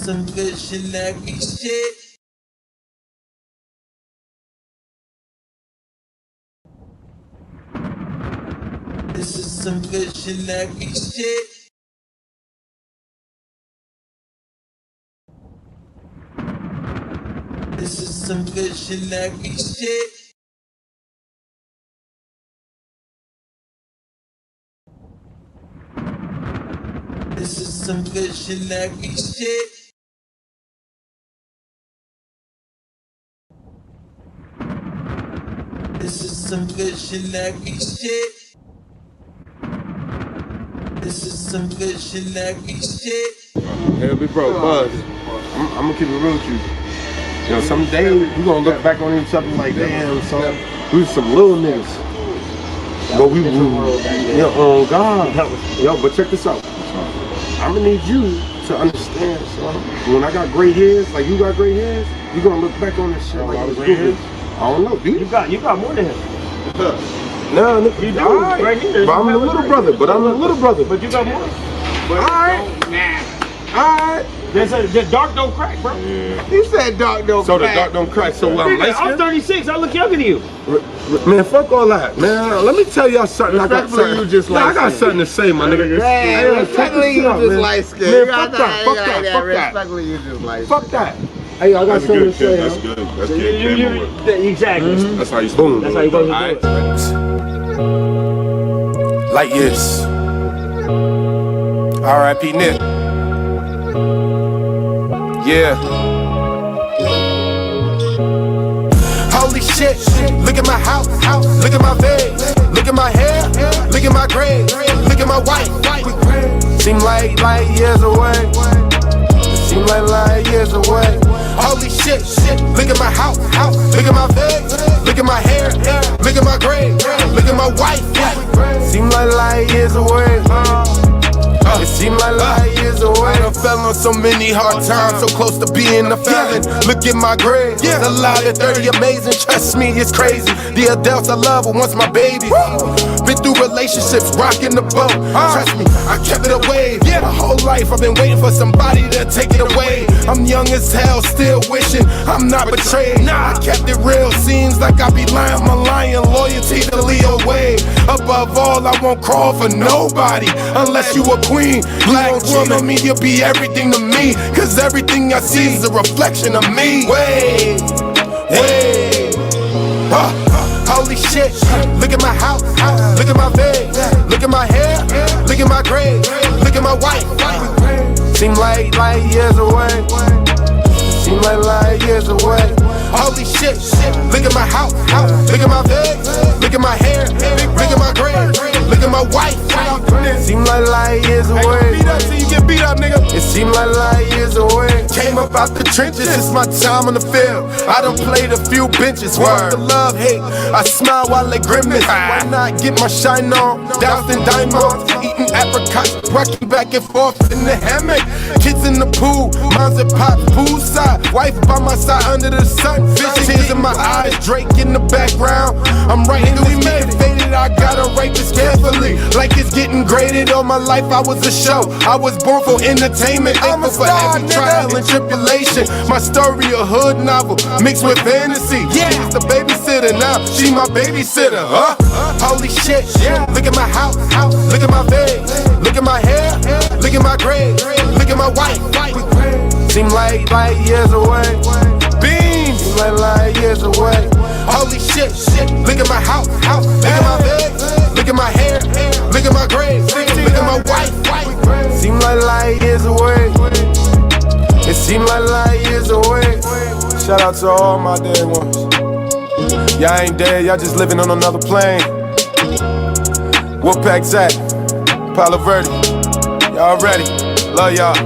some visionary shit. This is some visionary shit. This is some visionary shit. This is some visionary shit. This is some visionary shit. This is some visionary shit. It'll be broke, Buzz. I'm gonna keep it real with you. You know, someday we gonna look back on each other like, damn, son, we was some little niggas. But we, you know, on God. Yo, but check this out. I'm gonna need you to understand, son. When I got gray hairs, like you got gray hairs, you gonna look back on this shit like it's good. I don't know, dude. You got more than him. No, you do. Right. Right here. But I'm the little brother. But I'm the little brother. But you got more. Alright. Alright. The dark don't crack, bro. Yeah. He said dark don't crack. So the dark don't crack. So I'm 36. I look younger than you. Man, fuck all that. Man, let me tell y'all something. I got something. You just I got something to say, my nigga. Hey, respectfully, you just light skin. Man, fuck that. Fuck that. Fuck that. Respectfully, you just light skin. Fuck that. Hey, I got something to say. That's good. That's good. Exactly. That's how you boom. That's how you supposed to do it. Light years. R.I.P. Nick. Yeah. Holy shit. Look at my house. Look at my bed. Look at my hair. Look at my grade. Look at my wife. Seem like light years away. Seem like light years away. Holy shit. Look at my house. Look at my bed. Look at my hair. Look at my grade. Look at my wife. Seem like light years away. It seemed like light years away. I done fell on so many hard times, so close to being a felon. Look at my grade, alive at 30, amazing. Trust me, it's crazy. The adults I love were once my babies. Been through relationships, rocking the boat. Trust me, I kept it away. My whole life I've been waiting for somebody to take it away. I'm young as hell, still wishing I'm not betrayed. I kept it real, seems like I be lying. My lying loyalty to Leo way. Above all, I won't crawl for nobody unless you a queen. Black woman, me, you'll be everything to me. Cause everything I see is a reflection of me. Wait. Holy shit, look at my house, look at my bed, look at my hair, look at my grade, look at my wife. Seem like light years away. Seem like light years away. Holy shit, look at my house, look at my bed, look at my hair, look at my grade, look at my wife. Seem like light years away. Beat up till you get beat up, nigga. It seem like light years away. Came up out the trenches, it's my time on the field. I done played a few benches. Word. The love, hate, I smile while they grimace. Why not get my shine on? Doused in diamonds, eating apricots, rocking back and forth in the hammock. Kids in the pool, moms and pops, poolside. Wife by my side under the sun. Fish tears in my eyes, Drake in the background. I'm writing this man faded, I gotta write this carefully. Like it's getting graded. All my life I was a show. I was born for entertainment. I'm a star, for every trial and tribulation. My story a hood novel mixed with fantasy. She's the babysitter now, she my babysitter. Holy shit, look at my house, look at my bed, look at my hair, look at my grade, look at my wife. Seem like light years away. Beams, seem like light years away. Holy shit, look at my house, look at my bed, look at my hair, look at my grade, look at my wife. Seem like light years away. It seem like light years away. Shout out to all my dead ones. Y'all ain't dead, y'all just living on another plane. Wolfpack Zach, Palo Verde. Y'all ready? Love y'all.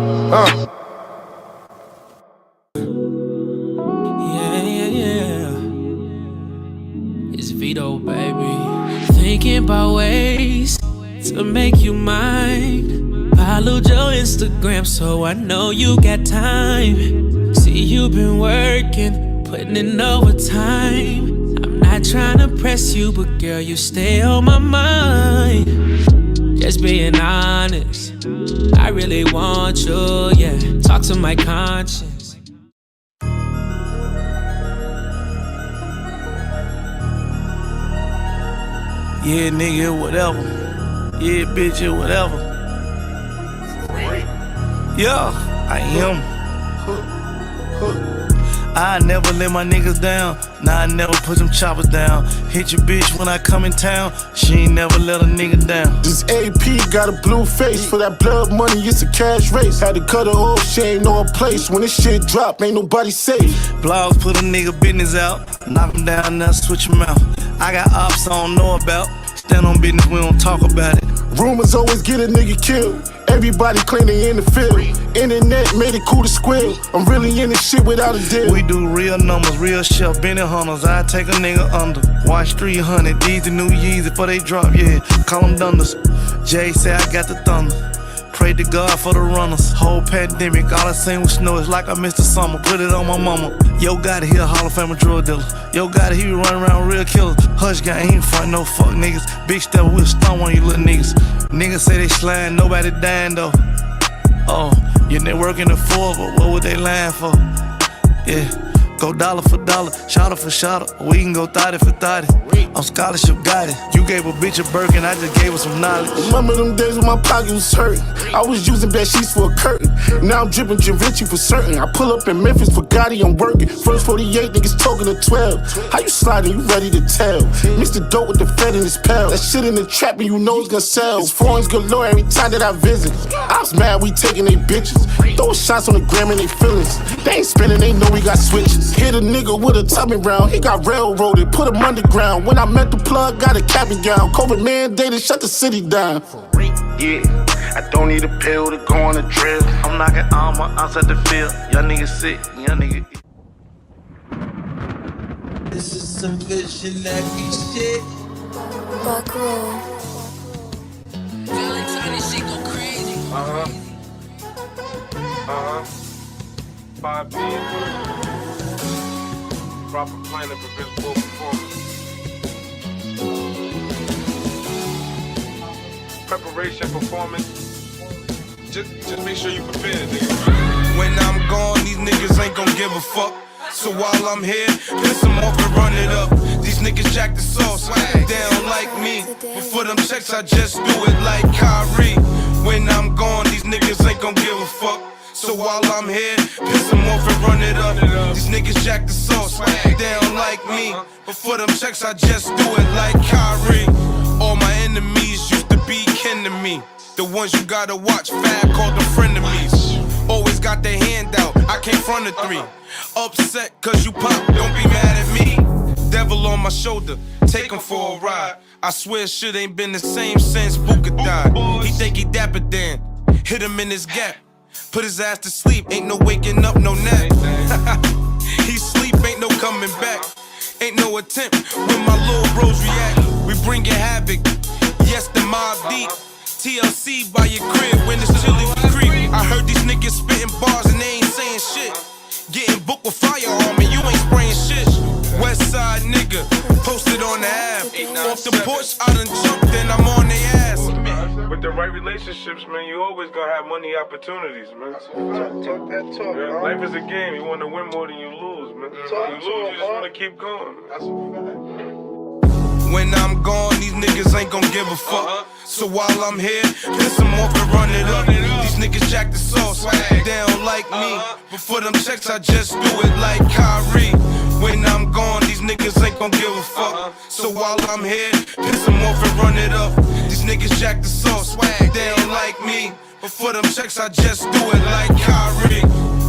It's Vito, baby. Thinking about ways to make you mine. Followed your Instagram, so I know you got time. See, you've been working, putting in overtime. I'm not trying to press you, but girl, you stay on my mind. just being honest. I really want you, yeah. Talk to my conscience. Yeah, nigga, whatever. Yeah, bitch, yeah, whatever. Yeah, I am. I never let my niggas down. Nah, I never put them choppers down. Hit your bitch when I come in town. She ain't never let a nigga down. This AP got a blue face. For that blood money, it's a cash race. Had to cut her off, she ain't know her place. When this shit drop, ain't nobody safe. Blogs put a nigga business out. Knock him down, now switch him out. I got ops I don't know about. Stand on business, we don't talk about it. Rumors always get a nigga killed. Everybody claim they in the field. Internet made it cool to squeal. I'm really in this shit without a deal. We do real numbers, real chef, Benny Hunters. I take a nigga under. Watch 300, these the new Yeezy before they drop, yeah. Call them Dunders. Jay say I got the thunder. Pray to God for the runners. Whole pandemic, all I seen was snow. It's like I missed the summer. Put it on my mama. Yo, gotta hear a Hall of Famer drug dealer. Yo, gotta hear you running around real killers. Hush gang, he ain't front no fuck niggas. Big step, we'll stun on you little niggas. Niggas say they slime, nobody dying though. Oh, your network in the four, but what would they lying for? Yeah. Go dollar for dollar, shotter for shotter. We can go 30 for 30. On scholarship, got it. You gave a bitch a Birkin, I just gave her some knowledge. Remember them days when my pocket was hurt? I was using bed sheets for a curtain. Now I'm dripping Givenchy for certain. I pull up in Memphis for Gotti, I'm working. First 48 niggas talking to 12. How you sliding? You ready to tell? Mix the dope with the Fed in his pal. That shit in the trap and you know it's gonna sell. It's foreigns galore every time that I visit. I was mad we taking they bitches. Throwing shots on the gram and they feelings. They ain't spinning, they know we got switches. Hit a nigga with a tummy round, he got railroaded, put him underground. When I met the plug, got a cap and gown. COVID mandated, shut the city down. Yeah, I don't need a pill to go on a drill. I'm knocking armor outside the field. Y'all niggas sick, y'all niggas. This is some visionary shit. Buck roll. Valentine shit go crazy. 5 p.m. Proper planning for visible performance. Preparation, performance. Just make sure you prepared, nigga. When I'm gone, these niggas ain't gon' give a fuck. So while I'm here, piss them off and run it up. These niggas jack the sauce, they don't like me. But for them checks, I just do it like Kyrie. When I'm gone, these niggas ain't gon' give a fuck. So while I'm here, piss them off and run it up. These niggas jack the sauce, they don't like me. But for them checks, I just do it like Kyrie. All my enemies used to be kin to me. The ones you gotta watch, Fab called them frenemies. Always got their hand out, I came from the 3. Upset cause you pop, don't be mad at me. Devil on my shoulder, take him for a ride. I swear shit ain't been the same since Booker died. He think he dapper Dan, hit him in his gap. Put his ass to sleep, ain't no waking up, no nap. He sleep, ain't no coming back. Ain't no attempt when my little bros react. We bringin' havoc, yes the mob deep. TLC by your crib when it's chilly with creep. I heard these niggas spittin' bars and they ain't saying shit. Getting booked with fire on me, you ain't spraying shit. West side nigga, posted on the app. Off the porch, I done jumped and I'm on they ass. With the right relationships, man, you always gonna have money opportunities, man. Talk that talk, Yeah, life is a game. You wanna win more than you lose, man. You lose, you just wanna keep going. When I'm gone, these niggas ain't gon' give a fuck. So while I'm here, piss them off and run it up. These niggas jack the sauce, they don't like me. But for them checks, I just do it like Kyrie. When I'm gone, these niggas ain't gon' give a fuck. So while I'm here, piss them off and run it up. These niggas jack the sauce, they don't like me. But for them checks, I just do it like Kyrie.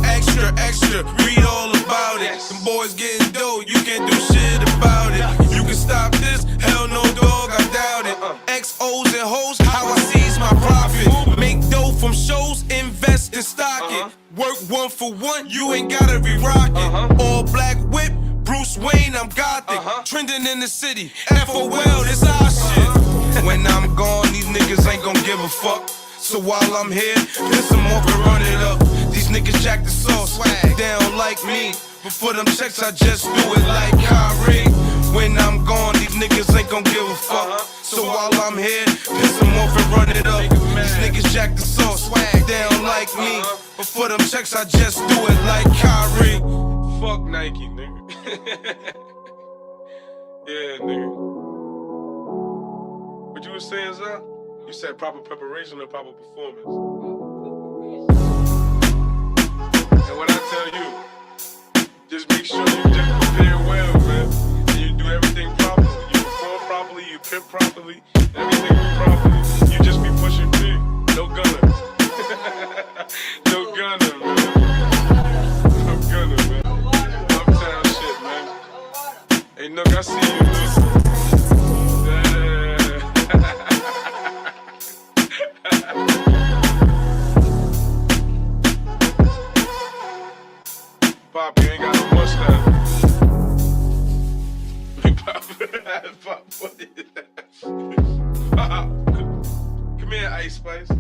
Extra, extra, read all about it. Them boys getting dough, you can't do shit about it. You can stop this, hell no dog, I doubt it. XOs and hoes, how I seize my profit. Make dough from shows, invest and stock it. Work 1 for 1, you ain't gotta re-rock it. All black whip, Bruce Wayne, I'm gothic. Trending in the city, FOL, this our shit. When I'm gone, these niggas ain't gon' give a fuck. So while I'm here, piss them off and run it up. These niggas jack the sauce, they don't like me. But for them checks, I just do it like Kyrie. When I'm gone, these niggas ain't gon' give a fuck. So while I'm here, piss them off and run it up. These niggas jack the sauce, they don't like me. But for them checks, I just do it like Kyrie. Fuck Nike, nigga. Yeah, nigga. What you was saying, Zah? You said proper preparation or proper performance. And what I tell you, just make sure you just prepare well, man. And you do everything properly. You perform properly, you pimp properly, everything properly. You just be pushing P. No gunner. No gunner, man. No gunner, man. Uptown shit, man. Hey, look, I see you, look. Pop, you ain't got no mustache. Pop, what is that? Come here, Ice Spice.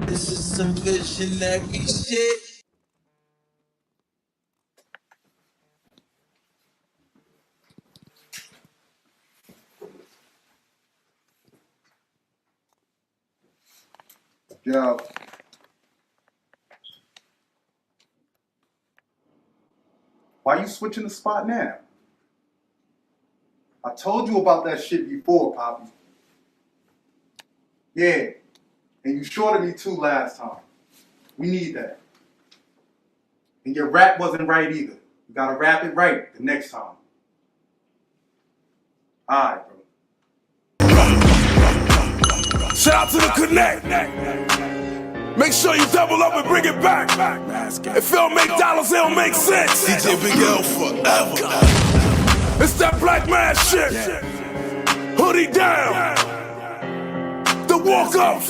This is some good shellacky shit. Yo. Why you switching the spot now? I told you about that shit before, Poppy. Yeah. And you shorted me too last time. We need that. And your rap wasn't right either. You gotta rap it right the next time. Alright, bro. Shout out to the Connect. Make sure you double up and bring it back. If it don't make dollars, it don't make sense. DJ Big L forever. It's that black man shit. Hoodie down. The walk up.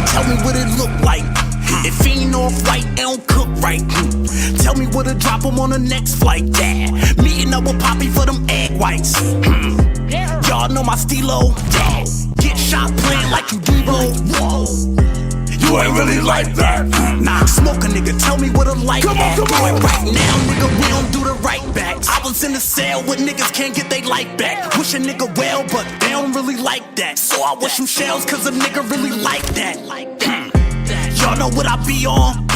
Tell me what it look like. If he ain't off right, it don't cook right. Tell me what to drop him on the next flight. Yeah. Meeting up with Poppy for them egg whites. Y'all know my stilo. Get shot playing like you Devo. Whoa. You ain't really like that. Nah, smoke a nigga, tell me what a light Come on, at. come Do on. it right now, nigga, we don't do the right backs. I was in the cell with niggas can't get they life back. Wish a nigga well, but they don't really like that. So I wish them shells, cause a nigga really like that. Y'all know what I be on.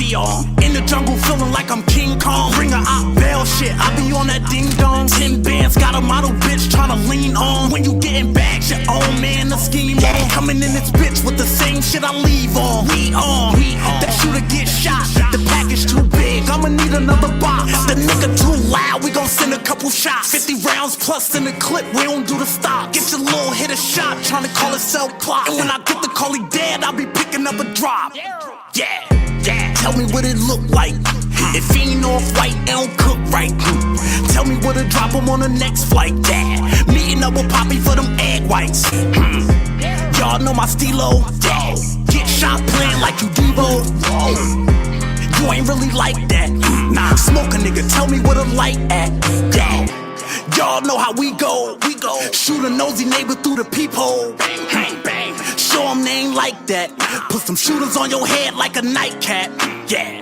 In the jungle feeling like I'm King Kong. Bring a op bell shit, I be on that ding dong. 10 bands, got a model bitch tryna lean on. When you getting bags, your own man, the scheme on. Coming in this bitch with the same shit I leave on. We on. That shooter get shot, the package too big, I'ma need another box. The nigga too loud, we gon' send a couple shots. 50 rounds plus in the clip, we don't do the stop. Get your little hit a shot, tryna call itself clock. And when I get the call, he dead, I'll be picking up a drop. Yeah. Tell me what it look like. If he ain't off white, it don't cook right. Tell me what to drop him on the next flight. Yeah. Meeting up with Poppy for them egg whites. Y'all know my stilo. Get shot playing like you Devo. You ain't really like that. Nah, smoke a nigga, tell me what a light at. Yeah. Y'all know how we go. Shoot a nosy neighbor through the peephole. Bang, bang. Show them they ain't like that. Put some shooters on your head like a nightcap. Yeah.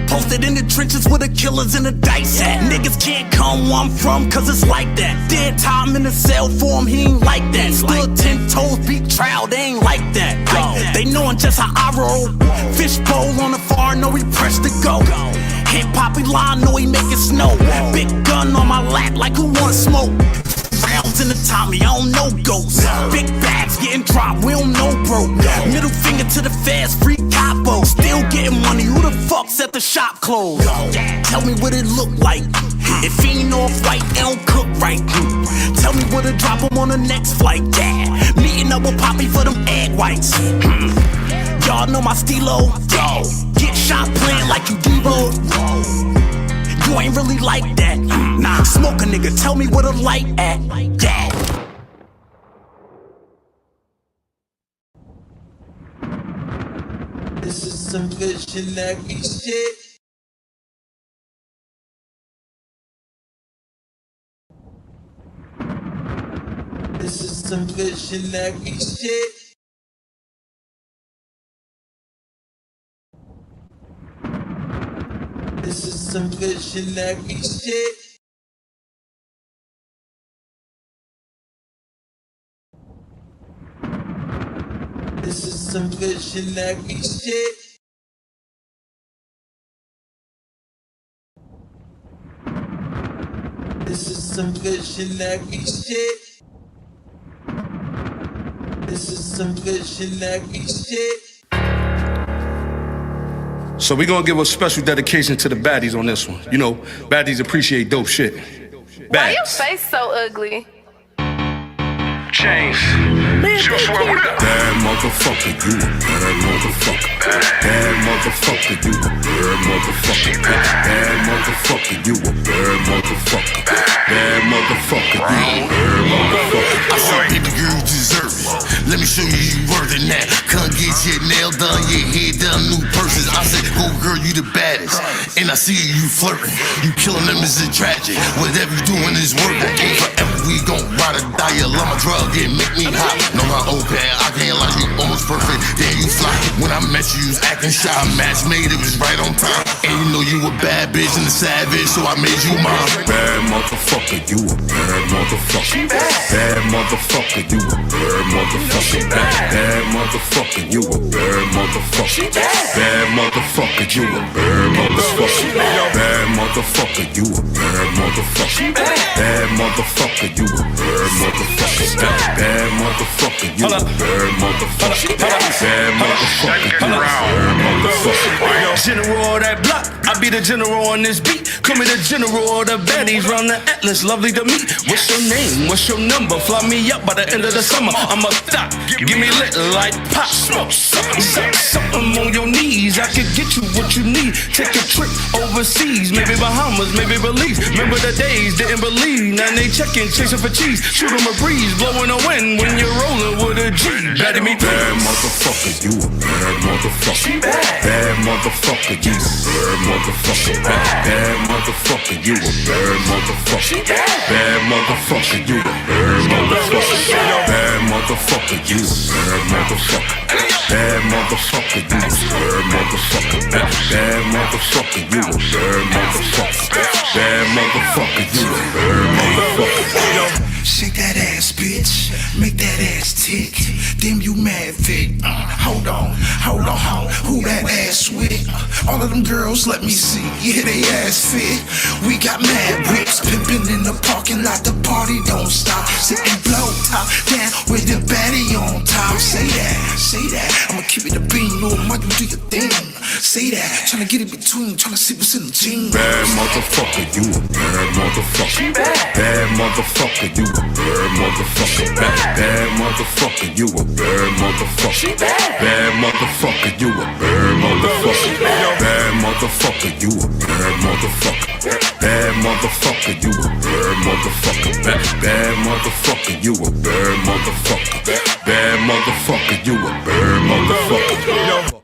Posted in the trenches with the killers in the dice at. Niggas can't come where I'm from, cause it's like that. Dead time in the cell for him, he ain't like that. Stood 10 toes, beat trial, they ain't like that. They knowin' just how I roll. Fishbowl on the far, know we pressed to go. Hit Poppy line, know he make it snow. Big gun on my lap like who wanna smoke. Rounds in the Tommy, I don't know ghosts. Big bags getting dropped, we don't know bro. Middle finger to the feds, free capo. Still getting money, who the fuck set the shop closed? Tell me what it look like. If he ain't off white, it don't cook right. Tell me what to drop him on the next flight. Yeah. Meeting up with Poppy for them egg whites. Y'all know my stilo. Get shot playing like you Devo. You ain't really like that. Nah, smoke a nigga, tell me what a light at. Yeah. This is some good shellacky shit. This is some good shellacky shit. This is some good shenanigans shit. This is some good shenanigans shit. This is some good shenanigans shit. This is some good shenanigans shit. So we're gonna give a special dedication to the baddies on this one. You know, baddies appreciate dope shit. Why your face so ugly? Chains. Bad motherfucker, you a bad motherfucker. Bad motherfucker, you a bad motherfucker. Bad motherfucker, you a bad motherfucker. Bad motherfucker, you a bad motherfucker. I said, baby girl, you deserve it. Let me show you worth in that. Come get your nail done, your hair done, new purses. I said, go girl, you the baddest. And I see you flirting. You killing them is tragic. Whatever you doing is working. Ain't forever we gon' ride or die. You love my drug, it make me hot. Know my old pal, I can't lie, you almost perfect. Then you fly. When I met you, you was acting shy. Match made, it was right on time. And you know you a bad bitch and a savage, so I made you mine. Bad motherfucker, you a bad motherfucker. Bad motherfucker, you a bad motherfucker. Bad motherfucker, you a bad motherfucker. Bad motherfucker, you a bad motherfucker. Bad motherfucker, you a bad motherfucker. Bad motherfucker, you a bad motherfucker. Bad motherfucker, you a bad motherfucker. Bad motherfucker, you a bad motherfucker. General of that block, I be the general on this beat. Call me the general of the baddies, round the Atlas, lovely to meet. What's your name? What's your number? Fly me up by the end of the summer. I'm a thot, give me lit like pop. Something on your knees, I can get you what you need. Take a trip overseas, maybe Bahamas, maybe Belize. Remember the days, didn't believe. Now they checking, chasing for cheese. Shoot 'em a breeze, blowing a wind when you're rolling with a G. Baddie me bad motherfucker, you a bad motherfucker. Bad motherfucker, you a bad motherfucker. Bad motherfucker, you a bad motherfucker. Bad motherfucker, you a bad motherfucker. Bad motherfucker, you a bad motherfucker. Bad motherfucker, you a bad motherfucker. Bad motherfucker, you a bad motherfucker. Bad motherfucker, you a bad motherfucker. Shake that ass, bitch. Make that ass tick. Damn, you mad thick. Hold on. Who that ass with? All of them girls, let me see. Yeah, they ass fit. We got mad whips pimping in the parking lot. The party don't stop. Sitting blow top down with the baddie on top. Say that. I'ma keep it a bean, little mother, do your thing. Say that. Tryna get it between, tryna see what's in the jeans. Bad motherfucker, you a bad motherfucker. Bad motherfucker, you a bad motherfucker. Bad motherfucker, you a bad motherfucker. Bad motherfucker, you a bad motherfucker. Bad motherfucker, you a bad motherfucker. Bad motherfucker, you a bad motherfucker. Bad motherfucker, you a bad motherfucker. Bad motherfucker, you a bad motherfucker.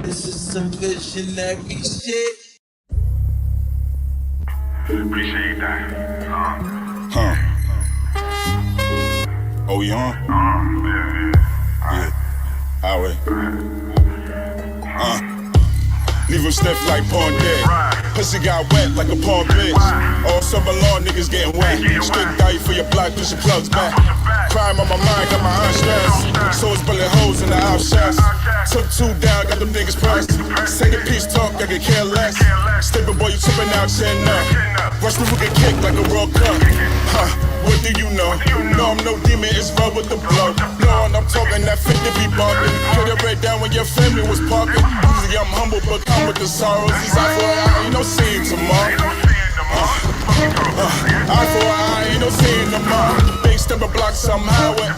This is some good shenanigans shit. Appreciate that. Huh. Oh, you on? Yeah. Highway. Leave him stiff like pawn dead. Pussy got wet like a pawn bitch. All summer long niggas getting wet. Stick value for your block, push your plugs back. Crime on my mind, got my eyes stressed. Swords bullet holes in the house chest. Took two down, got them niggas pressed. Second piece talk, I could care less. Steppin' boy, you trippin' out, chin up. Rush through get kicked like a World Cup. Huh, what do you know? No, I'm no demon, it's rub with the blow. No, and I'm talking that fit to be bumpin'. Put it right down when your family was parking. Usually I'm humble, but come with the sorrows. These eye for an eye, you know, see you tomorrow. Eye for an eye, you know, see you tomorrow. Big step and block some highway.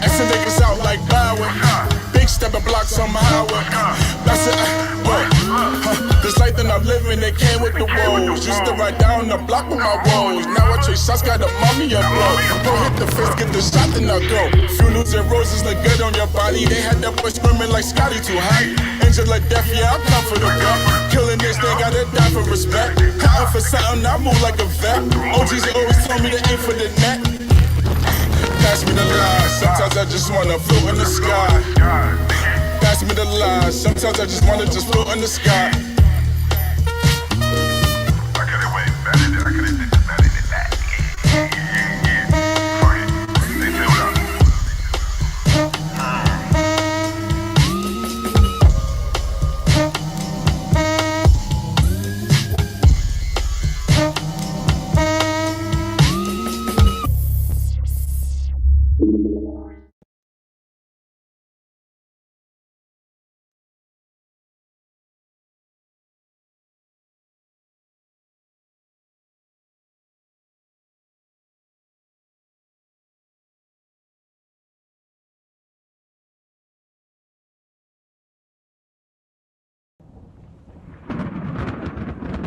Extra niggas out like Bowie. Big step and block some highway. That's it, this life that I'm living, it came with the woes. Used to ride down the block with my woes. Now I chase shots, got a mommy up blow. Go hit the fist, get the shot, then I go. Funerals and roses look good on your body. They had that boy screaming like Scotty too high. Injured like death, yeah, I'm comfortable. Killing this, they gotta die for respect. Cutting for something, I move like a vet. OGs always told me to aim for the net. Pass me the lie, sometimes I just wanna float in the sky. Pass me the lie, sometimes I just wanna just float in the sky.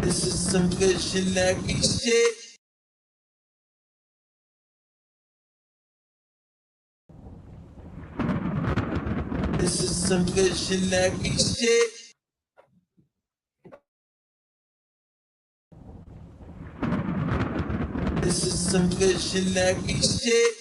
This is some good shellacky shit. This is some good shellacky shit. This is some good shellacky shit.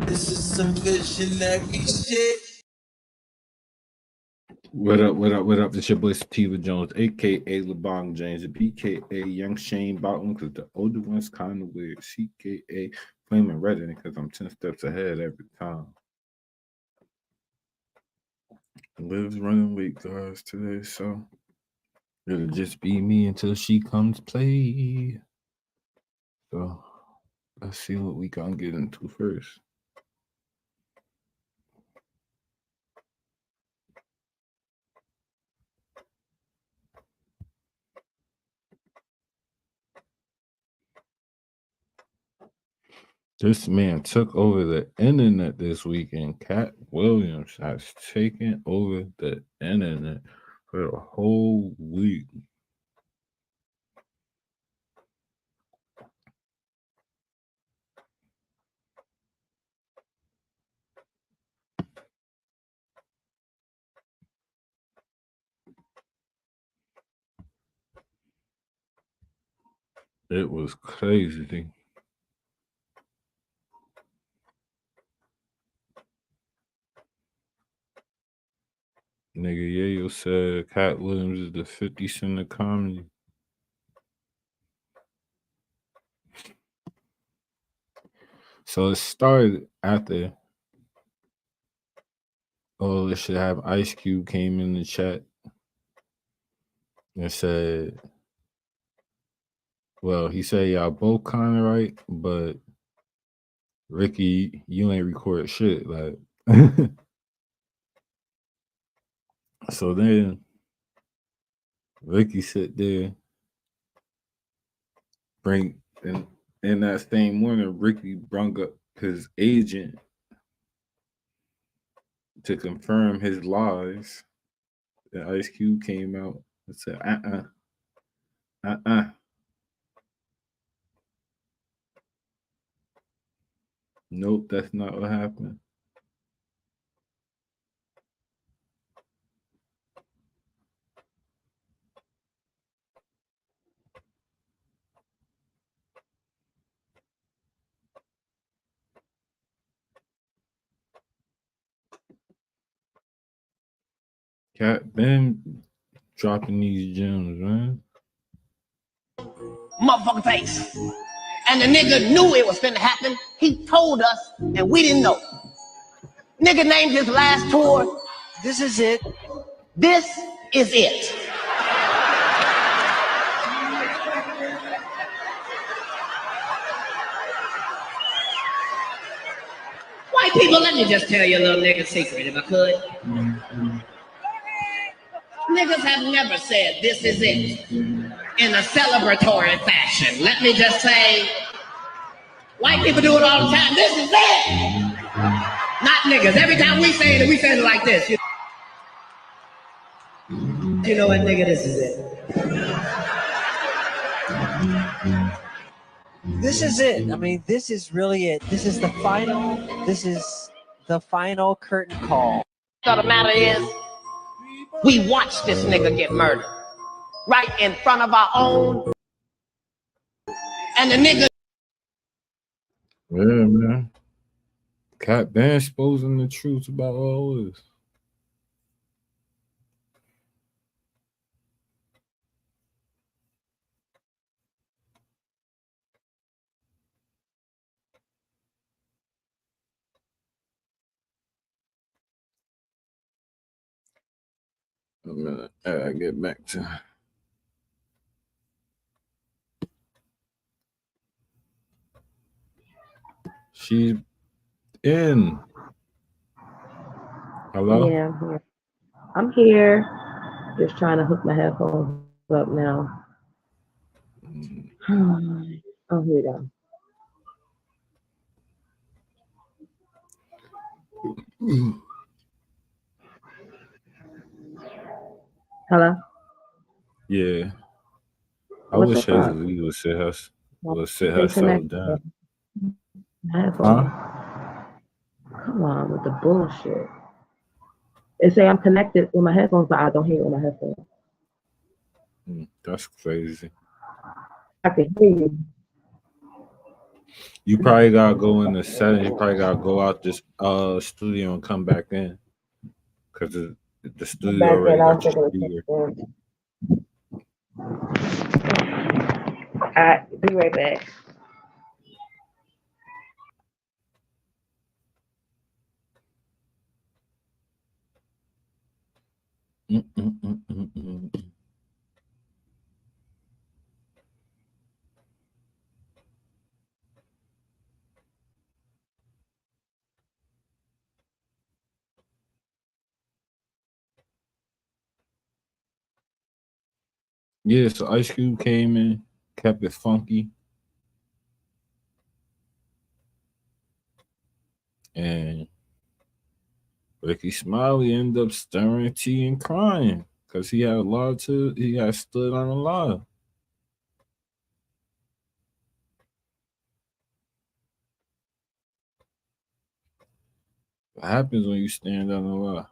This is some good shellacky shit. What up, what up, what up? It's your boy Sativa Jones, aka LeBron James, BKA Young Shane Boughton, because the older one's kind of weird, CKA Flaming Redden, because I'm 10 steps ahead every time. Liv's running late, guys, today, so it'll just be me until she comes play. So let's see what we gonna get into first. This man took over the internet this weekend. Cat Williams has taken over the internet for the whole week. It was crazy. Nigga Yayo said Cat Williams is the 50 Cent of comedy. So it started after all this shit happened. Ice Cube came in the chat and said, well, he said y'all both kind of right, but Ricky, you ain't record shit. Like, so then Ricky sit there, in that same morning, Ricky brought up his agent to confirm his lies. And Ice Cube came out and said, nope, that's not what happened. Cat been dropping these gems, man. Motherfucking face. And the nigga knew it was finna happen. He told us, and we didn't know. Nigga named his last tour, This Is It. This is it. White people, let me just tell you a little nigga secret, if I could. Niggas have never said this is it in a celebratory fashion. Let me just say, white people do it all the time. This is it. Not niggas. Every time we say it like this. You know what, nigga, this is it. This is it. I mean, this is really it. This is the final curtain call. So the matter is, we watched this nigga get murdered. right in front of our own. And the nigga. Yeah, man. Cat been exposing the truth about all this. A minute, I gotta get back to. She's in. Hello? Yeah, I'm here. I'm here. Just trying to hook my headphones up now. Oh, here we go. Hello? Yeah. I What's wish the fuck? Hazel would sit Stay herself connected. down. Headphones. Come on with the bullshit. It say I'm connected with my headphones, but I don't hear it with my headphones. That's crazy. I can hear you. You probably gotta go in the settings. You probably gotta go out this studio and come back in, cause the studio Back already then, I got was your thinking speaker. All right, be right back. Yeah, so Ice Cube came in, kept it funky, and Ricky Smiley ended up stirring tea and crying because he had stood on a lie. What happens when you stand on a lie?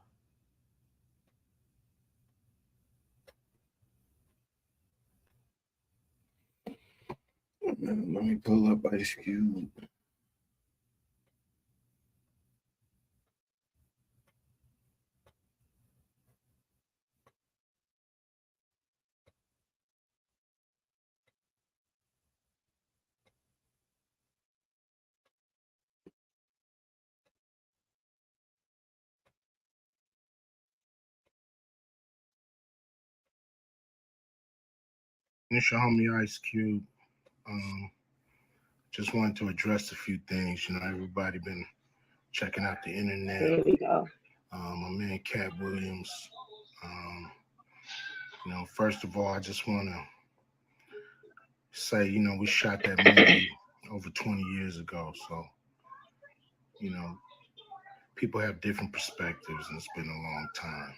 Let me pull up Ice Cube. It's your homie Ice Cube. Just wanted to address a few things. You know, everybody been checking out the internet. Here we go. My man Cat Williams. You know, first of all, I just want to say, you know, we shot that movie over 20 years ago. So, you know, people have different perspectives, and it's been a long time.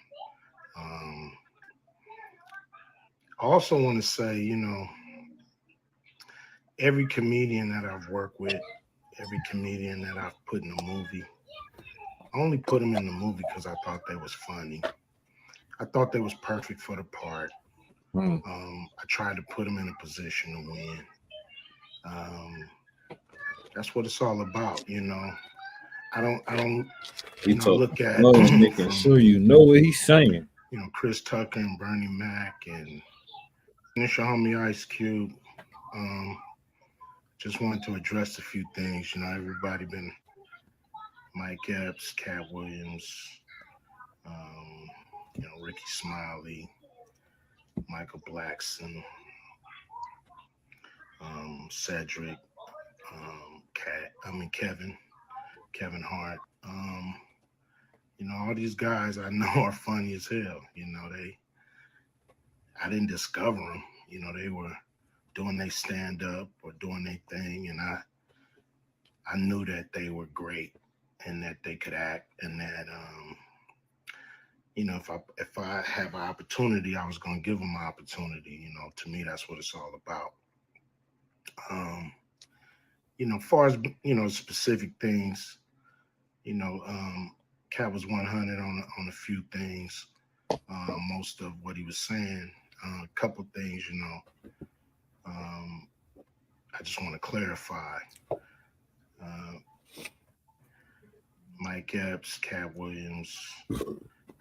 I also want to say, you know, every comedian that I've worked with, every comedian that I've put in a movie, I only put them in the movie because I thought they was funny. I thought they was perfect for the part. I tried to put them in a position to win. That's what it's all about, you know. I don't He look at making sure you know what he's saying. You know, Chris Tucker and Bernie Mac and it's your homie Ice Cube. Just wanted to address a few things. You know, everybody been Mike Epps, Cat Williams, you know, Ricky Smiley, Michael Blackson, Cedric, Kevin Hart. You know, all these guys I know are funny as hell. You know, I didn't discover them. You know, they were doing their stand up or doing their thing, and I knew that they were great and that they could act, and that you know, if I have an opportunity, I was gonna give them an opportunity. You know, to me, that's what it's all about. You know, as far as, you know, specific things, you know, Cat was 100 on a few things. Most of what he was saying, A couple things, you know, I just want to clarify. Mike Epps, Cat Williams, you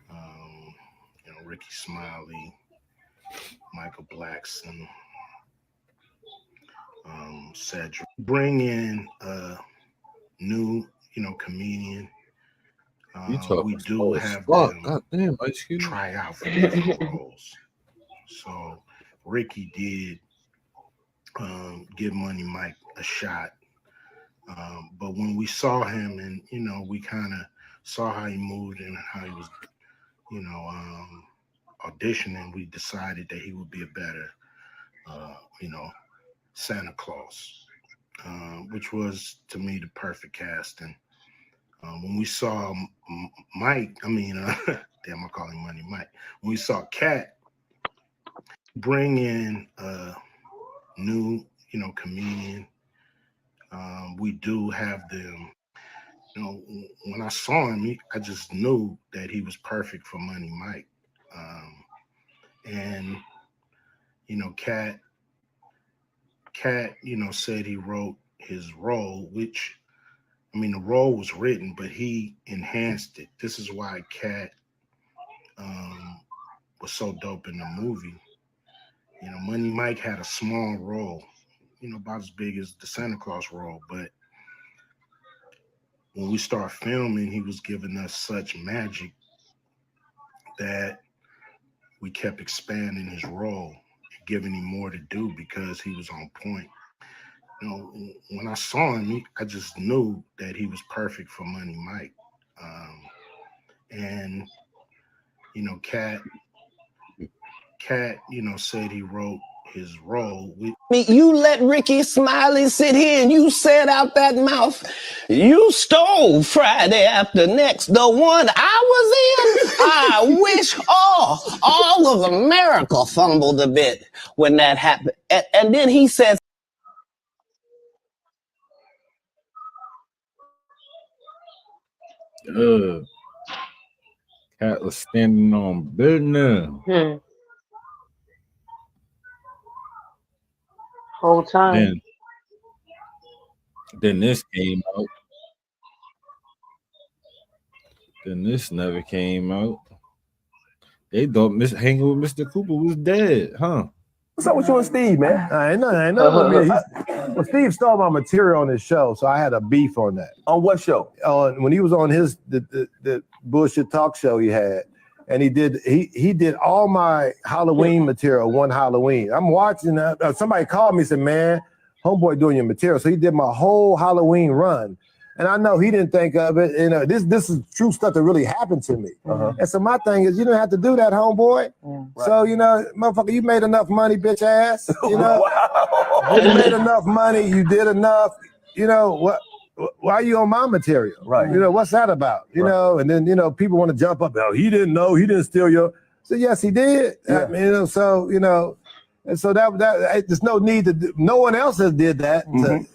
know, Ricky Smiley, Michael Blackson, Cedric. Bring in a new, you know, comedian. We do have them try out for different roles. So Ricky did give Money Mike a shot. But when we saw him and, you know, we kind of saw how he moved and how he was, you know, auditioning, we decided that he would be a better, you know, Santa Claus, which was, to me, the perfect casting. When we saw Mike, damn, I call him Money Mike. When we saw Cat bring in a new, you know, comedian, we do have them. You know, when I saw him, I just knew that he was perfect for Money Mike. And, you know, Cat, you know, said he wrote his role, which, I mean, the role was written, but he enhanced it. This is why Cat was so dope in the movie. You know, Money Mike had a small role, you know, about as big as the Santa Claus role, but when we start filming, he was giving us such magic that we kept expanding his role, giving him more to do because he was on point. You know, when I saw him, I just knew that he was perfect for Money Mike. And, you know, Cat, you know, said he wrote his role. You let Ricky Smiley sit here and you said out that mouth, you stole Friday after next, the one I was in. I wish all of America fumbled a bit when that happened. And then he says, Cat was standing on business. Whole time. Then this came out. Then this never came out. They thought hanging with Mr. Cooper was dead, huh? What's up with you and Steve, man? I know. Well, Steve stole my material on his show, so I had a beef on that. On what show? When he was on the bullshit talk show he had, and he did all my Halloween material one Halloween. I'm watching. Somebody called me and said, "Man, homeboy doing your material." So he did my whole Halloween run. And I know he didn't think of it. You know, this is true stuff that really happened to me. And so my thing is, you don't have to do that, homeboy. Right. So, you know, motherfucker, you made enough money, bitch ass. You know, you made enough money. You did enough. You know, why are you on my material? Right. You know, what's that about? You know, and then, you know, people want to jump up. Oh, he didn't know. He didn't steal your. So, yes, he did. Yeah. I mean, you know, so, you know. And so that there's no need to do, no one else has did that.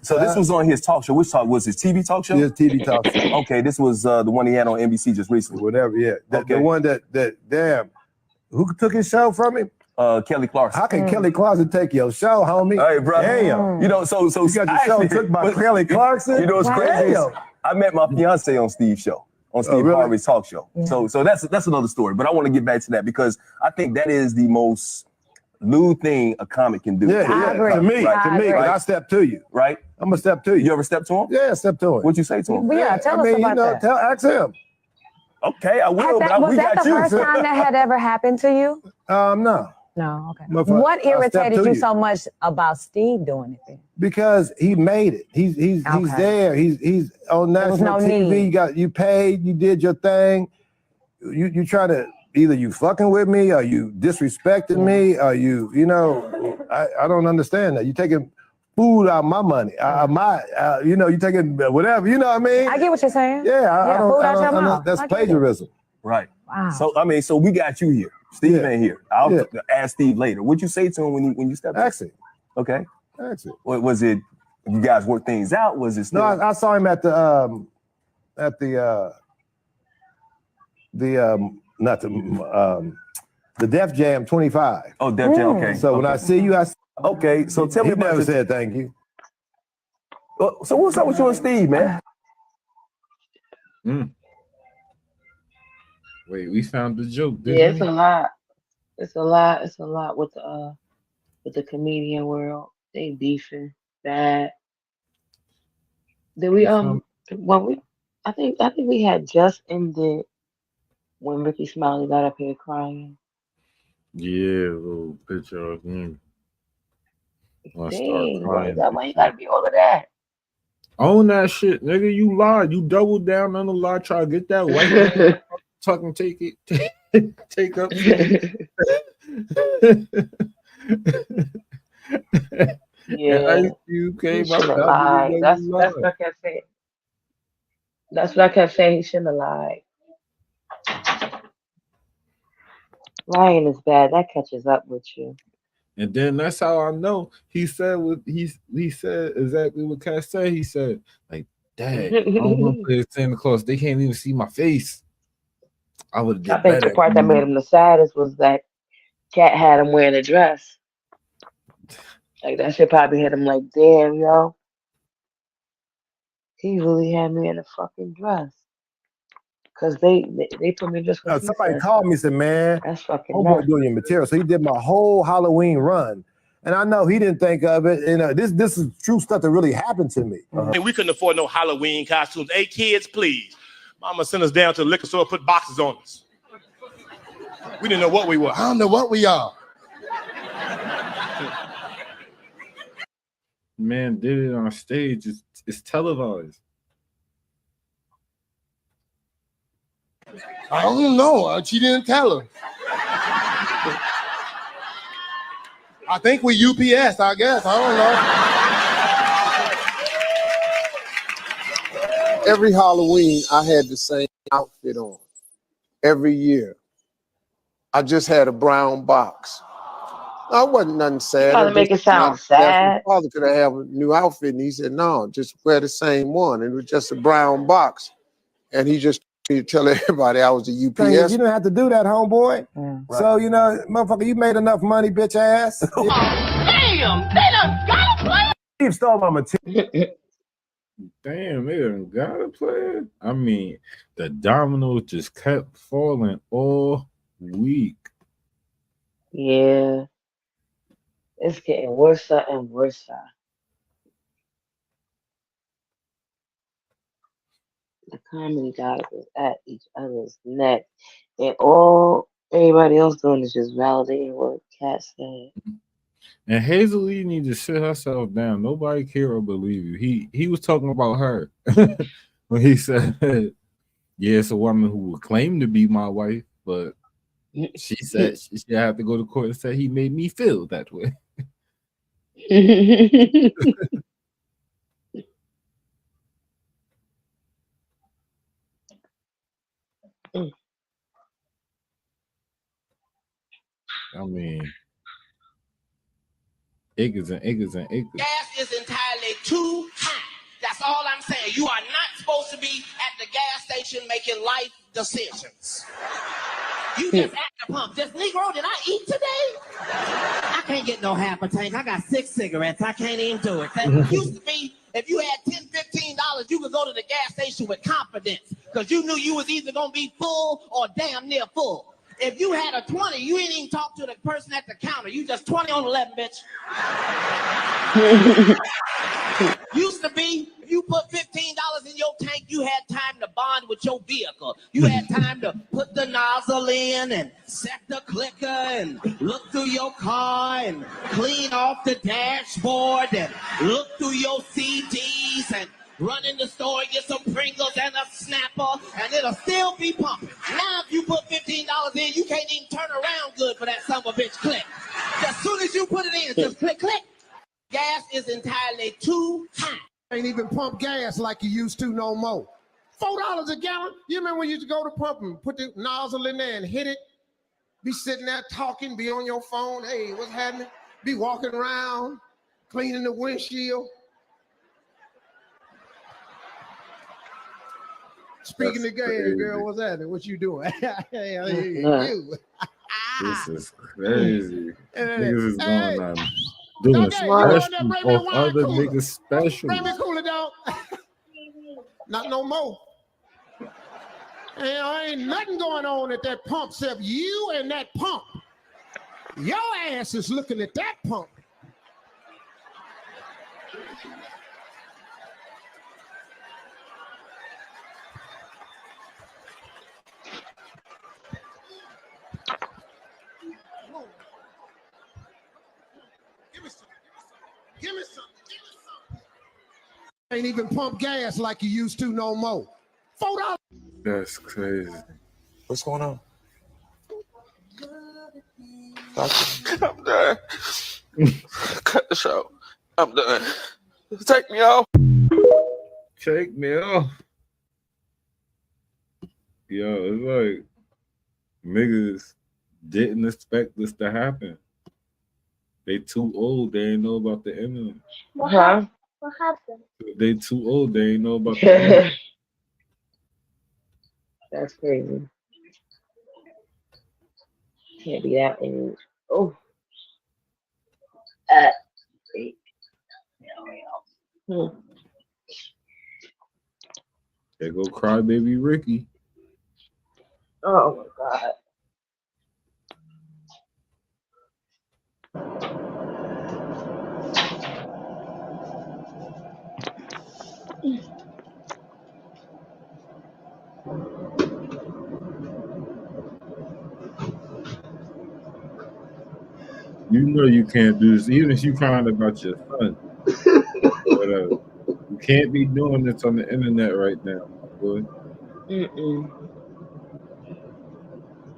So this was on his talk show. Which talk was his TV talk show? His TV talk show. Okay, this was the one he had on NBC just recently. Whatever, yeah. The one that damn, who took his show from him? Kelly Clarkson. How can Kelly Clarkson take your show, homie? Hey, bro. Damn. You know, so you got your show took by Kelly Clarkson. You know what's crazy? I met my fiance on Steve's show. On Steve Harvey's talk show. Yeah. So that's another story. But I want to get back to that because I think that is the most new thing a comic can do. Yeah. To me, right? I step to you. Right? I'm gonna step to you. You ever step to him? Yeah, step to him. What'd you say to him? Yeah, tell us about that. Ask him. Okay, I will. Was that the first time that had ever happened to you? No. No, okay. What irritated you so much about Steve doing it then? Because he made it. He's there. He's on national TV. You paid. You did your thing. You try to either you fucking with me or you disrespecting me or you know I don't understand that. You taking food out of my money, you know, you taking whatever. You know what I mean? I get what you're saying. Yeah, food out your mouth. That's plagiarism. Right. Wow. So we got you here. Steve ain't here. I'll ask Steve later. What'd you say to him when you stepped in? Ask him. Okay. Ask him. What was it? You guys worked things out? Was it still? No, I saw him at the The Def Jam 25. Oh, Def Jam. Okay. So when I see you, okay. So tell me he about never this. said thank you. So what's up with you and Steve, man? Wait, we found the joke. Yeah, it's a lot. It's a lot. It's a lot with the comedian world. They beefing bad. Did we when we I think we had just ended when Ricky Smiley got up here crying. Yeah, a little picture of him. I start Dang, crying. why you gotta be all of that? Own that shit, nigga. You lied. You doubled down on the lie. Try to get that white man tuck and take it. Take up space. Yeah, Ice Cube came he out. shouldn't have lied. That's what I kept saying. That's what I kept saying. He shouldn't have lied. Lying is bad. That catches up with you. And then that's how I know he said what he said exactly what Cat said. He said, like, Dad, I don't want to play Santa Claus. They can't even see my face. I would have did I think better. the part that made him the saddest was that Cat had him wearing a dress. Like that shit probably hit him like, damn, yo. He really had me in a fucking dress. Cause they put me just because somebody called me and said, man, that's fucking homeboy nuts. doing your material. So he did my whole Halloween run. And I know he didn't think of it. And this is true stuff that really happened to me. And we couldn't afford no Halloween costumes. Hey, kids, please. Mama sent us down to the liquor store, put boxes on us. We didn't know what we were. I don't know what we are. Man did it on stage. It's televised. I don't know. She didn't tell her. I think we UPS, I guess. I don't know. Every Halloween, I had the same outfit on. Every year. I just had a brown box. I wasn't nothing sad. Trying to make it sound sad. My father could I have a new outfit, and he said, no, just wear the same one. And it was just a brown box. And he just tell everybody I was a UPS. You didn't have to do that, homeboy. Right. So, motherfucker, you made enough money, bitch ass. Damn, they done got a player. Steve stole my material. Damn, they done got a player. I mean, the dominoes just kept falling all week. Yeah. It's getting worse and worse. The comedy guys is at each other's neck. And all everybody else doing is just validating what Cat said. And Hazel Lee needs to sit herself down. Nobody care or believe you. He was talking about her when he said, yeah, it's a woman who would claim to be my wife, but she said she had to go to court and say he made me feel that way. I mean, acres and acres and acres. Gas is entirely too high. That's all I'm saying. You are not supposed to be at the gas station making life decisions. You just at the pump. Just, Negro, did I eat today? I can't get no half a tank. I got 6 cigarettes. I can't even do it. That used to be, if you had $10, $15, you could go to the gas station with confidence because you knew you was either going to be full or damn near full. If you had a 20, you ain't even talk to the person at the counter. You just 20 on 11, bitch. Used to be, if you put $15 in your tank, you had time to bond with your vehicle. You had time to put the nozzle in and set the clicker and look through your car and clean off the dashboard and look through your CDs and run in the store and get some Pringles and a Snapper, and it'll still be pumping. Now, if you put $15 in, you can't even turn around good for that son of a bitch click. As soon as you put it in, just click, click. Gas is entirely too high. Ain't even pump gas like you used to no more. $4 a gallon. You remember when you used to go to pump and put the nozzle in there and hit it? Be sitting there talking, be on your phone. Hey, what's happening? Be walking around, cleaning the windshield. Speaking of gay, girl, what's happening? What you doing? You. This is crazy. Niggas is Hey, going on doing Doggy, you go in there, specials bring me a off wine other cooler. niggas' Bring me specials. cooler, dog. Not no more. Ain't nothing going on at that pump except you and that pump. Your ass is looking at that pump. Give me some. Ain't even pump gas like you used to no more. $4. That's crazy. What's going on? I'm done. Cut the show. I'm done. Take me off. Take me off. Yo, it's like niggas didn't expect this to happen. They too old. They ain't know about the internet. Huh? What happened? They too old. They ain't know about the internet. That's crazy. Can't be that age. Oh. They go crybaby Ricky. Oh my God. You know you can't do this, even if you crying about your son. Whatever. You can't be doing this on the internet right now, boy.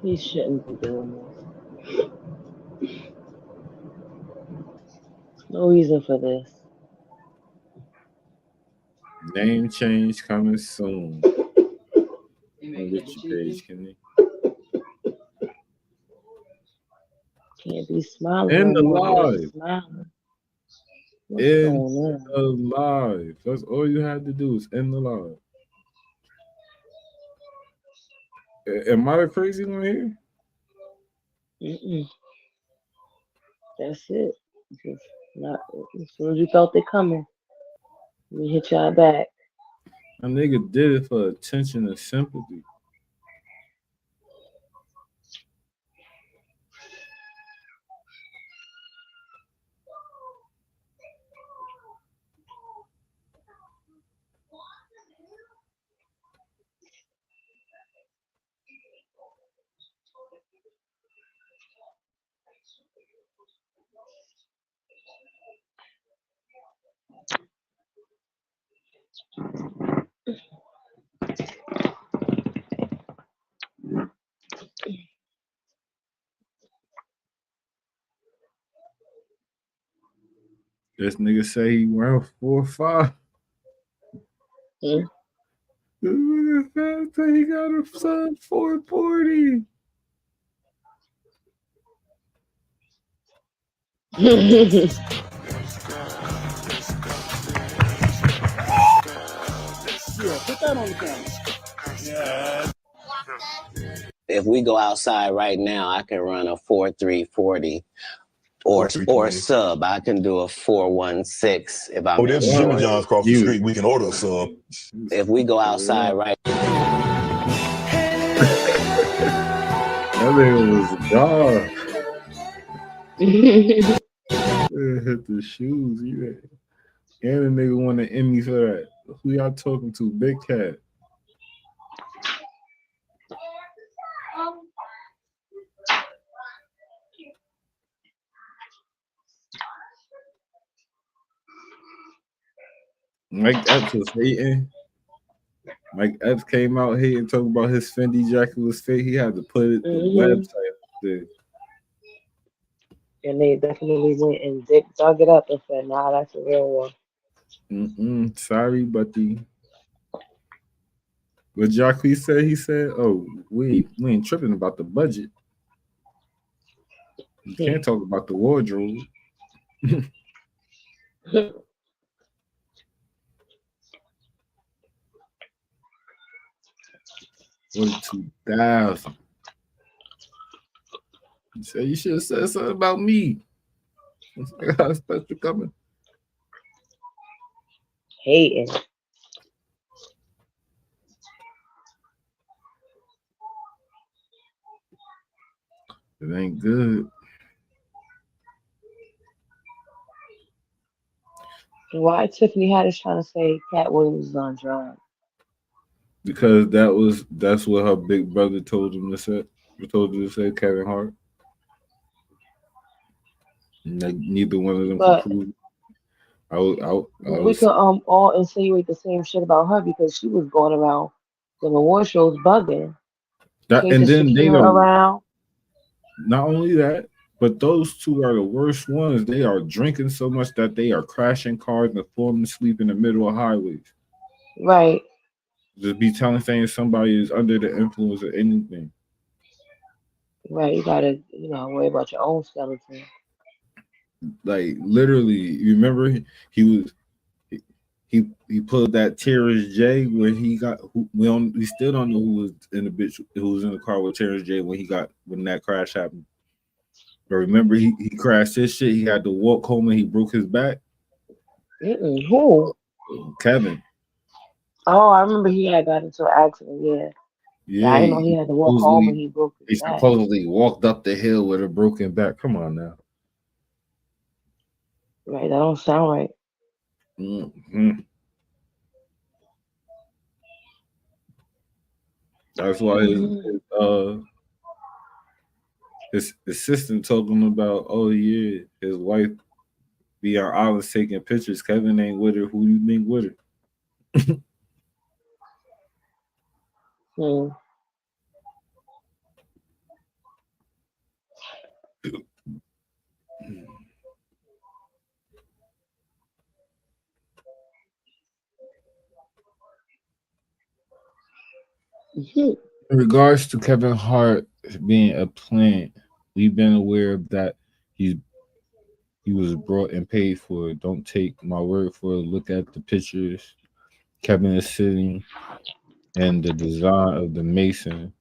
He shouldn't be doing this. No reason for this. Name change coming soon. On Richie Page, can he? Can't be smiling. In the no more. live. Smiling. What's In going on? the live. That's all you had to do is in the live. Am I the crazy one here? That's it. Just not as soon as you felt it coming, we hit y'all back. A nigga did it for attention and sympathy. This nigga say he ran 4.5. This nigga say he got a son 440. Put that on the camera. Yeah. If we go outside right now, I can run a 4.340 or sub. I can do a 4.16 if I'm. Oh, there's Jimmy John's across the street. We can order a sub. If we go outside right. That nigga was a dog. Hit the shoes. And the nigga won an Emmy for that. Who y'all talking to? Big Cat. Mike Epps was hating. Mike Epps came out hating, talking about his Fendi jacket was fake. He had to put it the website up there. And they definitely went and dug it up and said, nah, that's a real one. Sorry, buddy. What Jacques said, he said, oh, we ain't tripping about the budget. You can't talk about the wardrobe. 42,000. So you should have said something about me. I got a special coming. Hating. It ain't good. Why Tiffany Haddish trying to say Cat Williams is on drugs? Because that's what her big brother told him to say. Told her to say Kevin Hart. And neither one of them could But prove. we could all insinuate the same shit about her because she was going around the award shows bugging. Came to And then they Shakira don't. around. Not only that, but those two are the worst ones. They are drinking so much that they are crashing cars and falling asleep in the middle of highways. Right. Just be saying somebody is under the influence of anything. Right. You gotta, worry about your own skeleton. Like literally, you remember he pulled that Terrence J when he got we still don't know who was in the bitch who was in the car with Terrence J when that crash happened. But remember he crashed his shit. He had to walk home and he broke his back. Who? Kevin. Oh, I remember he had got into an accident. Yeah, I didn't know he had to walk home and he broke his back. He supposedly walked up the hill with a broken back. Come on now. Right, that don't sound right. Mm-hmm. That's why his assistant told him about, oh yeah, his wife be on islands taking pictures. Kevin ain't with her. Who you think with her? In regards to Kevin Hart being a plant, we've been aware that he was brought and paid for it. Don't take my word for it. Look at the pictures. Kevin is sitting and the design of the Mason.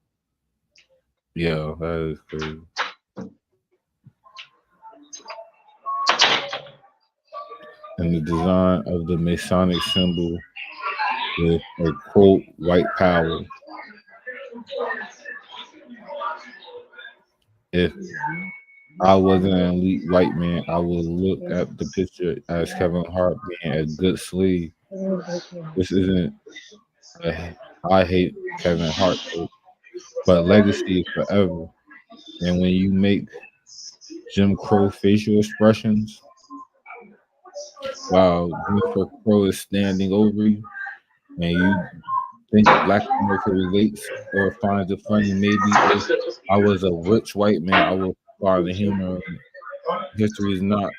Yeah, that is crazy. And the design of the Masonic symbol with a quote, white power. If I wasn't an elite white man, I would look at the picture as Kevin Hart being a good slave. This isn't I hate Kevin Hart, but legacy is forever. And when you make Jim Crow facial expressions while Jim Crow is standing over you, and you think Black America relates or finds it funny, maybe if I was a rich white man, I would find the humor in it. History is not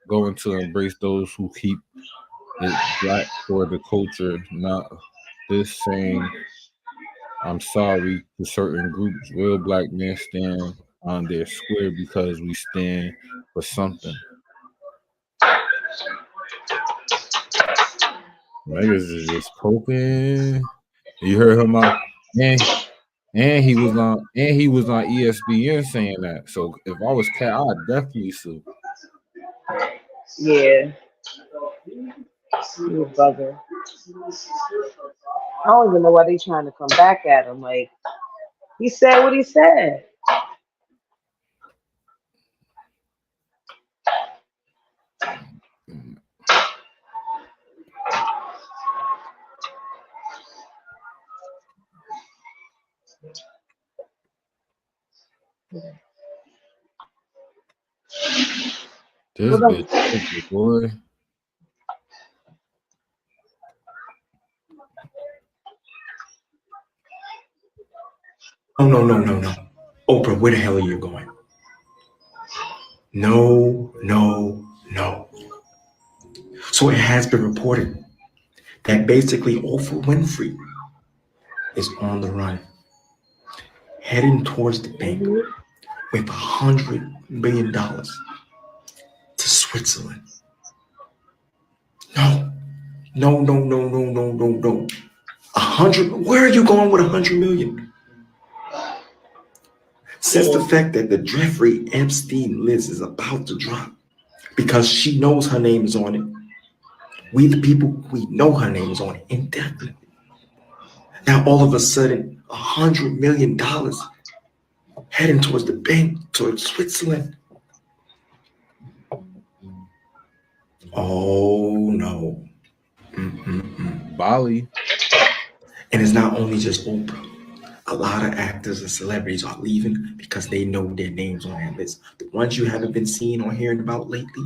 going to embrace those who keep it black for the culture, not this saying I'm sorry to certain groups. Real black men stand on their square because we stand for something. Niggas is just coping. You heard him out, and he was on ESPN saying that. So if I was Cat, I'd definitely sue. Yeah. You bugger. I don't even know why they trying to come back at him. Like, he said what he said. This bitch, boy. No. Oprah, where the hell are you going? No. So it has been reported that basically Oprah Winfrey is on the run, heading towards the bank with $100 million to Switzerland. No. 100. Where are you going with $100 million? Since the fact that the Jeffrey Epstein list is about to drop because she knows her name is on it. We the people, we know her name is on it indefinitely. Now all of a sudden, $100 million heading towards the bank, towards Switzerland. Oh no. Bali. And it's not only just Oprah. A lot of actors and celebrities are leaving because they know their names on that list. The ones you haven't been seeing or hearing about lately,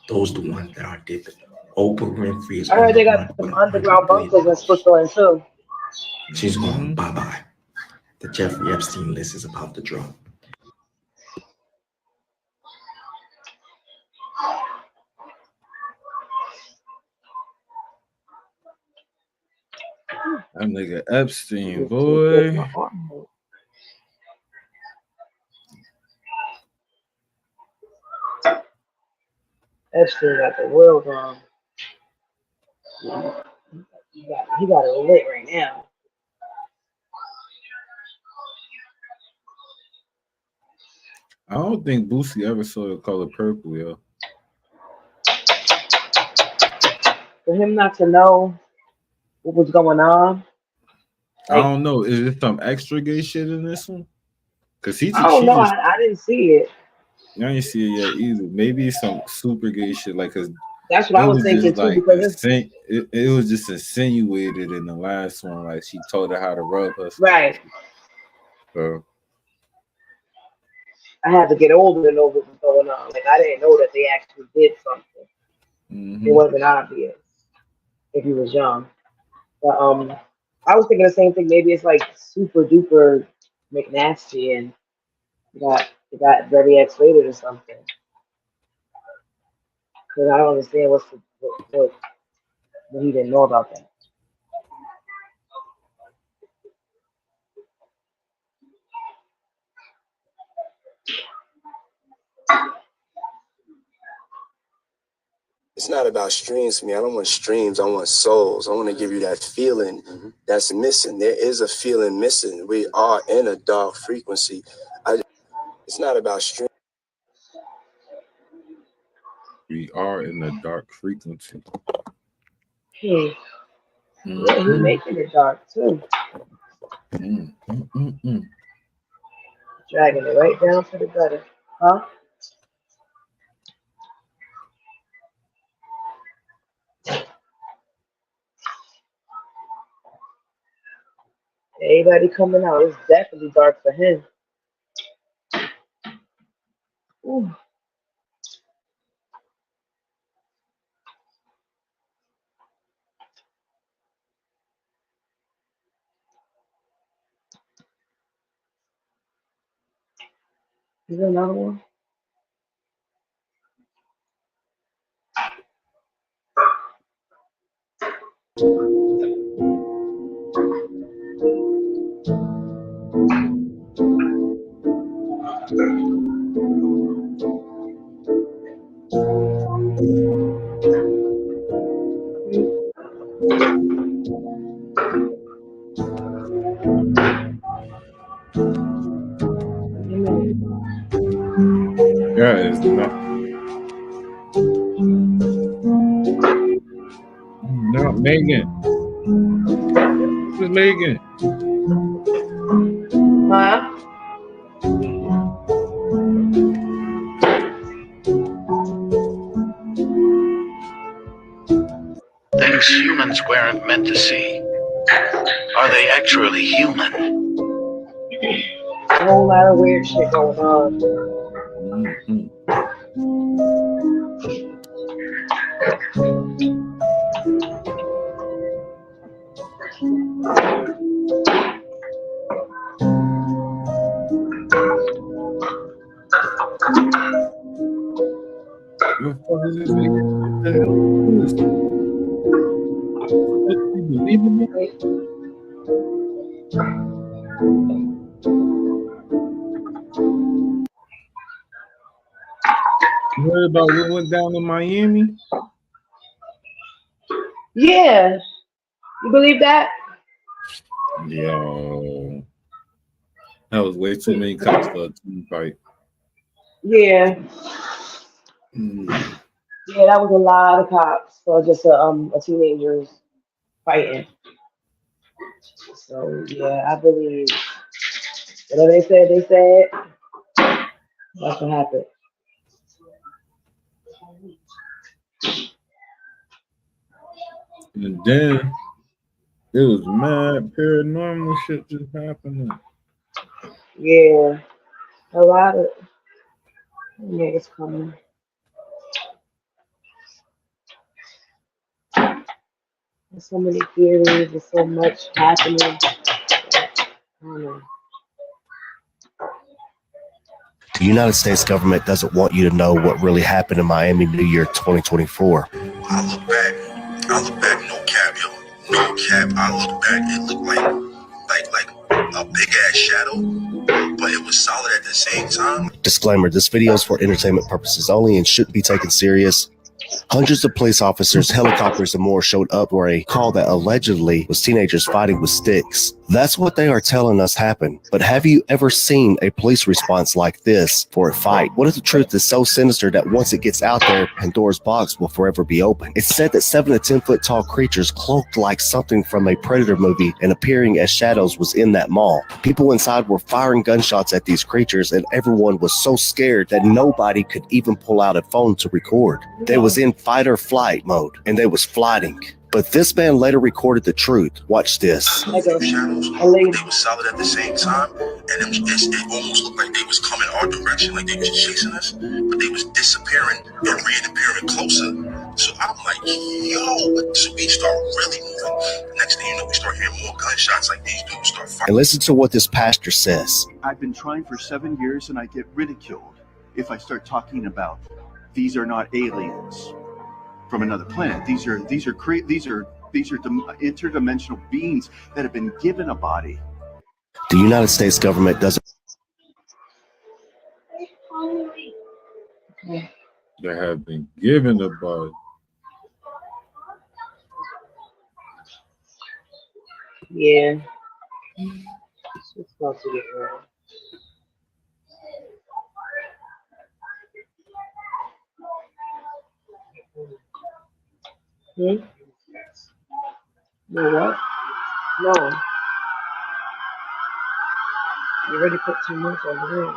those are the ones that are dipping. Oprah Winfrey is I on heard they the got run some with underground $100 billion. bunkers in Switzerland too. She's gone bye-bye. The Jeffrey Epstein list is about to drop. That nigga Epstein, boy. Epstein got the world wrong. He got it lit right now. I don't think Boosie ever saw the color purple, yo. For him not to know what was going on. I don't know. Is there some extra gay shit in this one? Cause I don't know. I didn't see it. I didn't see it yet either. Maybe some super gay shit, like, cause that's what I was thinking just too. like Because it was just insinuated in the last one, like she told her how to rub her. Right. So I had to get older to know what was going on. Like I didn't know that they actually did something. It wasn't obvious if you was young. But I was thinking the same thing. Maybe it's like super duper McNasty and it got very X-rated or something. Because I don't understand what he didn't know about that. It's not about streams for me. I don't want streams. I want souls. I want to give you that feeling that's missing. There is a feeling missing. We are in a dark frequency. It's not about streams. we are in a dark frequency. Yeah, he's making it dark too. Dragging it right down to the gutter. Huh? Everybody coming out. It's definitely dark for him. Ooh. Is there another one? Yeah, it's not. No, Megan. This is Megan. Huh? Things humans weren't meant to see. Are they actually human? A whole lot of weird shit going on. What the fuck is this nigga? What the hell is this? You heard about what went down in Miami? Yeah. You believe that? Yo. That was way too many cops for a team fight. Yeah. Yeah, that was a lot of cops for just a teenagers fighting. So yeah, I believe whatever they said. That's what happened. And then it was mad paranormal shit just happening. Yeah, a lot of niggas coming. There's so many theories. There's so much happening. I don't know. The United States government doesn't want you to know what really happened in Miami New Year 2024. I look back, no cap, yo. No cap. I look back, it looked like a big ass shadow, but it was solid at the same time. Disclaimer, this video is for entertainment purposes only and shouldn't be taken serious. Hundreds of police officers, helicopters, and more showed up for a call that allegedly was teenagers fighting with sticks. That's what they are telling us happened. But have you ever seen a police response like this for a fight? What if the truth is so sinister that once it gets out there, Pandora's box will forever be open? It's said that 7 to 10 foot tall creatures cloaked like something from a Predator movie and appearing as shadows was in that mall. People inside were firing gunshots at these creatures, and everyone was so scared that nobody could even pull out a phone to record. They was in fight or flight mode, and they was flighting. But this man later recorded the truth. Watch this. Shadows, they were solid at the same time, and it almost looked like they was coming our direction, like they was chasing us, but they was disappearing and reappearing closer. So I'm like, yo, so we start really moving. Next thing you know, we start hearing more gunshots, like these dudes start fighting. And listen to what this pastor says. I've been trying for 7 years, and I get ridiculed if I start talking about these are not aliens from another planet. These are interdimensional beings that have been given a body. The United States government doesn't. They have been given a body. Yeah. It's supposed to get real. No what? No. You already put too much over there.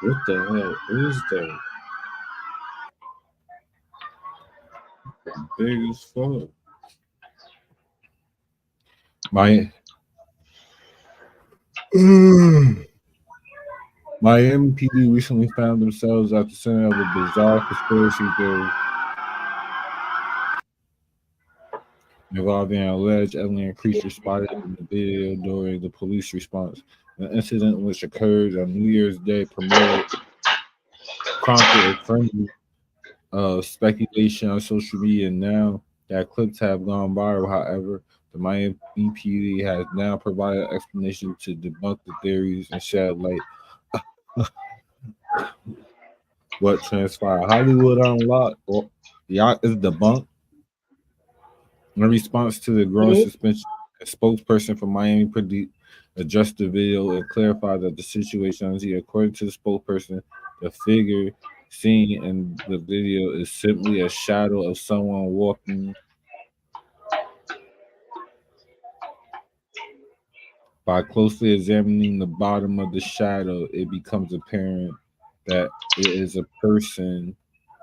What the hell is that? Big as fuck. Miami PD recently found themselves at the center of a bizarre conspiracy theory involving an alleged alien creature spotted in the video during the police response. An incident which occurred on New Year's Day prompted a frenzy of speculation on social media. And now that clips have gone viral, however, the Miami PD has now provided an explanation to debunk the theories and shed light what transpired. Hollywood Unlocked is debunked. In response to the growing suspension, a spokesperson for Miami PD addressed the video and clarified that the situation is according to the spokesperson, the figure seen in the video is simply a shadow of someone walking. By closely examining the bottom of the shadow, it becomes apparent that it is a person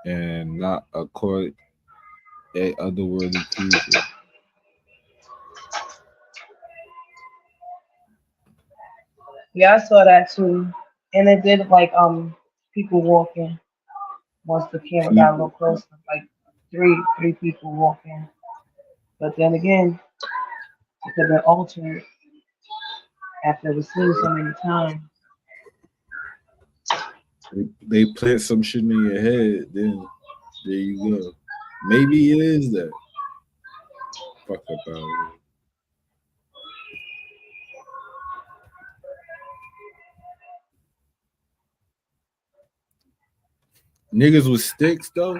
and not a otherworldly creature. Yeah, I saw that too. And it did like people walking once the camera got a little closer, like three people walking. But then again, it could have been altered after it was seen so many times. They plant some shit in your head, then there you go. Maybe it is that. Fuck about it. Niggas with sticks, though?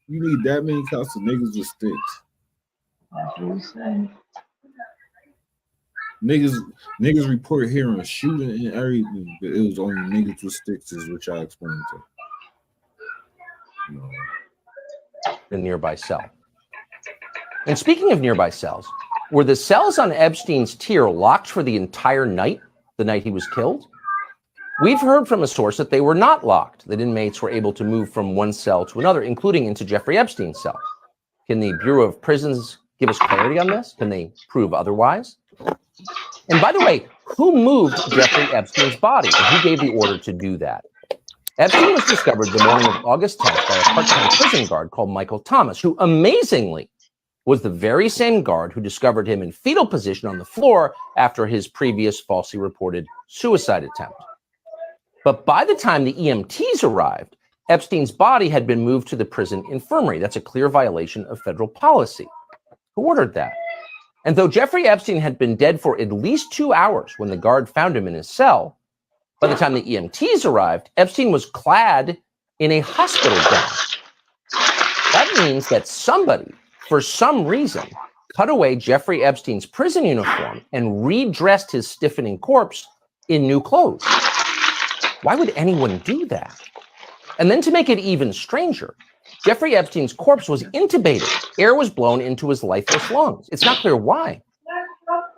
You need that many counts of niggas with sticks. That's what you say. Niggas report hearing shooting and everything, but it was only niggas with sticks, is what y'all explained to. No. A nearby cell. And speaking of nearby cells, were the cells on Epstein's tier locked for the entire night, the night he was killed? We've heard from a source that they were not locked, that inmates were able to move from one cell to another, including into Jeffrey Epstein's cell. Can the Bureau of Prisons give us clarity on this? Can they prove otherwise? And by the way, who moved Jeffrey Epstein's body, and who gave the order to do that? Epstein was discovered the morning of August 10th by a part-time prison guard called Michael Thomas, who amazingly was the very same guard who discovered him in fetal position on the floor after his previous falsely reported suicide attempt. But by the time the EMTs arrived, Epstein's body had been moved to the prison infirmary. That's a clear violation of federal policy. Who ordered that? And though Jeffrey Epstein had been dead for at least 2 hours when the guard found him in his cell, by the time the EMTs arrived, Epstein was clad in a hospital gown. That means that somebody, for some reason, cut away Jeffrey Epstein's prison uniform and redressed his stiffening corpse in new clothes. Why would anyone do that? And then to make it even stranger, Jeffrey Epstein's corpse was intubated. Air was blown into his lifeless lungs. It's not clear why.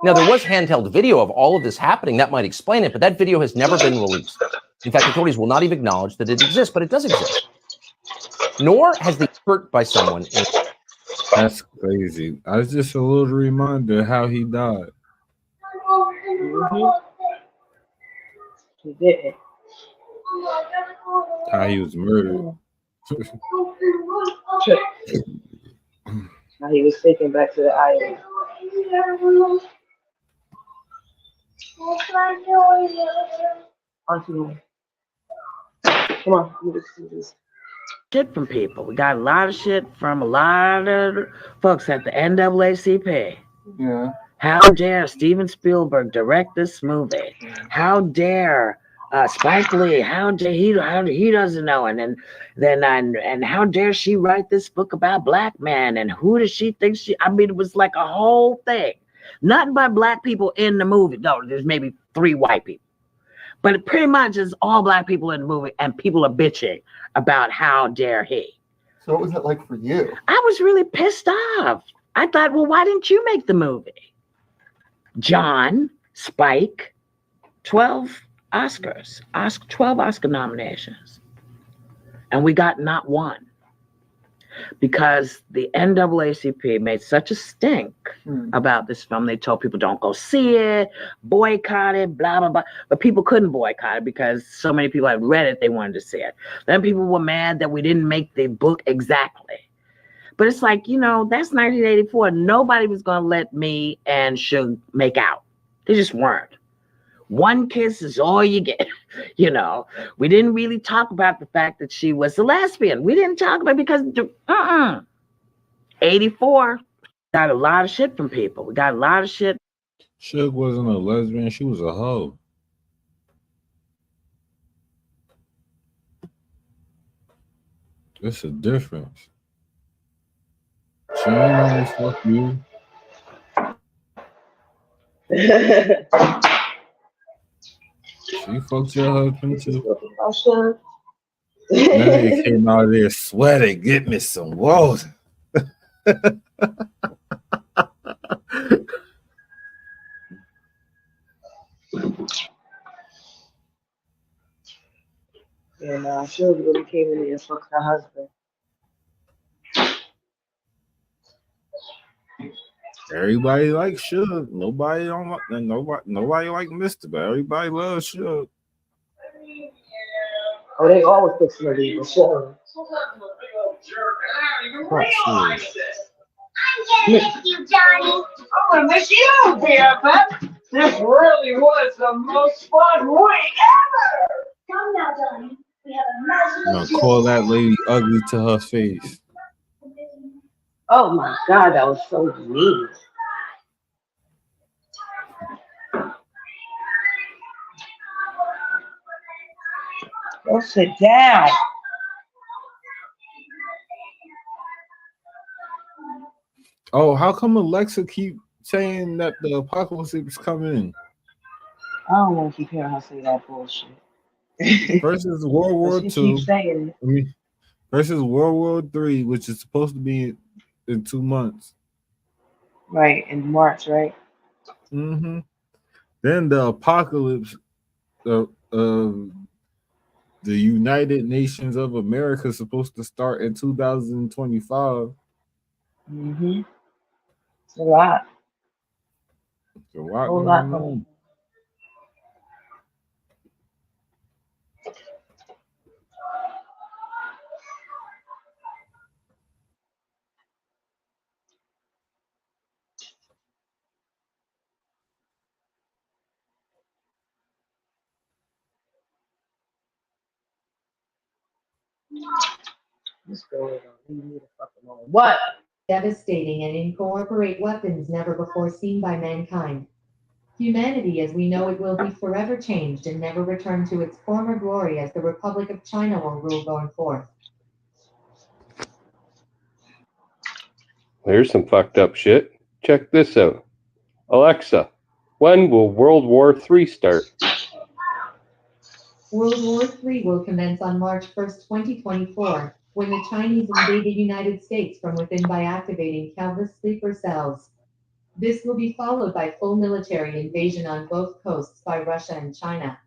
Now, there was handheld video of all of this happening. That might explain it, but that video has never been released. In fact, authorities will not even acknowledge that it exists, but it does exist. Nor has the hurt by someone. That's crazy. I was just a little reminder how he died. He did. How he was murdered. Now he was taken back to the island. Come on, you just do this. Shit from people. We got a lot of shit from a lot of folks at the NAACP. Yeah. How dare Steven Spielberg direct this movie? How dare Spike Lee? How dare he doesn't know? And then how dare she write this book about black men? And who does she think she? I mean, it was like a whole thing. Nothing but black people in the movie. No, there's maybe 3 white people. But it pretty much is all black people in the movie, and people are bitching about how dare he. So what was it like for you? I was really pissed off. I thought, well, why didn't you make the movie? John, Spike, 12 Oscars, 12 Oscar nominations. And we got not one. Because the NAACP made such a stink about this film. They told people don't go see it, boycott it, blah, blah, blah. But people couldn't boycott it because so many people had read it, they wanted to see it. Then people were mad that we didn't make the book exactly. But it's like, that's 1984. Nobody was going to let me and Suge make out. They just weren't. One kiss is all you get. We didn't really talk about the fact that she was a lesbian. We didn't talk about it because 84 got a lot of shit from people. We got a lot of shit. Suge wasn't a lesbian. She was a hoe. There's a difference. She ain't only fuck you. She fucked your husband too. Now he came out there sweating. Get me some water. And she really came in there and fucked her husband. Everybody likes Suge. Nobody like Mr. But everybody loves Suge. Oh, they always fix to leave the show. Fuck Suge. Miss you, Johnny. Oh, I miss you, BFF. This really was the most fun week ever. Come now, Johnny. We have a magical. Now call that lady ugly to her face. Oh my God, that was so mean. Go sit down. Oh, how come Alexa keep saying that the apocalypse is coming. I don't want to keep hearing her say that bullshit. Versus World War She II. keeps saying it. I mean, versus World War III, which is supposed to be in 2 months. Right, in March, right? Mm-hmm. Then the apocalypse of the United Nations of America is supposed to start in 2025. Mm-hmm. It's a lot. It's a lot Whole going lot going on. This girl don't leave me the fuck alone. What? Devastating and incorporate weapons never before seen by mankind. Humanity as we know it will be forever changed and never return to its former glory as the Republic of China will rule going forth. Here's some fucked up shit. Check this out. Alexa, when will World War III start? World War III will commence on March 1st, 2024, when the Chinese invade the United States from within by activating countless sleeper cells. This will be followed by full military invasion on both coasts by Russia and China.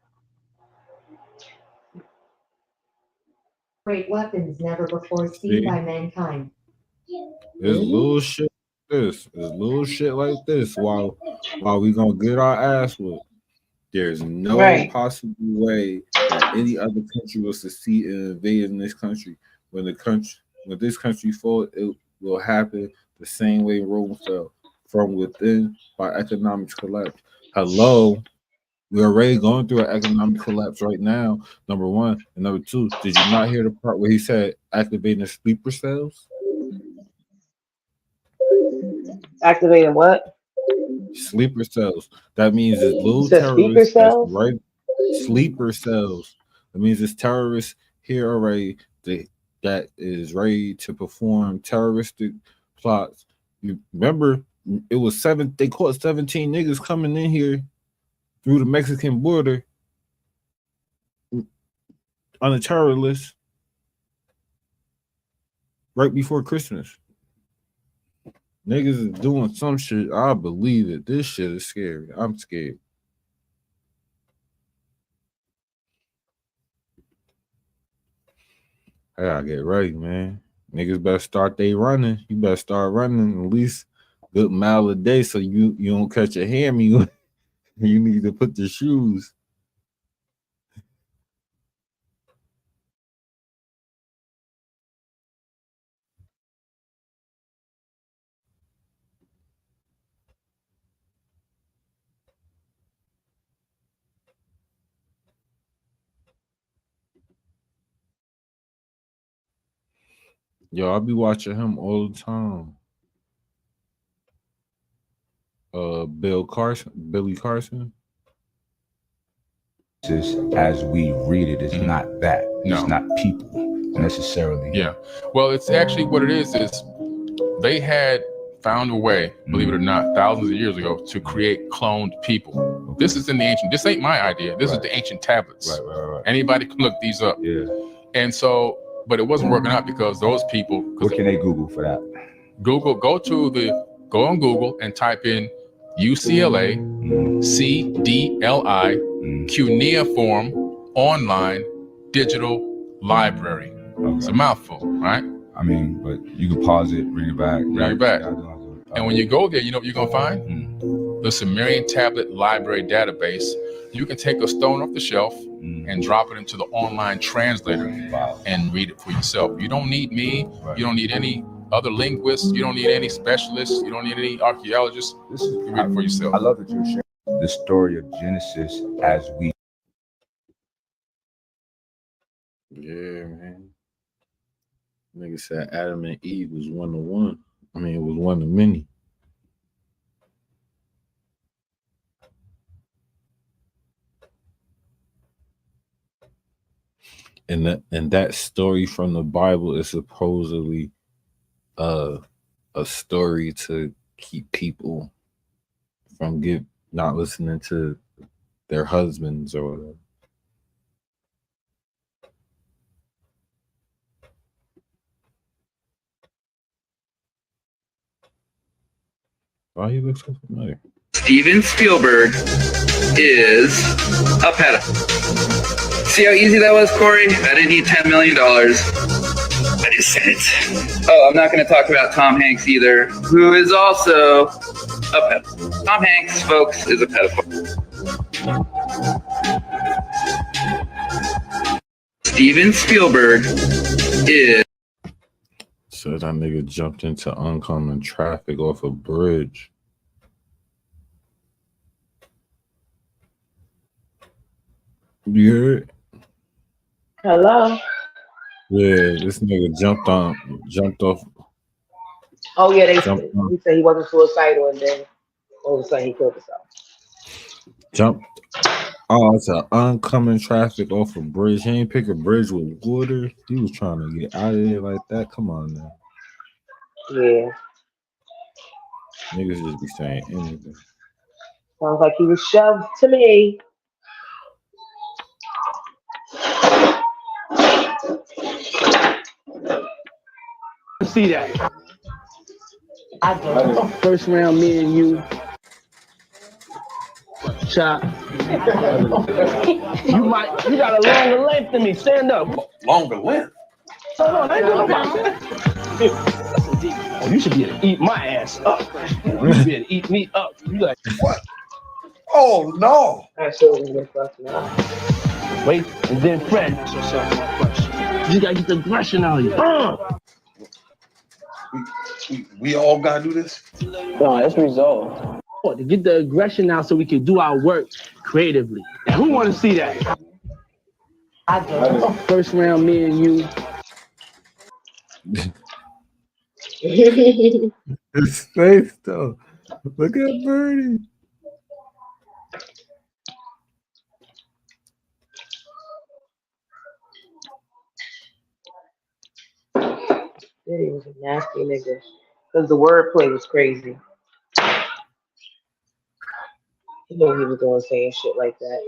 Great weapons never before seen by mankind. There's little shit like this. There's little shit like this while we gonna get our ass whooped. There's no possible way that any other country will succeed in invading this country. When this country falls, it will happen the same way Rome fell, from within by economic collapse. Hello, we're already going through an economic collapse right now. Number one, and number two, did you not hear the part where he said activating the sleeper cells? Activating what? Sleeper cells. That means it's little sleeper terrorists that's cells? right. Sleeper cells. That means it's terrorists here already that is ready to perform terroristic plots. You remember it was they caught 17 niggas coming in here through the Mexican border on a terror list right before Christmas. Niggas is doing some shit. I believe it. This shit is scary. I'm scared. I gotta get ready, man. Niggas better start they running. You better start running at least a good mile a day so you don't catch a hammy. You need to put the shoes. Yo, I'll be watching him all the time. Billy Carson. As we read it, it's not that. It's not people necessarily. Yeah. Well, it's actually what it is they had found a way, believe it or not, thousands of years ago to create cloned people. Okay. This is in the ancient, this ain't my idea. This is the ancient tablets. Right. Anybody can look these up. Yeah. And so, but it wasn't working out because those people. What can they Google for that? Google, go on Google and type in UCLA CDLI cuneiform online digital library. Okay. It's a mouthful, right? I mean, but you can pause it, bring it back. And when you go there, you know what you're gonna find? The Sumerian tablet library database. You can take a stone off the shelf and drop it into the online translator and read it for yourself. You don't need me. Right. You don't need any other linguists. You don't need any specialists. You don't need any archaeologists. You can read it for yourself. I love that you're sharing the story of Genesis as we. Yeah, man. Nigga said Adam and Eve was 1 to 1. I mean, it was 1 to many. And that story from the Bible is supposedly a story to keep people from not listening to their husbands or whatever. Why you look so familiar? Steven Spielberg is a pedophile. See how easy that was, Corey? I didn't need $10 million. I just said it. Oh, I'm not going to talk about Tom Hanks either, who is also a pedophile. Tom Hanks, folks, is a pedophile. Steven Spielberg is... So that nigga jumped into oncoming traffic off a bridge. You heard? Hello. Yeah, this nigga jumped off. Oh yeah, he said he wasn't suicidal, and then all of a sudden he killed himself. Jumped. Oh, it's an oncoming traffic off a bridge. He ain't pick a bridge with water. He was trying to get out of there like that. Come on now. Yeah. Niggas just be saying anything. Sounds like he was shoved to me. See that? I go first round, me and you. Chop. You got a longer length than me. Stand up. Longer length? Hold on, I ain't doing no. Oh, you should be able to eat my ass up. You should be able to eat me up. You like what? Oh no! Wait, and then Fred, ask yourself one question. You gotta get the aggression out of you. We all gotta do this? No, it's resolved. To get the aggression out so we can do our work creatively. Now, who want to see that? I do. First round, me and you. His face though. Look at Birdie. He was a nasty nigga. Because the wordplay was crazy. He knew he was doing saying shit like that.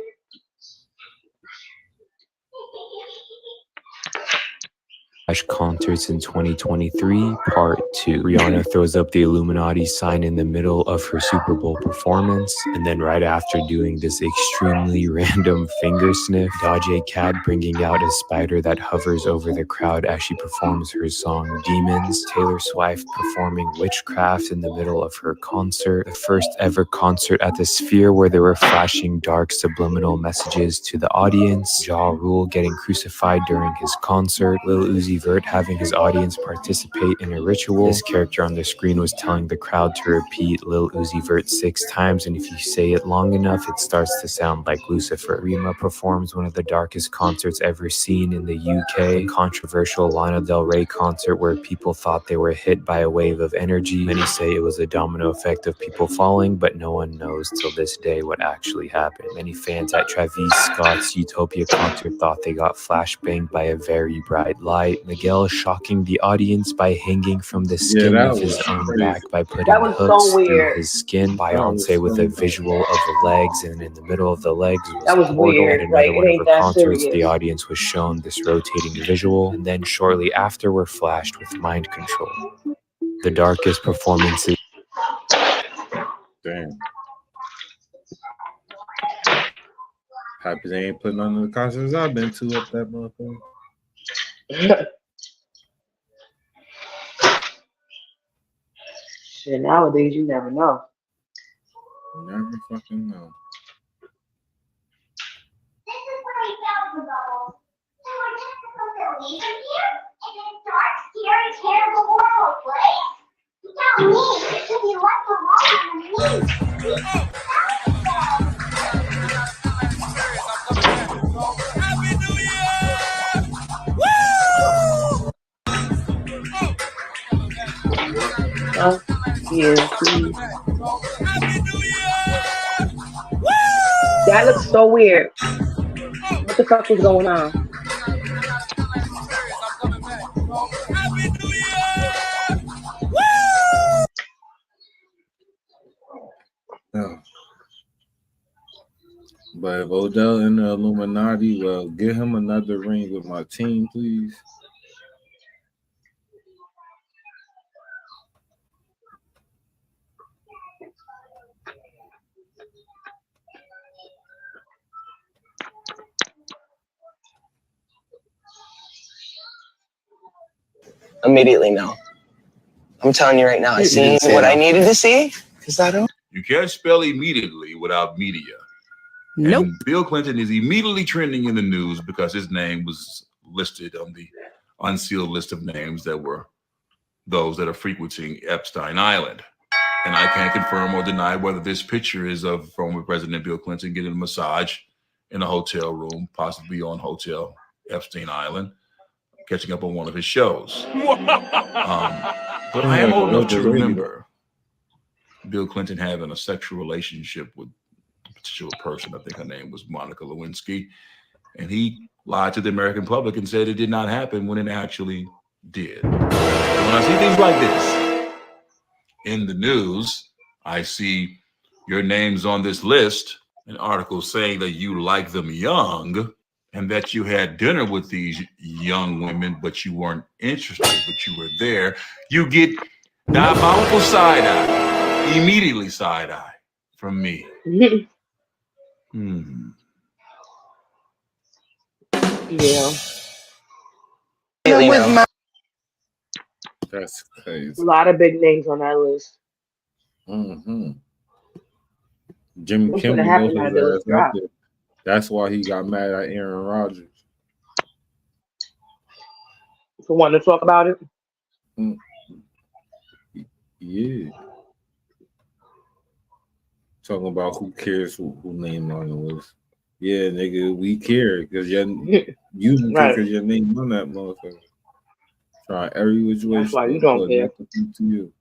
Concerts in 2023, Part 2. Rihanna throws up the Illuminati sign in the middle of her Super Bowl performance, and then right after doing this extremely random finger sniff, Doja Cat bringing out a spider that hovers over the crowd as she performs her song Demons, Taylor Swift performing Witchcraft in the middle of her concert, the first ever concert at the Sphere where they were flashing dark subliminal messages to the audience, Ja Rule getting crucified during his concert, Lil Uzi Vert having his audience participate in a ritual. This character on the screen was telling the crowd to repeat Lil Uzi Vert 6 times, and if you say it long enough, it starts to sound like Lucifer. Rima performs one of the darkest concerts ever seen in the UK, a controversial Lana Del Rey concert where people thought they were hit by a wave of energy. Many say it was a domino effect of people falling, but no one knows till this day what actually happened. Many fans at Travis Scott's Utopia concert thought they got flashbanged by a very bright light. Miguel shocking the audience by hanging from the skin of his own back by putting hooks through his skin. Beyonce with a visual of the legs, and in the middle of the legs was a portal. At another one of her concerts, the audience was shown this rotating visual, and then shortly after were flashed with mind control. The darkest performances. Damn. Happy they ain't putting on the concerts I've been to up that motherfucker. Shit, nowadays you never know. Never fucking know. This is where he found the bubbles. There were technical deletion here in this dark, scary, terrible, horrible place. Tell me, if you left the wall underneath. Yeah, please. That looks so weird. What the fuck is going on? No. But if Odell in the Illuminati, well, get him another ring with my team, please. Immediately, no. I'm telling you right now, I seen what I needed to see. Because I don't. You can't spell immediately without media. Nope. And Bill Clinton is immediately trending in the news because his name was listed on the unsealed list of names that were those that are frequenting Epstein Island. And I can't confirm or deny whether this picture is of former President Bill Clinton getting a massage in a hotel room, possibly on Hotel Epstein Island, catching up on one of his shows. But I am old enough to remember Bill Clinton having a sexual relationship with a particular person. I think her name was Monica Lewinsky. And he lied to the American public and said it did not happen when it actually did. When I see things like this in the news, I see your names on this list, an article saying that you like them young and that you had dinner with these young women, but you weren't interested, but you were there. You get diabolical side-eye, immediately side-eye from me. Yeah. That's crazy. A lot of big names on that list. Jim What's Kimmel gonna happen knows now his that ass it's dropped? out there. That's why he got mad at Aaron Rodgers. For wanting to talk about it? Yeah. Talking about who cares who name on the list. Yeah, nigga, we care because you Right. because your name on that motherfucker. Try every which way. That's why you don't care. To you.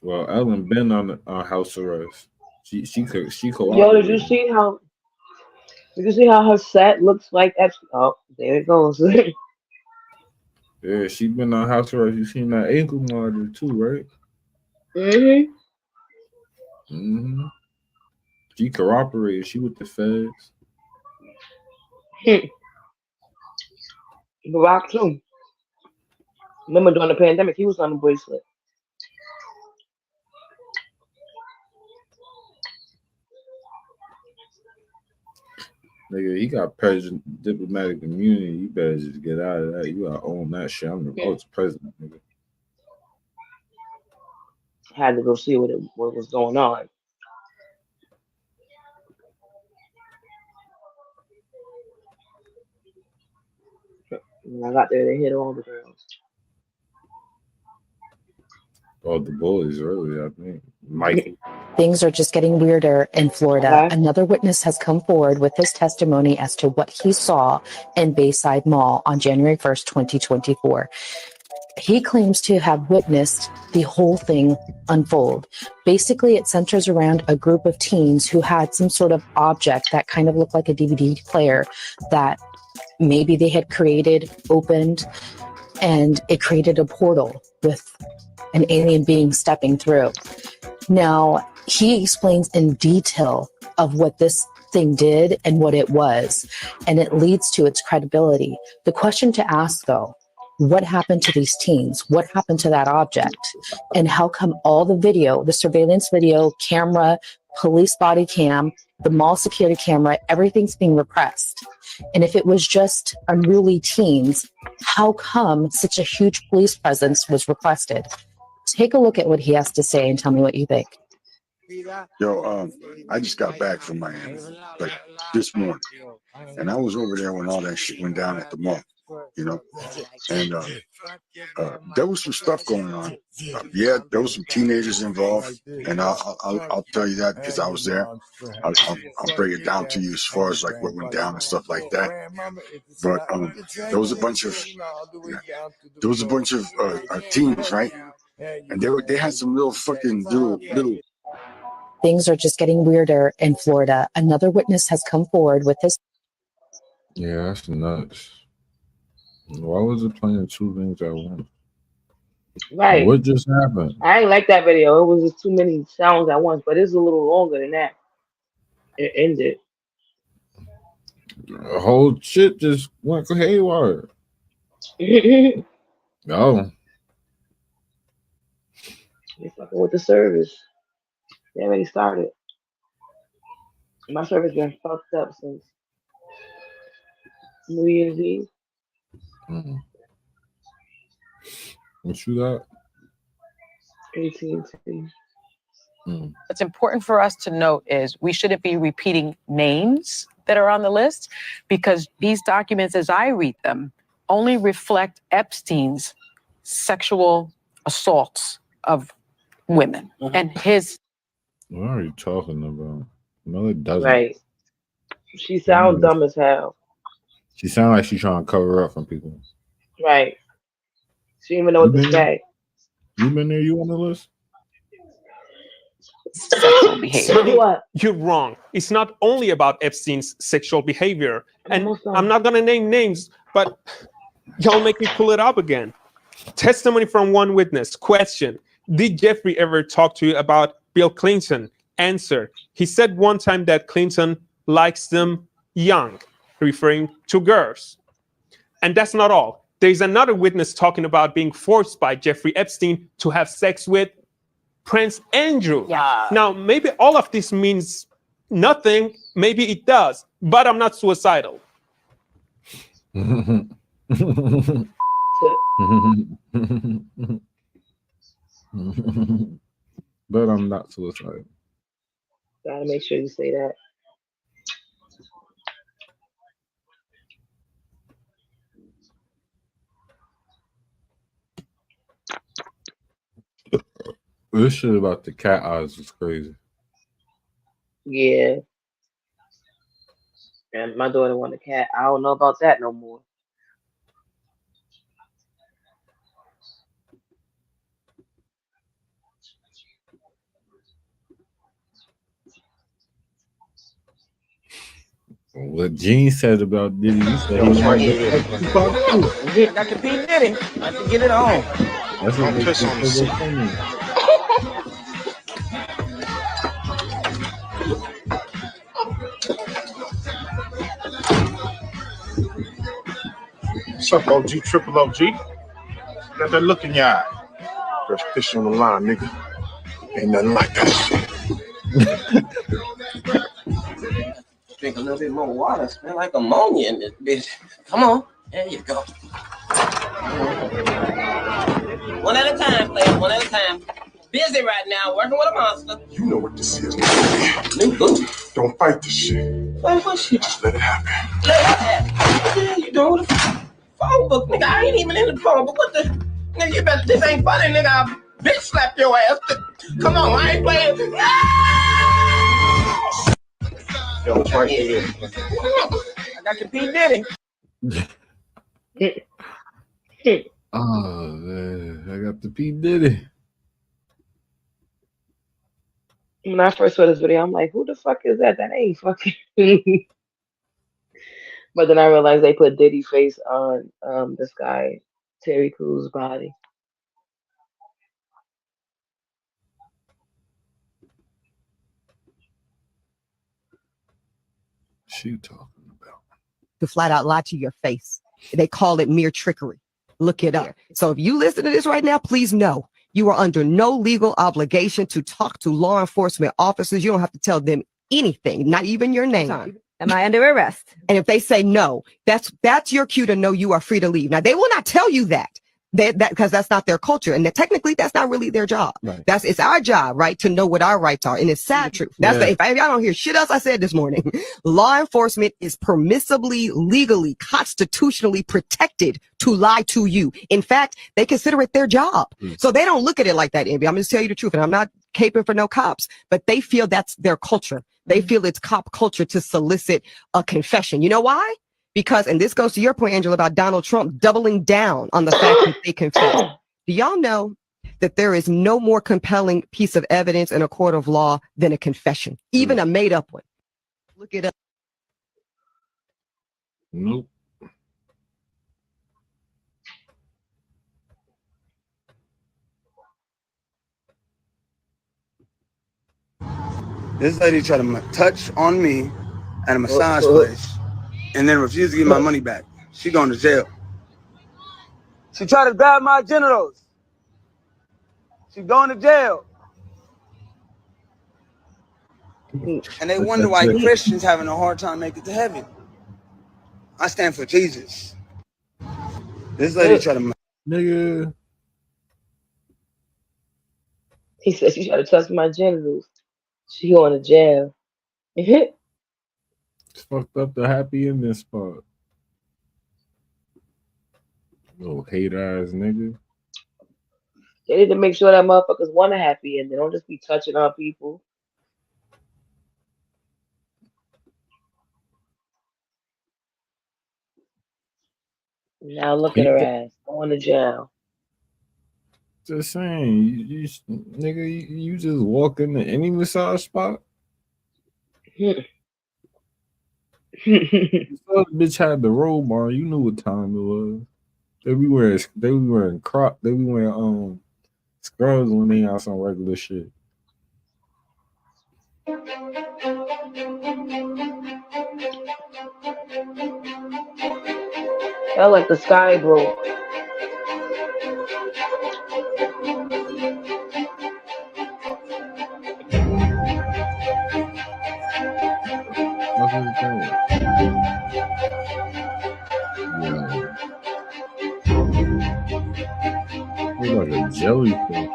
Well, Ellen been on house arrest. She cooperated. Yo, did you see how her set looks like? Oh, there it goes. Yeah, she been on house arrest. You seen that ankle monitor too, right? She cooperated. She with the feds. Barack too. Remember during the pandemic, he was on the bracelet. Nigga, he got president diplomatic immunity. You better just get out of that. You gotta own that shit. I'm the most president, nigga. Had to go see what was going on. When I got there, they hit all the girls. All the boys, really, I think. Michael. Things are just getting weirder in Florida. Another witness has come forward with his testimony as to what he saw in Bayside Mall on January 1st, 2024. He claims to have witnessed the whole thing unfold. Basically, it centers around a group of teens who had some sort of object that kind of looked like a DVD player that maybe they had created, opened, and it created a portal with an alien being stepping through. Now, he explains in detail of what this thing did and what it was, and it leads to its credibility. The question to ask, though, what happened to these teens? What happened to that object? And how come all the video, the surveillance video, camera, police body cam, the mall security camera, everything's being repressed? And if it was just unruly teens, how come such a huge police presence was requested? Take a look at what he has to say and tell me what you think. Yo, I just got back from Miami, like this morning, and I was over there when all that shit went down at the mall, you know, and there was some stuff going on. Yeah, there was some teenagers involved, and I'll tell you that because I was there. I'll break it down to you as far as like what went down and stuff like that. But there was a bunch of teens, right? And they had some real fucking little. Things are just getting weirder in Florida. Another witness has come forward with his. Yeah, that's nuts. Why was it playing two things at once? Right. What just happened? I ain't like that video. It was just too many sounds at once, but it's a little longer than that. It ended. The whole shit just went haywire. Oh. They fucking with the service. They already started. My service been fucked up since New Year's Eve. What you got? AT&T. What's important for us to note is we shouldn't be repeating names that are on the list because these documents, as I read them, only reflect Epstein's sexual assaults of women and his. What are you talking about? No, it doesn't. Right. She sounds dumb as hell. She sounds like she's trying to cover up from people. Right. She didn't even know what to say. You been there? You on the list? Sexual behavior. What? You're wrong. It's not only about Epstein's sexual behavior. And I'm not going to name names, but y'all make me pull it up again. Testimony from one witness. Question: did Jeffrey ever talk to you about Bill Clinton? Answer: he said one time that Clinton likes them young, referring to girls. And that's not all. There's another witness talking about being forced by Jeffrey Epstein to have sex with Prince Andrew. Yeah. Now, maybe all of this means nothing. Maybe it does, but I'm not suicidal. But I'm not suicidal. Gotta make sure you say that. This shit about the cat eyes was crazy. Yeah. And my daughter want a cat. I don't know about that no more. What Gene said about Diddy, he said he might get Tupac too. Got to be Diddy. Got to get it on. That's what makes it so funny. What's up, OG? Triple OG? Got that look in your eye. Fresh fish on the line, nigga. Ain't nothing like that shit. Drink a little bit more water. Smell like ammonia in this bitch. Come on. There you go. One at a time, player. One at a time. Busy right now, working with a monster. You know what this is. New boo. Don't fight this shit. Fight what shit? Just let it happen. Let what happen? What the hell you doing with the phone book, nigga? I ain't even in the phone book. What the? Nigga, you better. This ain't funny, nigga. I'll bitch slap your ass. Come on, I ain't playing. Yo, it's right here. I got your P. Diddy. Oh man, I got the P. Diddy. When I first saw this video, I'm like, who the fuck is that? That ain't fucking. But then I realized they put Diddy face on this guy, Terry Crews' body. She talking about to flat out lie to your face. They call it mere trickery. Look it up. So if you listen to this right now, please know you are under no legal obligation to talk to law enforcement officers. You don't have to tell them anything, not even your name. Am I under arrest? And if they say no, that's your cue to know you are free to leave. Now they will not tell you that. That because that's not their culture, and technically that's not really their job. Right. It's our job, right, to know what our rights are, and it's sad truth. That's if y'all don't hear shit else I said this morning. Law enforcement is permissibly, legally, constitutionally protected to lie to you. In fact, they consider it their job, so they don't look at it like that. Envy, I'm just tell you the truth, and I'm not caping for no cops, but they feel that's their culture. They feel it's cop culture to solicit a confession. You know why? Because, and this goes to your point, Angela, about Donald Trump doubling down on the fact that they confess. Do y'all know that there is no more compelling piece of evidence in a court of law than a confession, even a made up one? Look it up. Nope. This lady tried to touch on me at a massage place and then refused to give my money back. She going to jail. She tried to grab my genitals. She going to jail. And they wonder why Christians having a hard time making it to heaven. I stand for Jesus. This lady tried to... Nigga. He said she tried to touch my genitals. She going to jail. It's fucked up the happy ending spot. Little hate ass nigga. They need to make sure that motherfuckers want a happy ending. Don't just be touching on people. Now look at her ass going to jail. Just saying, nigga, you just walk into any massage spot. You saw the bitch had the robe on. You knew what time it was. They be wearing scrubs when they on some regular shit. Felt like the sky broke. What is that? Look like a jellyfish.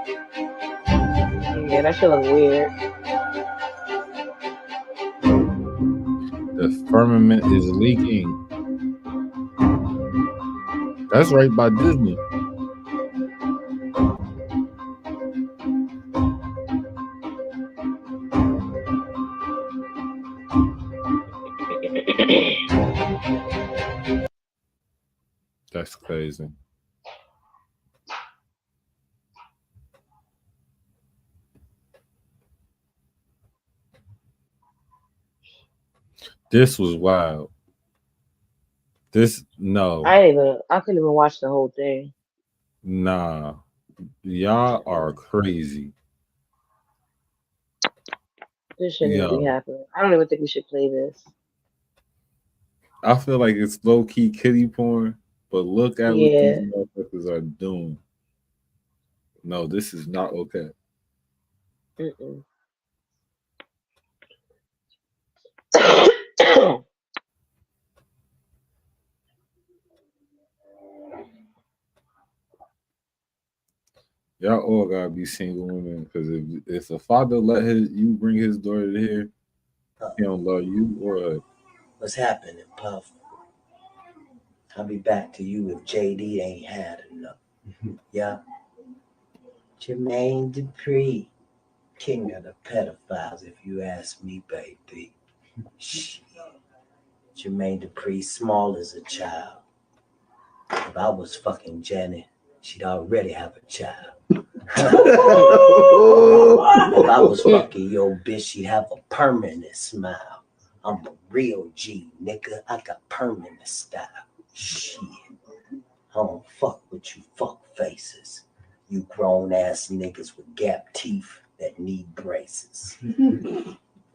Yeah, that shit look weird. The firmament is leaking. That's right by Disney. That's crazy. This was wild. I couldn't even watch the whole thing. Nah. Y'all are crazy. This shouldn't even be happening. I don't even think we should play this. I feel like it's low-key kiddie porn, but look at what these motherfuckers are doing. No, this is not okay. Y'all all gotta be single women, because if a father let you bring his daughter here, he don't love you or what's happening, Puff? I'll be back to you if JD ain't had enough. Yeah. Jermaine Dupri, king of the pedophiles, if you ask me, baby. Shit. Jermaine Dupri, small as a child. If I was fucking Janet, she'd already have a child. If I was fucking your bitch, she'd have a permanent smile. I'm a real G, nigga. I got permanent style. Shit. I don't fuck with you fuck faces. You grown ass niggas with gap teeth that need braces.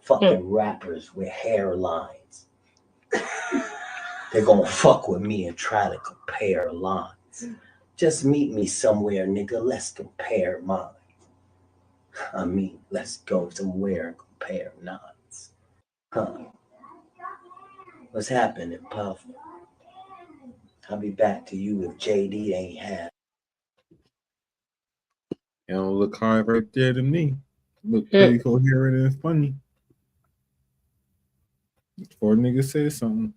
Fucking rappers with hairlines. They're gonna fuck with me and try to compare lines. Just meet me somewhere, nigga. Let's compare minds. I mean, let's go somewhere and compare nines. Huh? What's happening, Puff? I'll be back to you if JD ain't had. you don't look hard right there to me. Look pretty coherent and funny. Before a nigga say something.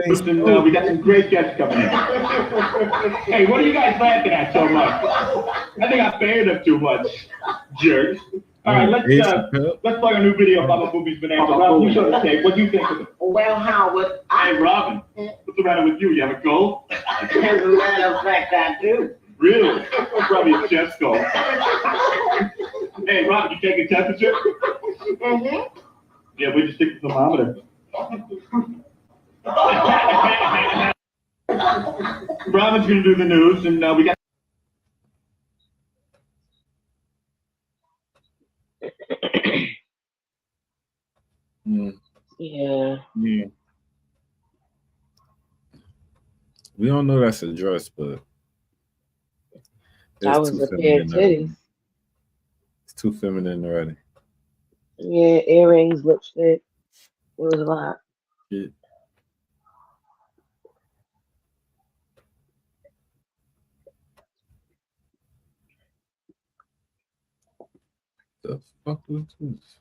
Listen, we got some great guests coming in. Hey, what are you guys laughing at so much? I think I baited them too much, jerks. All right, let's play a new video about my movie's been answered. Rob, you show the tape. What do you think of it? Well, Howard, Hey, Robin, what's the matter with you? You have a cold? As a matter of fact, I do. Really? Probably a chest cold. Hey, Robin, you taking temperature? Mm-hmm. Yeah, we just stick the thermometer. Robin's gonna do the news, and we got. Yeah. Yeah. We don't know that's a dress, but That it's was too a pair of feminine already. titties. It's too feminine already. Yeah, earrings, lipstick. It was a lot. Yeah. The fuck was this?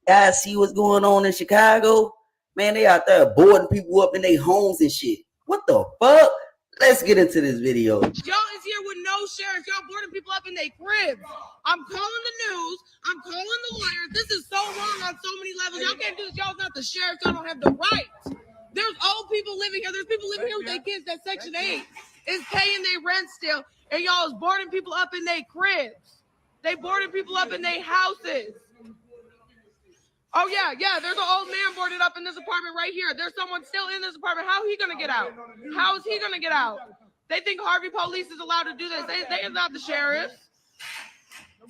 Guys, see what's going on in Chicago? Man, they out there boarding people up in their homes and shit. What the fuck? Let's get into this video. Y'all is here with no sheriff. Y'all boarding people up in their cribs. I'm calling the news. I'm calling the lawyers. This is so wrong on so many levels. Y'all can't do this. Y'all's not the sheriff. Y'all don't have the right. There's old people living here. There's people living here with their kids. That Section 8 is paying their rent still. And y'all is boarding people up in their cribs. They boarding people up in their houses. Oh, yeah. There's an old man boarded up in this apartment right here. There's someone still in this apartment. How he going to get out? How is he going to get out? They think Harvey Police is allowed to do this. They are not the sheriffs.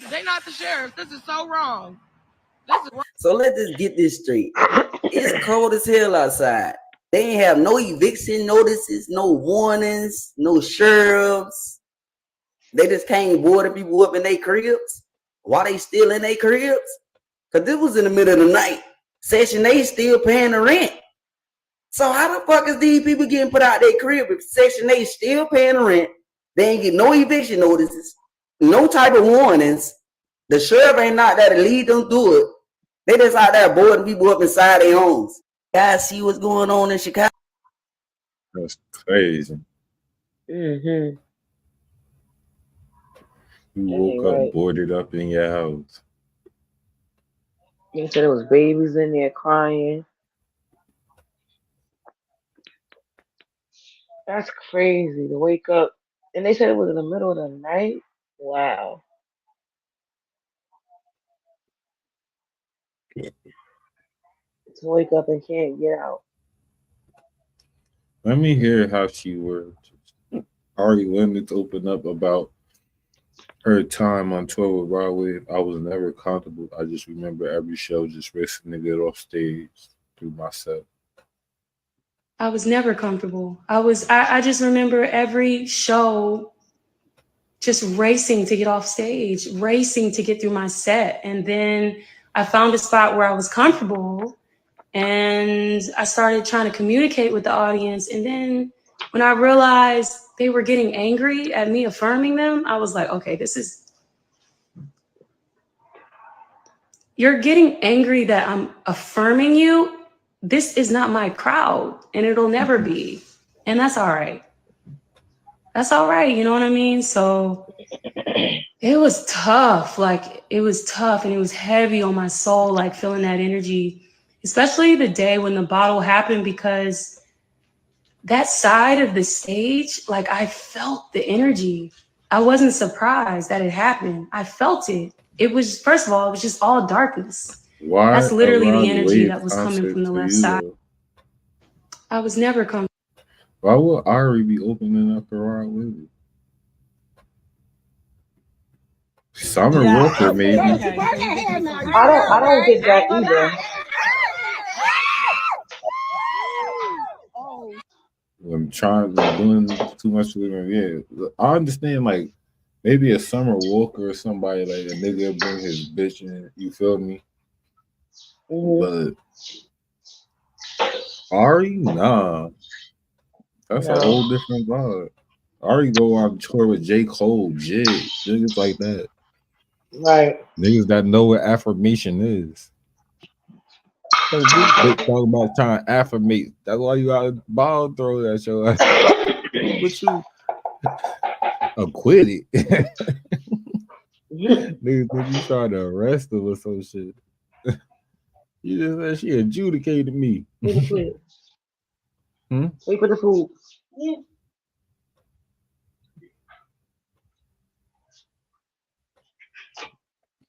They not the sheriffs. This is so wrong. This is wrong. So let's just get this straight. It's cold as hell outside. They ain't have no eviction notices, no warnings, no sheriffs. They just came boarding people up in their cribs. Why they still in their cribs? Because this was in the middle of the night. Section 8 still paying the rent. So how the fuck is these people getting put out their crib if Section 8 still paying the rent? They ain't get no eviction notices, no type of warnings. The sheriff ain't out there to lead them through it. They just out there boarding people up inside their homes. Guys, see what's going on in Chicago? That's crazy. Mm-hmm. You woke up boarded up in your house. They said there was babies in there crying. That's crazy to wake up. And they said it was in the middle of the night. Wow. To wake up and can't get out. Let me hear how she worked. Ari wanted to open up about her time on 12 with Broadway. I was never comfortable. I just remember every show just racing to get off stage through my set. I was never comfortable. I just remember every show just racing to get off stage, racing to get through my set. And then I found a spot where I was comfortable and I started trying to communicate with the audience. And then when I realized they were getting angry at me affirming them, I was like, okay, you're getting angry that I'm affirming you. This is not my crowd and it'll never be. And that's all right. That's all right. You know what I mean? So it was tough. Like it was tough and it was heavy on my soul, like feeling that energy, especially the day when the bottle happened, because that side of the stage, like I felt the energy. I wasn't surprised that it happened. I felt it. It was, first of all, it was just all darkness. Why? That's literally the energy Wave that was coming concert from the to left you, side. though? I was never comfortable. Why would Ari be opening up her ride with you? Summer Walker, maybe. I don't get that either. I'm doing too much living. Yeah, I understand. Like maybe a Summer Walker or somebody, like a nigga bring his bitch in. You feel me? Mm-hmm. But Ari, nah, that's a whole different vibe. Ari go on tour with J. Cole, Jig, niggas like that. Right. Niggas that know what affirmation is. Because this bitch talking about trying to affirmate. That's why you got a ball throw at your ass. What you acquitted? Niggas think you trying to arrest her or some shit. You just said she adjudicated me. Wait for the food. Yeah.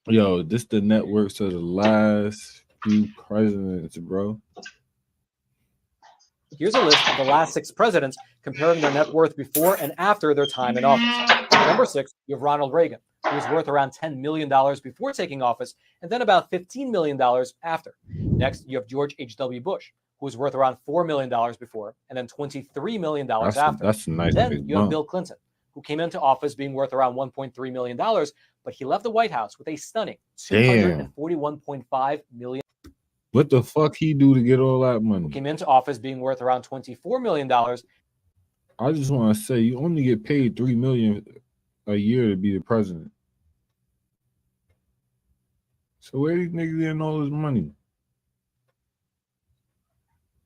Yo, this the networks of the last few presidents, bro. Here's a list of the last 6 presidents comparing their net worth before and after their time in office. Number 6, you have Ronald Reagan. who was worth around $10 million before taking office, and then about $15 million after. Next, you have George H.W. Bush, who was worth around $4 million before, and then $23 million after. That's a nice Then big you have bump. Bill Clinton, who came into office being worth around $1.3 million, but he left the White House with a stunning $241.5 million. What the fuck he do to get all that money? Who came into office being worth around $24 million. I just want to say, you only get paid $3 million a year to be the president. So where these niggas getting all this money?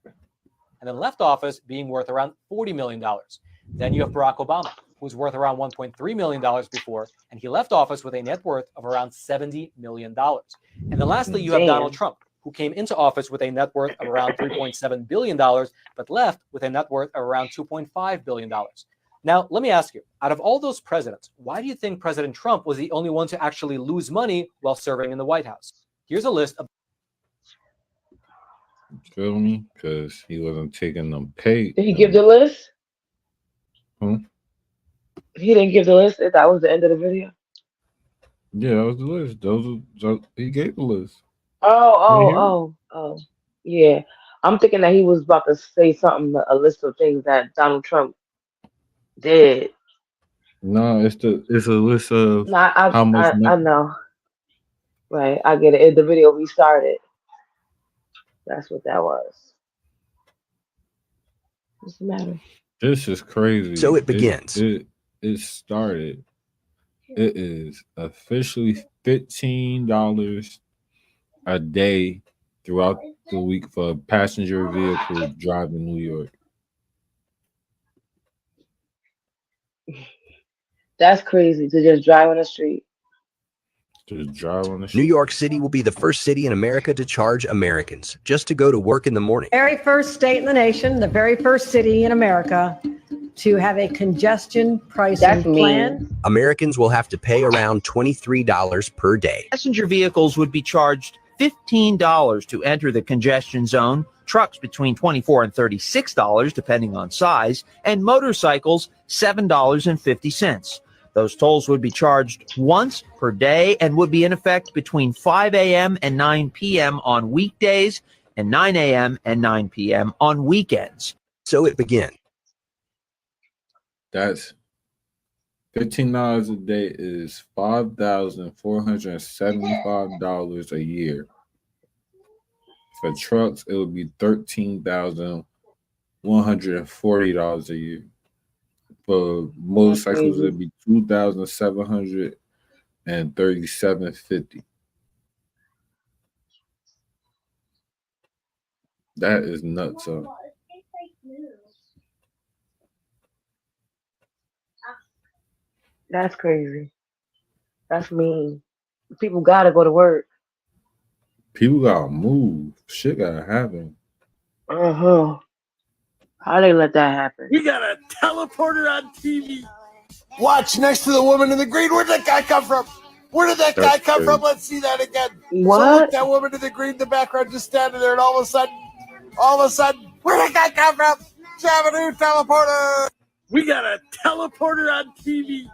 And then left office being worth around $40 million. Then you have Barack Obama, who was worth around $1.3 million before, and he left office with a net worth of around $70 million. And then lastly, you have Donald Trump, who came into office with a net worth of around $3.7 billion, but left with a net worth of around $2.5 billion. Now, let me ask you, out of all those presidents, why do you think President Trump was the only one to actually lose money while serving in the White House? Here's a list of... Feel me? Because he wasn't taking them pay. Did he give the list? Hmm? He didn't give the list. That was the end of the video. Yeah, that was the list. He gave the list. Oh. Yeah. I'm thinking that he was about to say something, a list of things that Donald Trump did. No, it's a list of how much I know. Right. I get it. The video restarted. That's what that was. What's the matter? This is crazy. So it begins. It started. It is officially $15 a day throughout the week for a passenger vehicle driving New York. That's crazy to just drive on the street. Just drive on the street. New York City will be the first city in America to charge Americans just to go to work in the morning. Very first state in the nation, the very first city in America to have a congestion pricing plan. Americans will have to pay around $23 per day. Passenger vehicles would be charged $15 to enter the congestion zone, trucks between $24 and $36 depending on size, and motorcycles $7.50. Those tolls would be charged once per day and would be in effect between 5 a.m. and 9 p.m. on weekdays and 9 a.m. and 9 p.m. on weekends. So it begins. That's $15 a day is $5,475 a year. For trucks, it would be $13,140 a year. For motorcycles, it would be $2,737.50. That is nuts. That's crazy. That's mean. People gotta go to work. People gotta move. Shit gotta happen. How they let that happen? We got a teleporter on TV. Watch next to the woman in the green. Where'd that guy come from? Where did that guy come from? Let's see that again. What? So look, that woman in the green in the background just standing there, and all of a sudden, where did that guy come from? Javanoo teleporter. We got a teleporter on TV.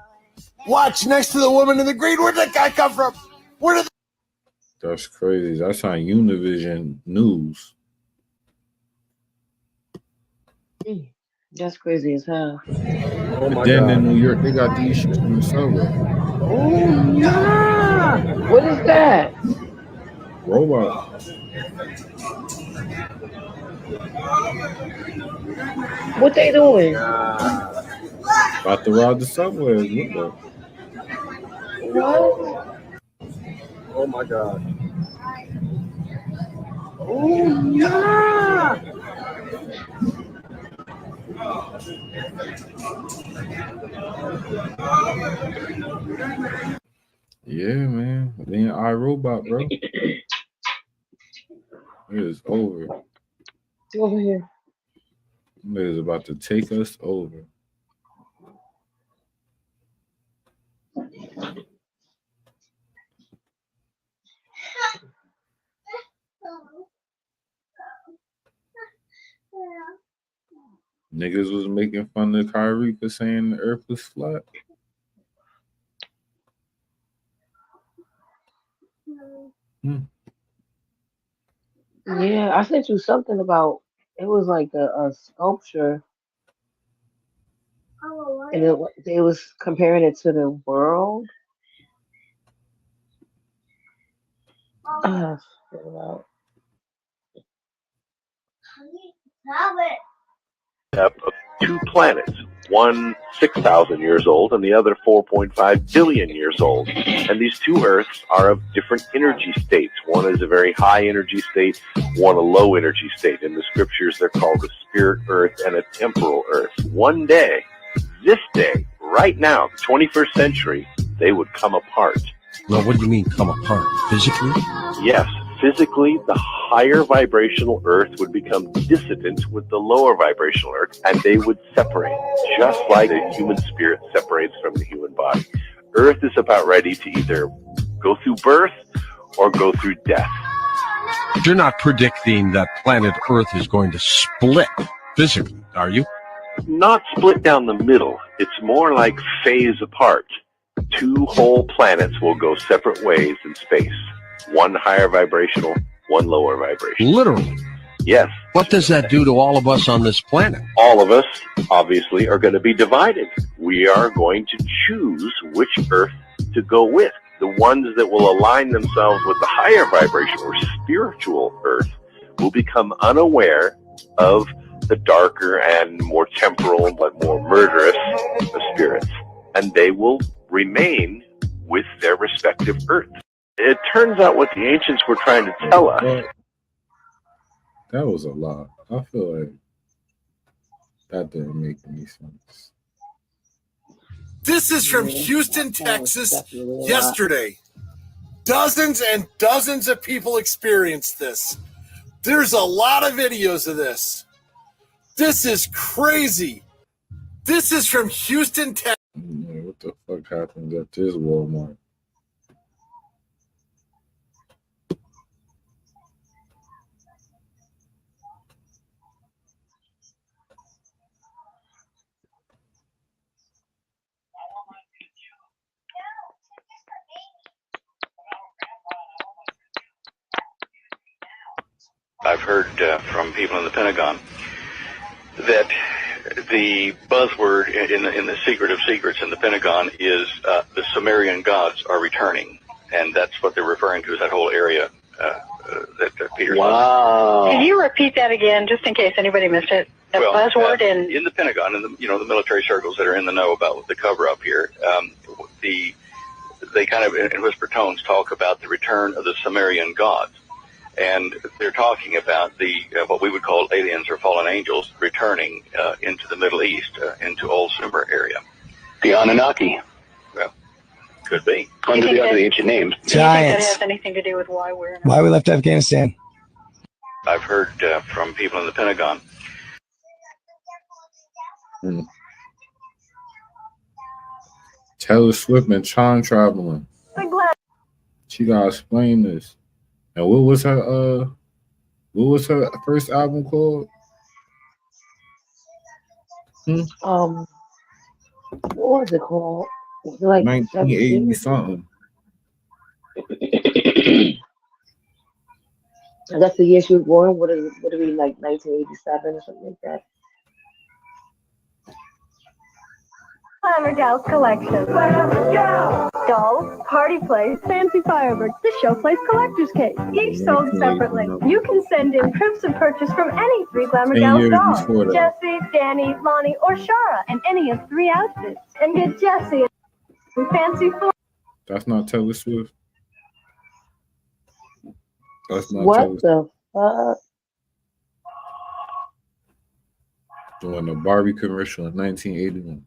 Watch next to the woman in the green. Where'd that guy come from? Where did? That's crazy. That's on Univision News. That's crazy as hell. Oh my God. In New York, they got these shits in the subway. Oh yeah. What is that? Robot. What they doing? About to ride the subway. What? Oh my God. Oh yeah. Yeah, man. Being iRobot, bro. It is over. Over here. It is about to take us over. Niggas was making fun of Kyrie for saying the earth was flat. Yeah, I sent you something about it was like a sculpture, and they was comparing it to the world. Of two planets, one 6,000 years old and the other 4.5 billion years old. And these two Earths are of different energy states. One is a very high energy state, one a low energy state. In the scriptures, they're called a spirit Earth and a temporal Earth. One day, this day, right now, the 21st century, they would come apart. Well, what do you mean come apart? Physically? Yes, physically, the higher vibrational Earth would become dissonant with the lower vibrational Earth, and they would separate, just like the human spirit separates from the human body. Earth is about ready to either go through birth or go through death. You're not predicting that planet Earth is going to split physically, are you? Not split down the middle. It's more like phase apart. Two whole planets will go separate ways in space. One higher vibrational, one lower vibrational. Literally? Yes. What does that do to all of us on this planet? All of us, obviously, are going to be divided. We are going to choose which Earth to go with. The ones that will align themselves with the higher vibrational or spiritual Earth will become unaware of the darker and more temporal but more murderous spirits. And they will remain with their respective Earths. It turns out what the ancients were trying to tell us. That was a lot. I feel like that didn't make any sense. This is from Houston, Texas, yesterday. Dozens and dozens of people experienced this. There's a lot of videos of this. This is crazy. This is from Houston, Texas. Yeah, what the fuck happened at this Walmart? I've heard from people in the Pentagon that the buzzword in the secret of secrets in the Pentagon is the Sumerian gods are returning, and that's what they're referring to as that whole area that Peter's Wow. Can you repeat that again, just in case anybody missed it? The buzzword in the Pentagon, in the military circles that are in the know about the cover up here, they kind of in whisper tones talk about the return of the Sumerian gods. And they're talking about the what we would call aliens or fallen angels returning into the Middle East, into Old Sumer area. The Anunnaki. Well, could be. Under the ancient names. Do you think that has anything to do with why we left Afghanistan? I've heard from people in the Pentagon. Taylor Swift and time traveling. She gotta explain this. And what was her first album called? What was it called? Was it like 1980 something. That's the year she was born. Would it be like 1987 or something like that? Glamour Gals collection. Dolls, party plays, fancy fireworks. The show plays collector's case. Each sold separately. You can send in proofs of purchase from any 3 Glamour Gals dolls. Jessie, Danny, Lonnie, or Shara in any of 3 outfits. And get Jessie in fancy floor. That's not Taylor Swift. That's not what Taylor. The fuck? Doing the Barbie commercial in 1981.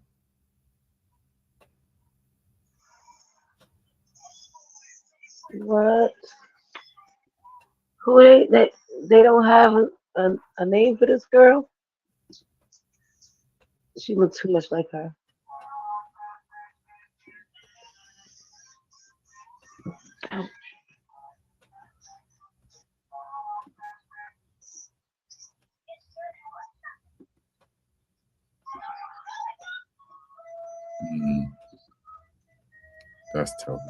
What? Who they don't have a name for this girl? She looks too much like her. That's tough.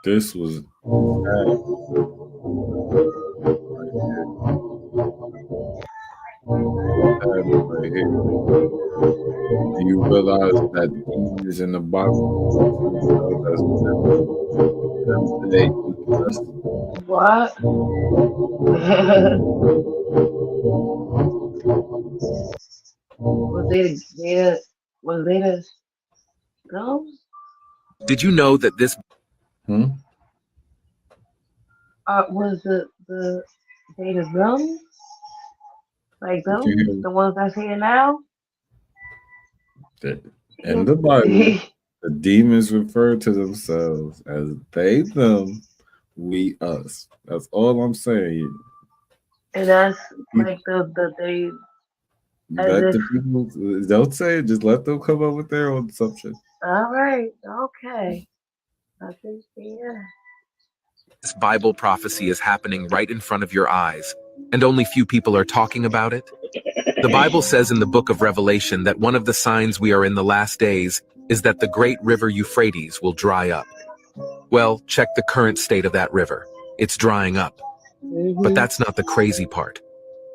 This was right here. Do you realize that demons in the Bible as them they us? What? Was they the ghosts? Did you know that this? Was they the ghosts? Like those, the ones that's here now? In the Bible, the demons refer to themselves as they, them, we, us. That's all I'm saying. And that's like they. Let the people, don't say it, just let them come up with their own assumption. All right, okay. I think, yeah. This Bible prophecy is happening right in front of your eyes, and only few people are talking about it. The Bible says in the book of Revelation that one of the signs we are in the last days is that the great river Euphrates will dry up. Well, check the current state of that river. It's drying up. But that's not the crazy part.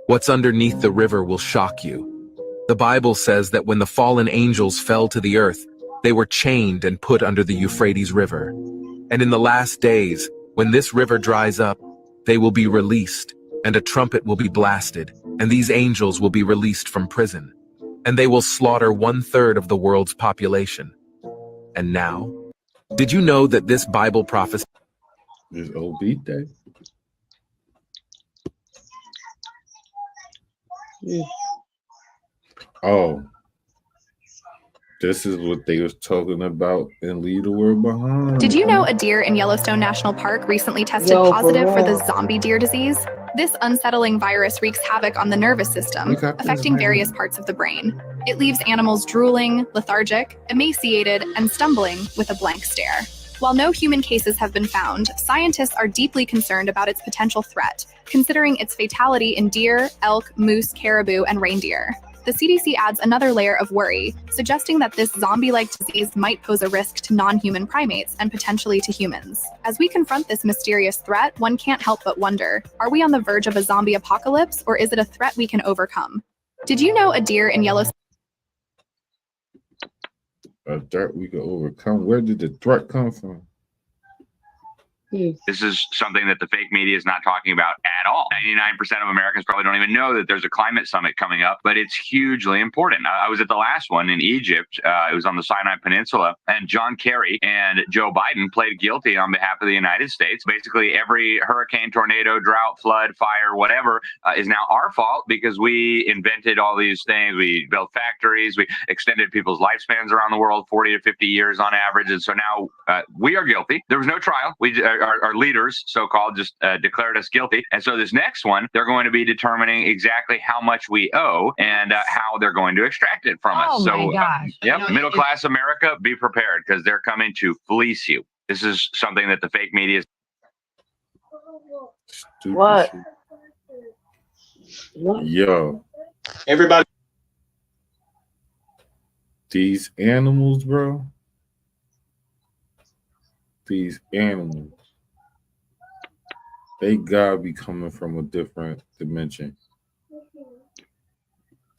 What's underneath the river will shock you. The Bible says that when the fallen angels fell to the earth, they were chained and put under the Euphrates River. And in the last days, when this river dries up, they will be released, and a trumpet will be blasted, and these angels will be released from prison, and they will slaughter 1/3 of the world's population. And now, did you know that this Bible prophecy is OB Day? Oh, this is what they was talking about in Leave the World Behind. Did you know a deer in Yellowstone National Park recently tested positive for the zombie deer disease? This unsettling virus wreaks havoc on the nervous system, affecting various parts of the brain. It leaves animals drooling, lethargic, emaciated, and stumbling with a blank stare. While no human cases have been found, scientists are deeply concerned about its potential threat, considering its fatality in deer, elk, moose, caribou, and reindeer. The CDC adds another layer of worry, suggesting that this zombie-like disease might pose a risk to non-human primates and potentially to humans. As we confront this mysterious threat, one can't help but wonder, are we on the verge of a zombie apocalypse, or is it a threat we can overcome? Did you know a deer in Yellowstone? A threat we could overcome? Where did the threat come from? This is something that the fake media is not talking about at all. 99% of Americans probably don't even know that there's a climate summit coming up, but it's hugely important. I was at the last one in Egypt. It was on the Sinai Peninsula, and John Kerry and Joe Biden played guilty on behalf of the United States. Basically, every hurricane, tornado, drought, flood, fire, whatever, is now our fault because we invented all these things. We built factories. We extended people's lifespans around the world, 40 to 50 years on average. And so now we are guilty. There was no trial. Our leaders, so-called, just declared us guilty. And so this next one, they're going to be determining exactly how much we owe and how they're going to extract it from us. Oh, so, my gosh. Yep, middle-class America, be prepared because they're coming to fleece you. This is something that the fake media is. What? Yo. Everybody. These animals, bro. These animals. They gotta be coming from a different dimension.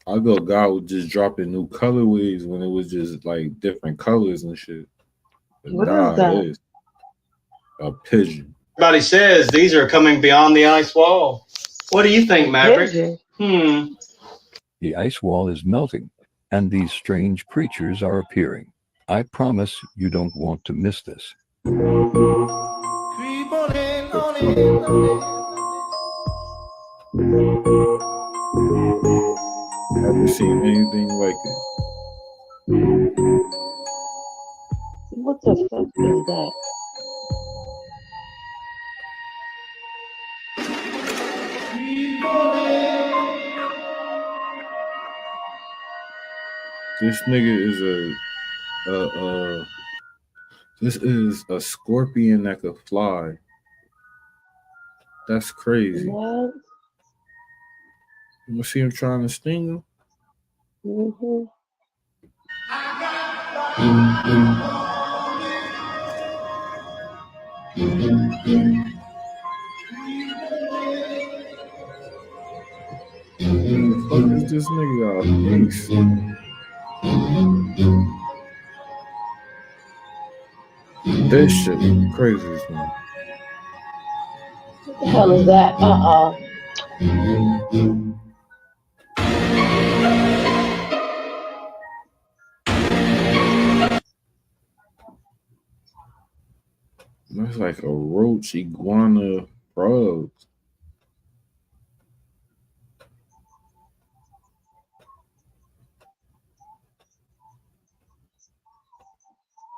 I thought God was just dropping new colorways when it was just like different colors and shit. But What is that? It's a pigeon. Everybody says these are coming beyond the ice wall. What do you think, Maverick? The ice wall is melting, and these strange creatures are appearing. I promise you don't want to miss this. Have you seen anything like it? What the fuck is that? This nigga is this is a scorpion that could fly. That's crazy. What? You see him trying to sting him? Mm-hmm. the fuck is this nigga out beast? This shit crazy as man. What the hell is that? That's like a roach iguana frog.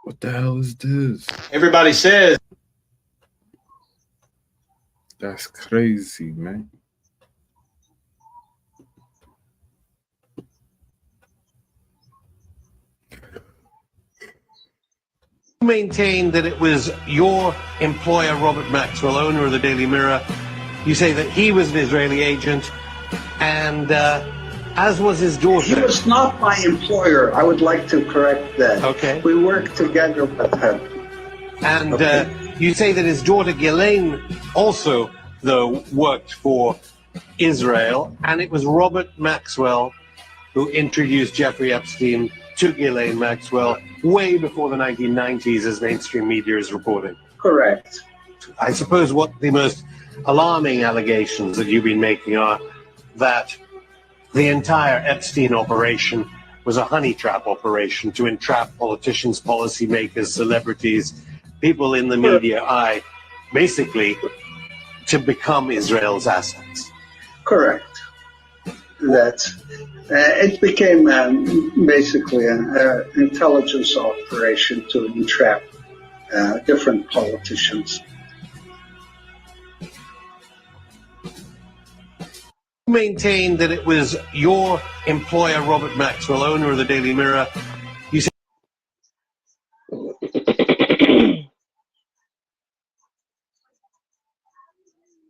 What the hell is this? Everybody says that's crazy, man. You maintain that it was your employer, Robert Maxwell, owner of the Daily Mirror. You say that he was an Israeli agent, and as was his daughter. He was not my employer. I would like to correct that. Okay. We worked together with him. And you say that his daughter Ghislaine also, though, worked for Israel, and it was Robert Maxwell who introduced Jeffrey Epstein to Ghislaine Maxwell way before the 1990s, as mainstream media is reporting. Correct. I suppose what the most alarming allegations that you've been making are that the entire Epstein operation was a honey trap operation to entrap politicians, policymakers, celebrities, people in the media eye, basically to become Israel's assets. Correct. That it became basically an intelligence operation to entrap different politicians. You maintain that it was your employer, Robert Maxwell, owner of the Daily Mirror. You say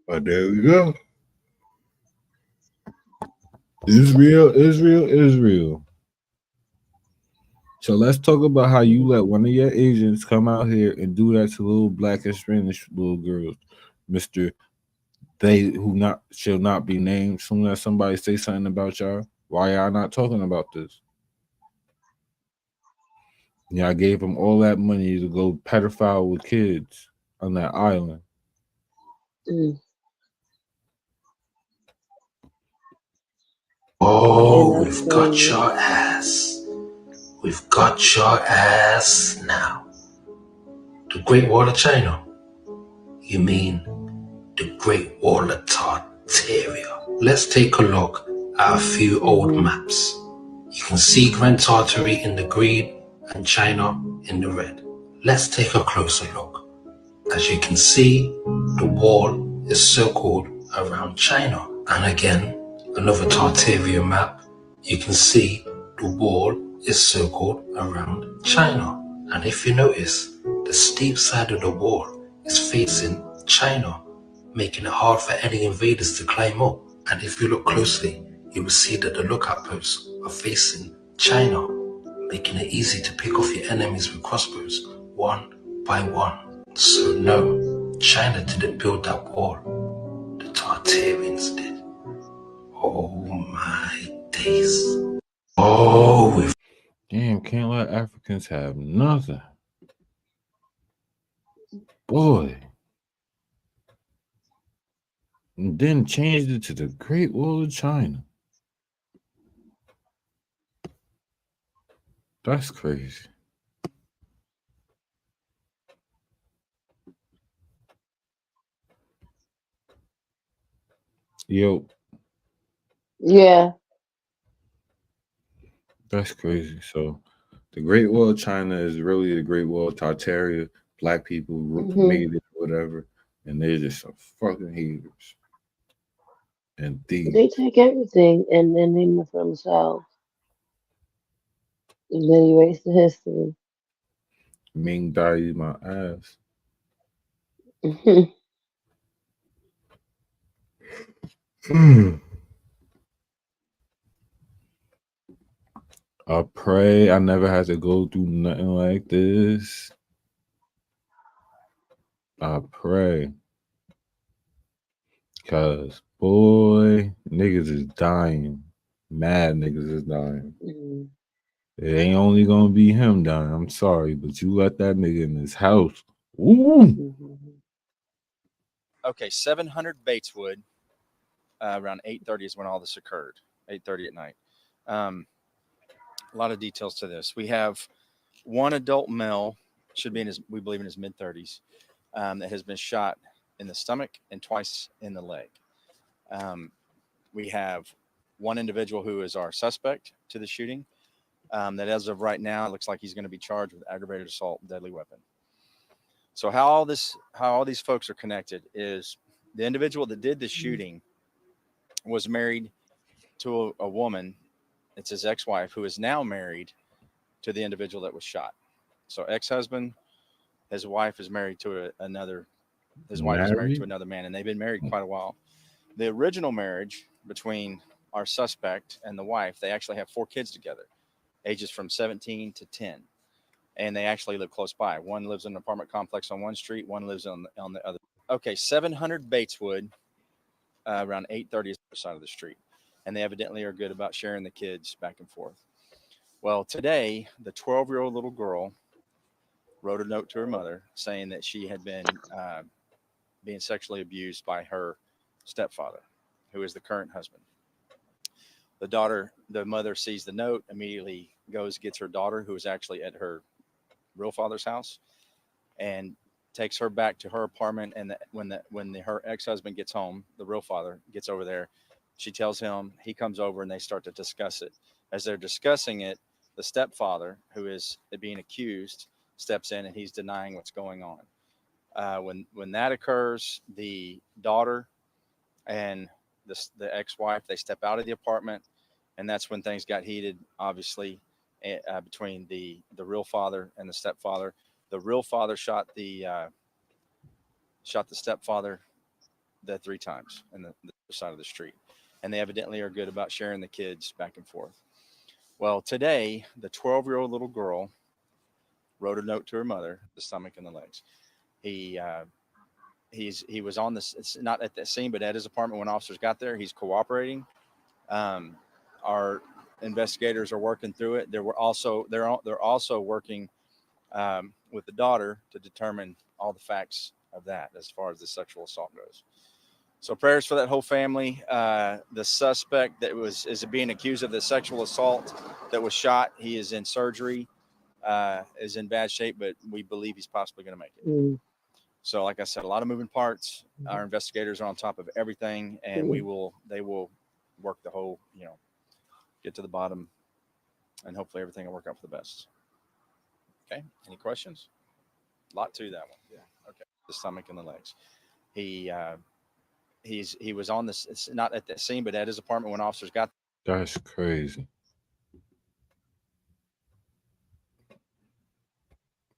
But there we go. Israel. So let's talk about how you let one of your agents come out here and do that to little black and Spanish little girls, Mr. They who not shall not be named. Soon as somebody say something about y'all, why y'all not talking about this? Yeah, I gave them all that money to go pedophile with kids on that island. Oh, we've got your ass. We've got your ass now. The Great Wall of China? You mean the Great Wall of Tartaria? Let's take a look at a few old maps. You can see Grand Tartary in the green and China in the red. Let's take a closer look. As you can see, the wall is circled around China. And again, another Tartaria map, you can see the wall is circled around China. And if you notice, the steep side of the wall is facing China, making it hard for any invaders to climb up. And if you look closely, you will see that the lookout posts are facing China, making it easy to pick off your enemies with crossbows, one by one. So no, China didn't build that wall. The Tartarians did. Oh my days. Oh, damn, can't let Africans have nothing. Boy. And then changed it to the Great Wall of China. That's crazy. Yo. Yeah. That's crazy. So the Great Wall of China is really the Great Wall of Tartaria. Black people made it, whatever. And they're just some fucking haters. And thieves. They take everything and then name it for themselves. And then erase the history. Ming Dai my ass. I pray I never had to go through nothing like this. I pray. Cause boy, niggas is dying. Mad niggas is dying. Mm. It ain't only gonna be him dying. I'm sorry, but you let that nigga in his house. Ooh. Mm-hmm. Okay, 700 Bateswood. Around 8:30 is when all this occurred. 8:30 at night. A lot of details to this. We have one adult male, should be in his, we believe in his mid 30s, that has been shot in the stomach and twice in the leg. We have one individual who is our suspect to the shooting. That as of right now, it looks like he's going to be charged with aggravated assault and deadly weapon. So how all these folks are connected is the individual that did the shooting was married to a woman. It's his ex-wife, who is now married to the individual that was shot. So ex-husband, his wife is married to another. His wife is married to another man, and they've been married quite a while. The original marriage between our suspect and the wife, they actually have 4 kids together, ages from 17 to 10, and they actually live close by. One lives in an apartment complex on one street, one lives on the other. Okay, 700 Bateswood, around 8:30 is the side of the street, and they evidently are good about sharing the kids back and forth. Well, today, the 12-year-old little girl wrote a note to her mother saying that she had been being sexually abused by her stepfather, who is the current husband. The mother sees the note, immediately goes, gets her daughter, who is actually at her real father's house, and takes her back to her apartment. And when her ex-husband gets home, the real father gets over there, she tells him, he comes over, and they start to discuss it. As they're discussing it, the stepfather, who is being accused, steps in, and he's denying what's going on. When that occurs, the daughter and the ex-wife, they step out of the apartment, and that's when things got heated, obviously, between the real father and the stepfather. The real father shot the stepfather 3 times in the side of the street, and they evidently are good about sharing the kids back and forth. Well, today, the 12-year-old little girl wrote a note to her mother, the stomach and the legs. He was on this. It's not at the scene, but at his apartment when officers got there. He's cooperating. Our investigators are working through it. They're also working with the daughter to determine all the facts of that as far as the sexual assault goes. So prayers for that whole family. The suspect that is being accused of the sexual assault that was shot, he is in surgery, is in bad shape, but we believe he's possibly going to make it. Mm. So like I said, a lot of moving parts. Our investigators are on top of everything, and they will work the whole, get to the bottom, and hopefully everything will work out for the best. Okay. Any questions? A lot to that one. Yeah. Okay. The stomach and the legs. He was on this. It's not at the scene, but at his apartment when officers got. That's crazy.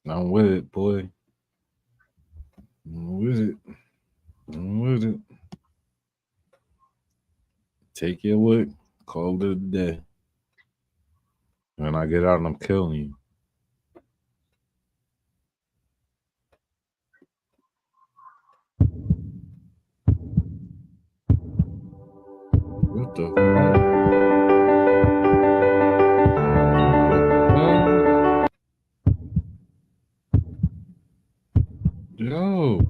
I'm with it, boy. I'm with it. I'm with it. Take your look. Call it a day. When I get out, I'm killing you. What the fuck? Yo.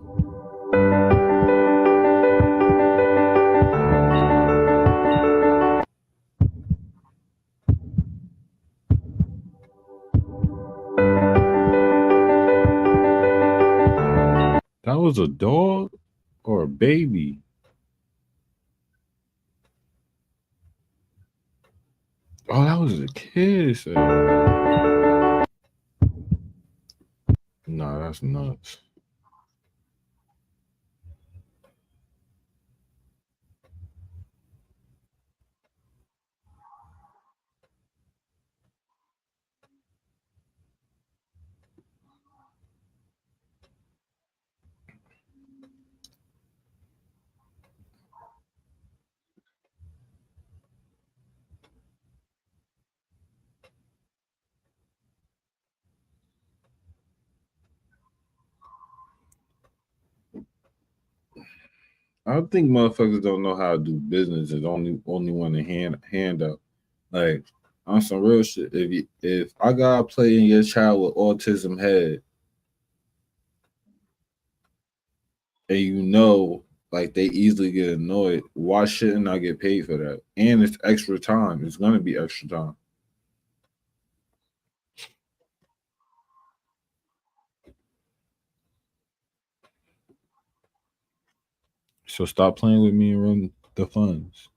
That was a dog or a baby? Oh, that was a kid. Nah, that's nuts. I think motherfuckers don't know how to do business. Is only one to hand up. Like on some real shit. If I gotta play in your child with autism head, and you know, like they easily get annoyed, why shouldn't I get paid for that? And it's extra time. It's gonna be extra time. So stop playing with me and run the funds.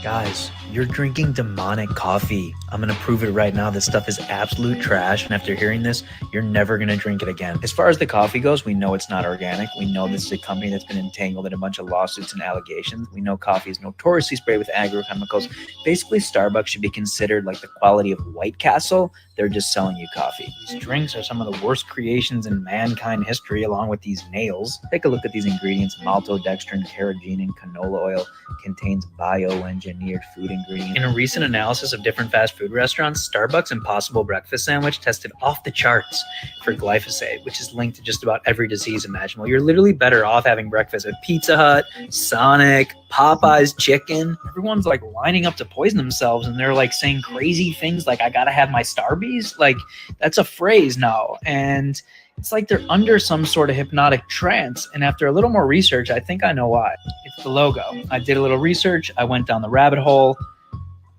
Guys, you're drinking demonic coffee. I'm gonna prove it right now. This stuff is absolute trash, and after hearing this, you're never gonna drink it again. As far as the coffee goes, we know it's not organic. We know this is a company that's been entangled in a bunch of lawsuits and allegations. We know coffee is notoriously sprayed with agrochemicals. Basically, Starbucks should be considered like the quality of White Castle. They're just selling you coffee. These drinks are some of the worst creations in mankind history, along with these nails. Take a look at these ingredients. Maltodextrin, carrageenan, canola oil, contains bioengineered food ingredients. In a recent analysis of different fast food restaurants, Starbucks Impossible Breakfast Sandwich tested off the charts for glyphosate, which is linked to just about every disease imaginable. You're literally better off having breakfast at Pizza Hut, Sonic, Popeye's Chicken. Everyone's like lining up to poison themselves, and they're like saying crazy things like, I gotta have my Starbies. Like, that's a phrase now. And it's like they're under some sort of hypnotic trance. And after a little more research, I think I know why. It's the logo. I did a little research. I went down the rabbit hole.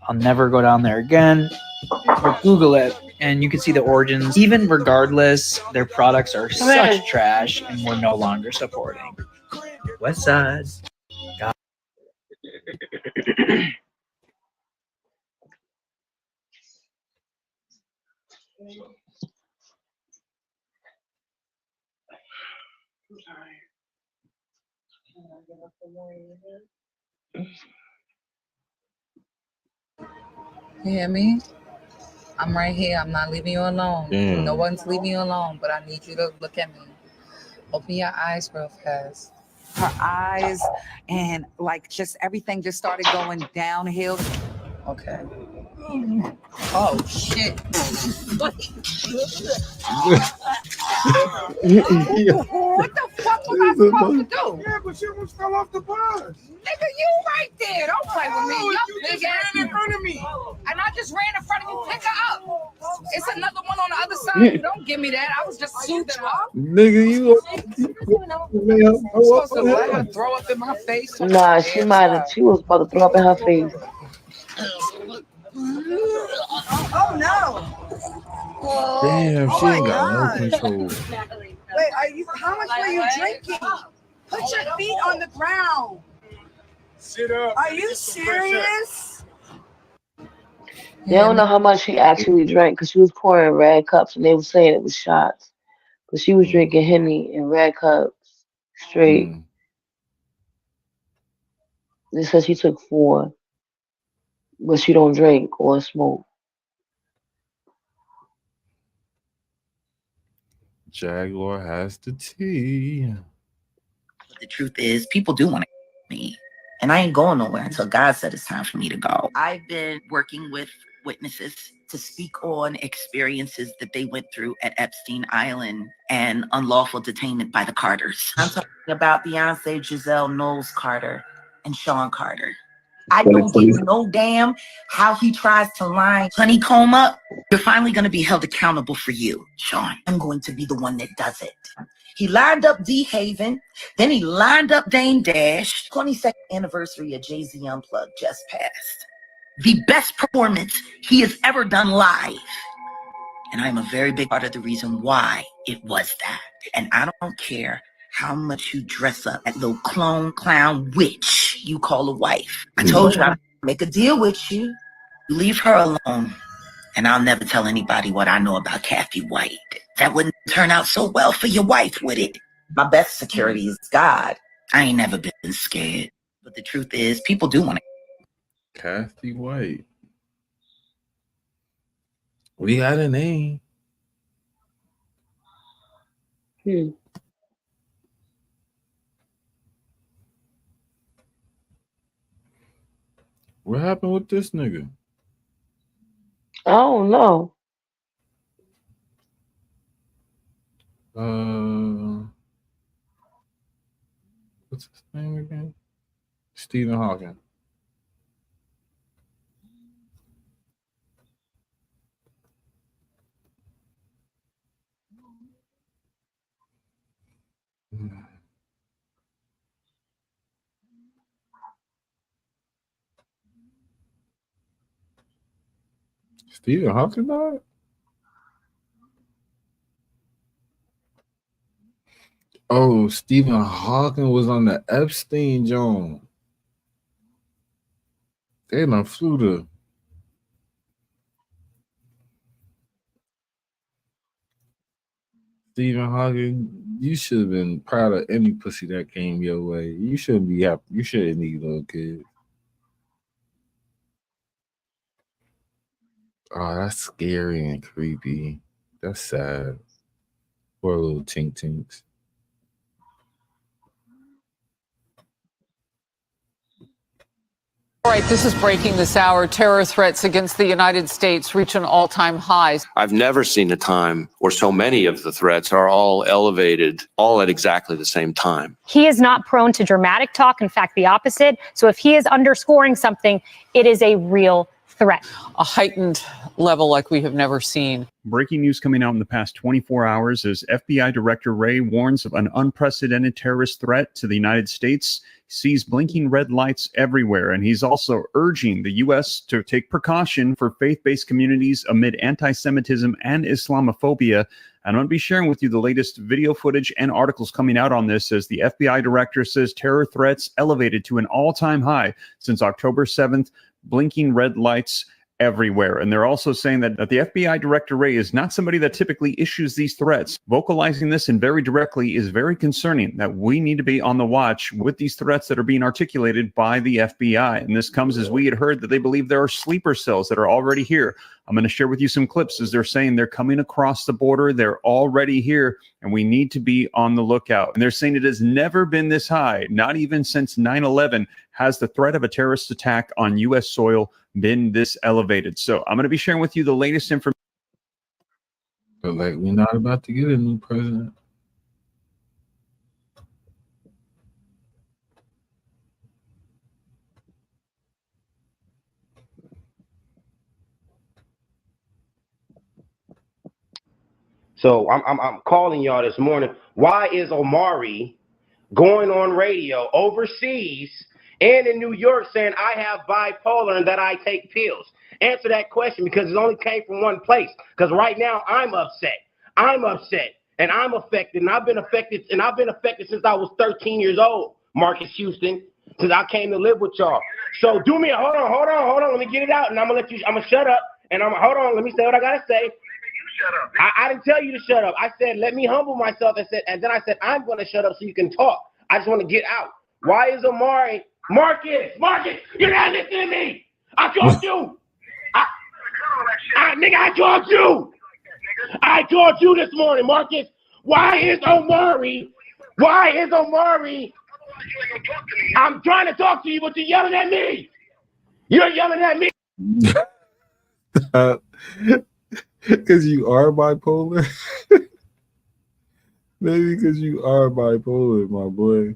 I'll never go down there again. But Google it, and you can see the origins. Even regardless, their products are such trash, and we're no longer supporting. West Side. God. You hear me? I'm right here. I'm not leaving you alone. Damn. No one's leaving you alone, but I need you to look at me. Open your eyes real fast. Her eyes and like just everything just started going downhill. Okay. Oh shit. What the fuck was I supposed to do? Yeah, but she almost fell off the bus. Nigga, you right there. Don't play with me. Oh, You you just big ass. ran in front of me. And I just ran in front of you. Pick her up. It's another one on the other side. Don't give me that. I was just soothing her. Nigga, you I'm supposed to let her throw up in my face. Nah, she was about to throw up in her face. Oh no. damn, she ain't got no control. Wait, how much were you drinking? Put your feet on the ground. Sit up. Are you serious? They don't know how much she actually drank because she was pouring red cups and they were saying it was shots. But she was drinking Henny in red cups straight. They said she took 4, but she don't drink or smoke. Jaguar has the tea. The truth is, people do want to me. And I ain't going nowhere until God said it's time for me to go. I've been working with witnesses to speak on experiences that they went through at Epstein Island and unlawful detainment by the Carters. I'm talking about Beyonce, Giselle, Knowles Carter, and Sean Carter. I don't give no damn how he tries to line honeycomb up. You're finally going to be held accountable for you, Sean. I'm going to be the one that does it. He lined up D Haven, then he lined up Dame Dash. 22nd anniversary of Jay-Z Unplugged just passed. The best performance he has ever done live. And I'm a very big part of the reason why it was that. And I don't care how much you dress up that little clown witch you call a wife. I told you I'd make a deal with you. You leave her alone, and I'll never tell anybody what I know about Kathy White. That wouldn't turn out so well for your wife, would it? My best security is God. I ain't never been scared. But the truth is, people do want to. Kathy White. We got a name. What happened with this nigga? Oh no. What's his name again? Stephen Hawking. Stephen Hawking died? Oh, Stephen Hawking was on the Epstein joint. They done flew to Stephen Hawking. You should have been proud of any pussy that came your way. You shouldn't be happy. You shouldn't need little kids. Oh, that's scary and creepy. That's sad. Poor little tink tinks. All right, this is breaking this hour. Terror threats against the United States reach an all-time high. I've never seen a time where so many of the threats are all elevated, all at exactly the same time. He is not prone to dramatic talk. In fact, the opposite. So if he is underscoring something, it is a real threat. A heightened level like we have never seen. Breaking news coming out in the past 24 hours as FBI Director Wray warns of an unprecedented terrorist threat to the United States. He sees blinking red lights everywhere, and he's also urging the U.S. to take precaution for faith-based communities amid anti-Semitism and Islamophobia. I'm going to be sharing with you the latest video footage and articles coming out on this as the FBI director says terror threats elevated to an all-time high since October 7th, blinking red lights everywhere. And they're also saying that the FBI Director Wray is not somebody that typically issues these threats. Vocalizing this and very directly is very concerning, that we need to be on the watch with these threats that are being articulated by the FBI. And this comes as we had heard that they believe there are sleeper cells that are already here. I'm going to share with you some clips as they're saying they're coming across the border. They're already here, and we need to be on the lookout. And they're saying it has never been this high, not even since 9/11 has the threat of a terrorist attack on U.S. soil been this elevated. So I'm going to be sharing with you the latest information. But like, we're not about to get a new president. So I'm calling y'all this morning. Why is Omari going on radio overseas and in New York saying I have bipolar and that I take pills? Answer that question, because it only came from one place. Because right now I'm upset. I'm upset and I'm affected, and I've been affected since I was 13 years old, Marcus Houston, since I came to live with y'all. So do me a hold on. Let me get it out, and I'm gonna shut up, and hold on. Let me say what I gotta say. I didn't tell you to shut up. I said, let me humble myself, and then I said, I'm going to shut up so you can talk. I just want to get out. Why is Omari, Marcus, you're not listening to me. I told you. Nigga, I told you. I told you this morning, Marcus. Why is Omari? I'm trying to talk to you, but you're yelling at me. You're yelling at me. Because you are bipolar? Maybe because you are bipolar, my boy.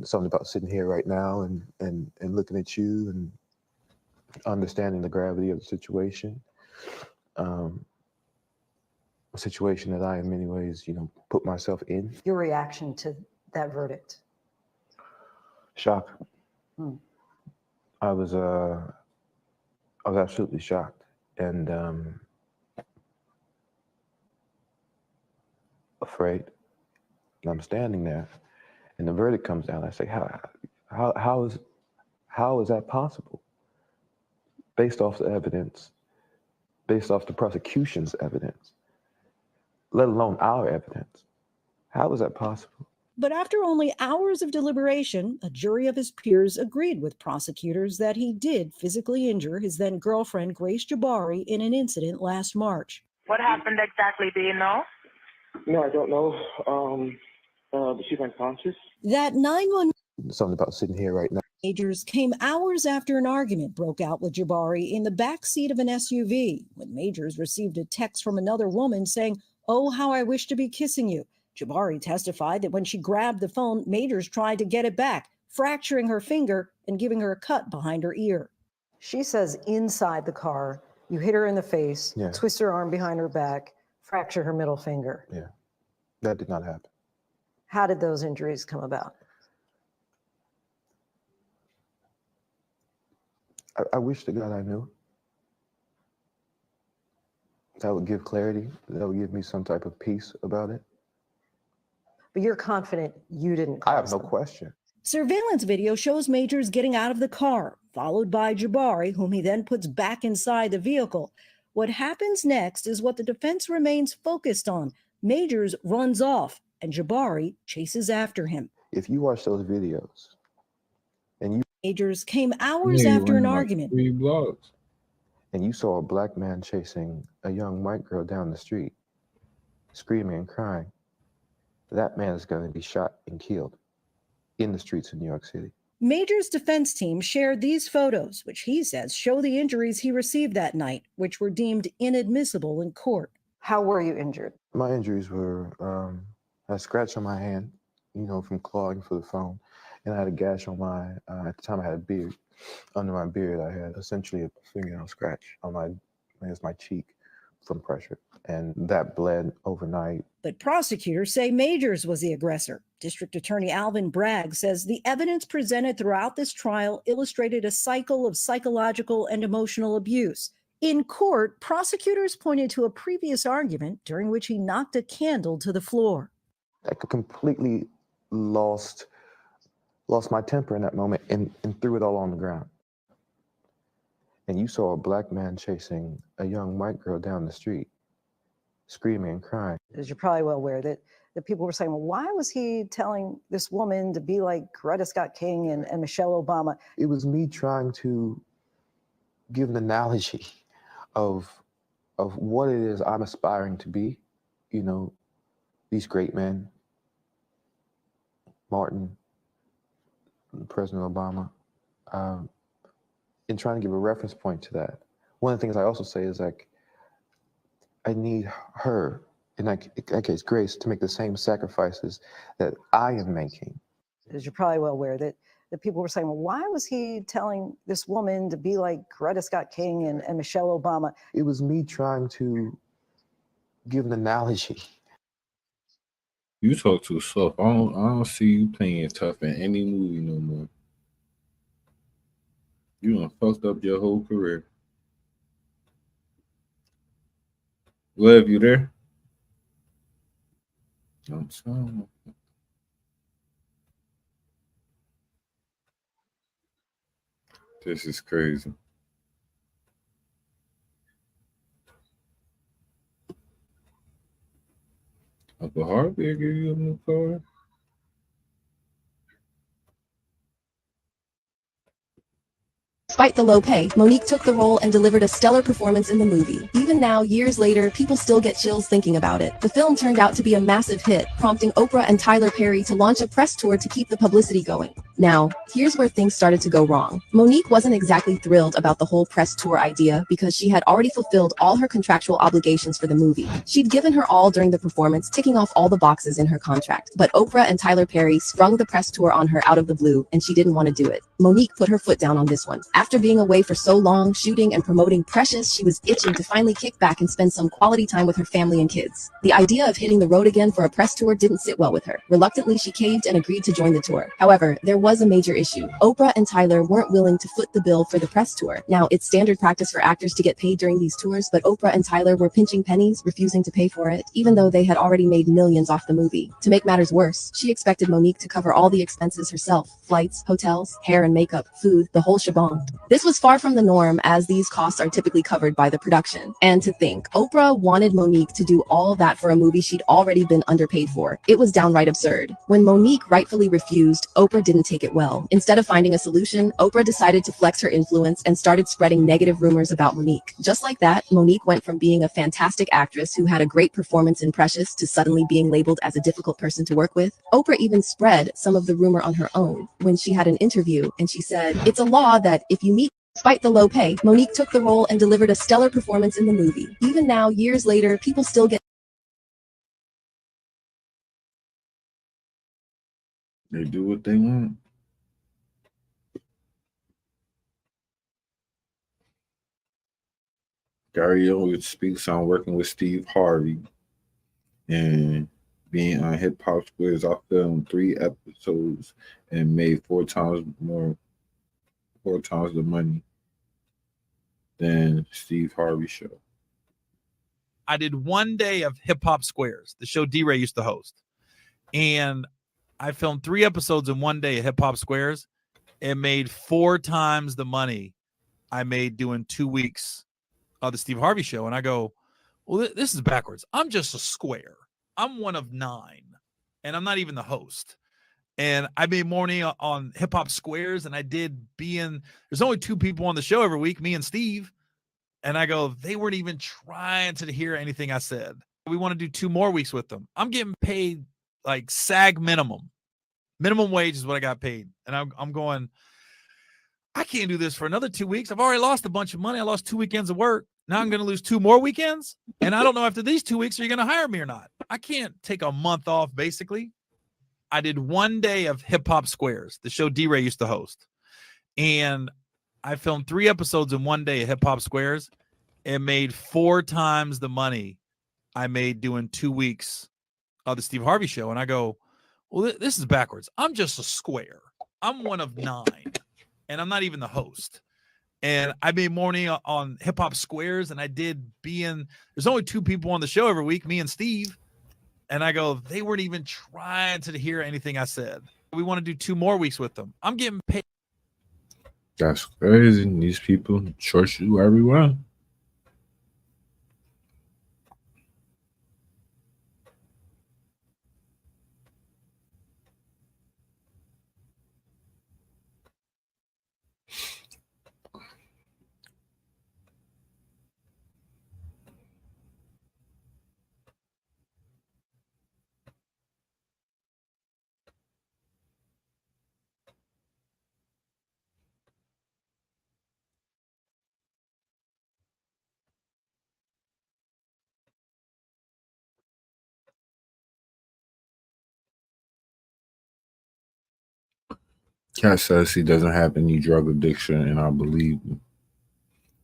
Something about sitting here right now and looking at you and understanding the gravity of the situation. A situation that I, in many ways, put myself in. Your reaction to that verdict? Shock. I was absolutely shocked and afraid. And I'm standing there, and the verdict comes down. I say, how is that possible? Based off the evidence, based off the prosecution's evidence, let alone our evidence. How is that possible? But after only hours of deliberation, a jury of his peers agreed with prosecutors that he did physically injure his then girlfriend, Grace Jabari, in an incident last March. What happened exactly? Do you know? No, I don't know. She's unconscious. That 911 something about sitting here right now. Majors came hours after an argument broke out with Jabari in the back seat of an SUV when Majors received a text from another woman saying, "Oh, how I wish to be kissing you." Jabari testified that when she grabbed the phone, Majors tried to get it back, fracturing her finger and giving her a cut behind her ear. She says inside the car, you hit her in the face, twist her arm behind her back, fracture her middle finger. Yeah, that did not happen. How did those injuries come about? I wish to God I knew. That would give clarity. That would give me some type of peace about it. But you're confident you didn't cause I have no them. question. Surveillance video shows Majors getting out of the car, followed by Jabari, whom he then puts back inside the vehicle. What happens next is what the defense remains focused on. Majors runs off, and Jabari chases after him. If you watch those videos, and you Majors came hours after an argument. 3 blocks. And you saw a black man chasing a young white girl down the street, screaming and crying, that man is going to be shot and killed in the streets of New York City. Majors' defense team shared these photos, which he says show the injuries he received that night, which were deemed inadmissible in court. How were you injured? My injuries were a scratch on my hand, from clawing for the phone. And I had a gash on at the time I had a beard. Under my beard, I had essentially a fingernail scratch on my cheek from pressure. And that bled overnight. But prosecutors say Majors was the aggressor. District Attorney Alvin Bragg says the evidence presented throughout this trial illustrated a cycle of psychological and emotional abuse. In court, prosecutors pointed to a previous argument during which he knocked a candle to the floor. I completely lost my temper in that moment and threw it all on the ground. And you saw a black man chasing a young white girl down the street, screaming and crying. As you're probably well aware that people were saying, well, why was he telling this woman to be like Coretta Scott King and Michelle Obama? It was me trying to give an analogy of what it is I'm aspiring to be. These great men, Martin, President Obama, and trying to give a reference point to that. One of the things I also say is I need her, in that case, Grace, to make the same sacrifices that I am making. As you're probably well aware that people were saying, well, why was he telling this woman to be like Coretta Scott King and Michelle Obama? It was me trying to give an analogy. You talk too soft. I don't see you playing tough in any movie no more. You done fucked up your whole career. Lev, you there? I'm sorry. This is crazy. Uncle Harvey will give you a new car. Despite the low pay, Monique took the role and delivered a stellar performance in the movie. Even now, years later, people still get chills thinking about it. The film turned out to be a massive hit, prompting Oprah and Tyler Perry to launch a press tour to keep the publicity going. Now, here's where things started to go wrong. Monique wasn't exactly thrilled about the whole press tour idea because she had already fulfilled all her contractual obligations for the movie. She'd given her all during the performance, ticking off all the boxes in her contract. But Oprah and Tyler Perry sprung the press tour on her out of the blue, and she didn't want to do it. Monique put her foot down on this one. After being away for so long, shooting and promoting Precious, she was itching to finally kick back and spend some quality time with her family and kids. The idea of hitting the road again for a press tour didn't sit well with her. Reluctantly, she caved and agreed to join the tour. However, there was a major issue. Oprah and Tyler weren't willing to foot the bill for the press tour. Now, it's standard practice for actors to get paid during these tours, but Oprah and Tyler were pinching pennies, refusing to pay for it, even though they had already made millions off the movie. To make matters worse, she expected Monique to cover all the expenses herself: flights, hotels, hair and makeup, food, the whole shebang. This was far from the norm, as these costs are typically covered by the production. And to think, Oprah wanted Monique to do all that for a movie she'd already been underpaid for. It was downright absurd. When Monique rightfully refused, Oprah didn't take take it well. Instead of finding a solution, Oprah decided to flex her influence and started spreading negative rumors about Monique. Just like that, Monique went from being a fantastic actress who had a great performance in Precious to suddenly being labeled as a difficult person to work with. Oprah even spread some of the rumor on her own when she had an interview, and she said, "It's a law that if you meet..." Despite the low pay, Monique took the role and delivered a stellar performance in the movie. Even now, years later, people still get... They do what they want. Gary always speaks on working with Steve Harvey and being on Hip Hop Squares. I filmed 3 episodes and made 4 times the money than Steve Harvey show. I did 1 day of Hip Hop Squares, the show D-Ray used to host. And I filmed 3 episodes in 1 day of Hip Hop Squares and made 4 times the money I made doing 2 weeks of the Steve Harvey show. And I go, well, this is backwards. I'm just a square. I'm one of 9, and I'm not even the host. And I made more money on Hip Hop Squares than I did being, there's only 2 people on the show every week, me and Steve. And I go, they weren't even trying to hear anything I said. We want to do 2 more weeks with them. I'm getting paid like SAG minimum. Minimum wage is what I got paid. And I'm going, I can't do this for another 2 weeks. I've already lost a bunch of money. I lost 2 weekends of work. Now I'm going to lose 2 more weekends. And I don't know after these 2 weeks, are you going to hire me or not? I can't take a month off, basically. I did 1 day of Hip Hop Squares, the show D-Ray used to host. And I filmed 3 episodes in 1 day of Hip Hop Squares and made 4 times the money I made doing 2 weeks of the Steve Harvey show. And I go, well, this is backwards. I'm just a square. I'm one of 9, and I'm not even the host. And I made more money on Hip Hop Squares than I did being, there's only 2 people on the show every week, me and Steve. And I go, they weren't even trying to hear anything I said. We want to do 2 more weeks with them. I'm getting paid. That's crazy. These people charge you everywhere. Cat says he doesn't have any drug addiction, and I believe him.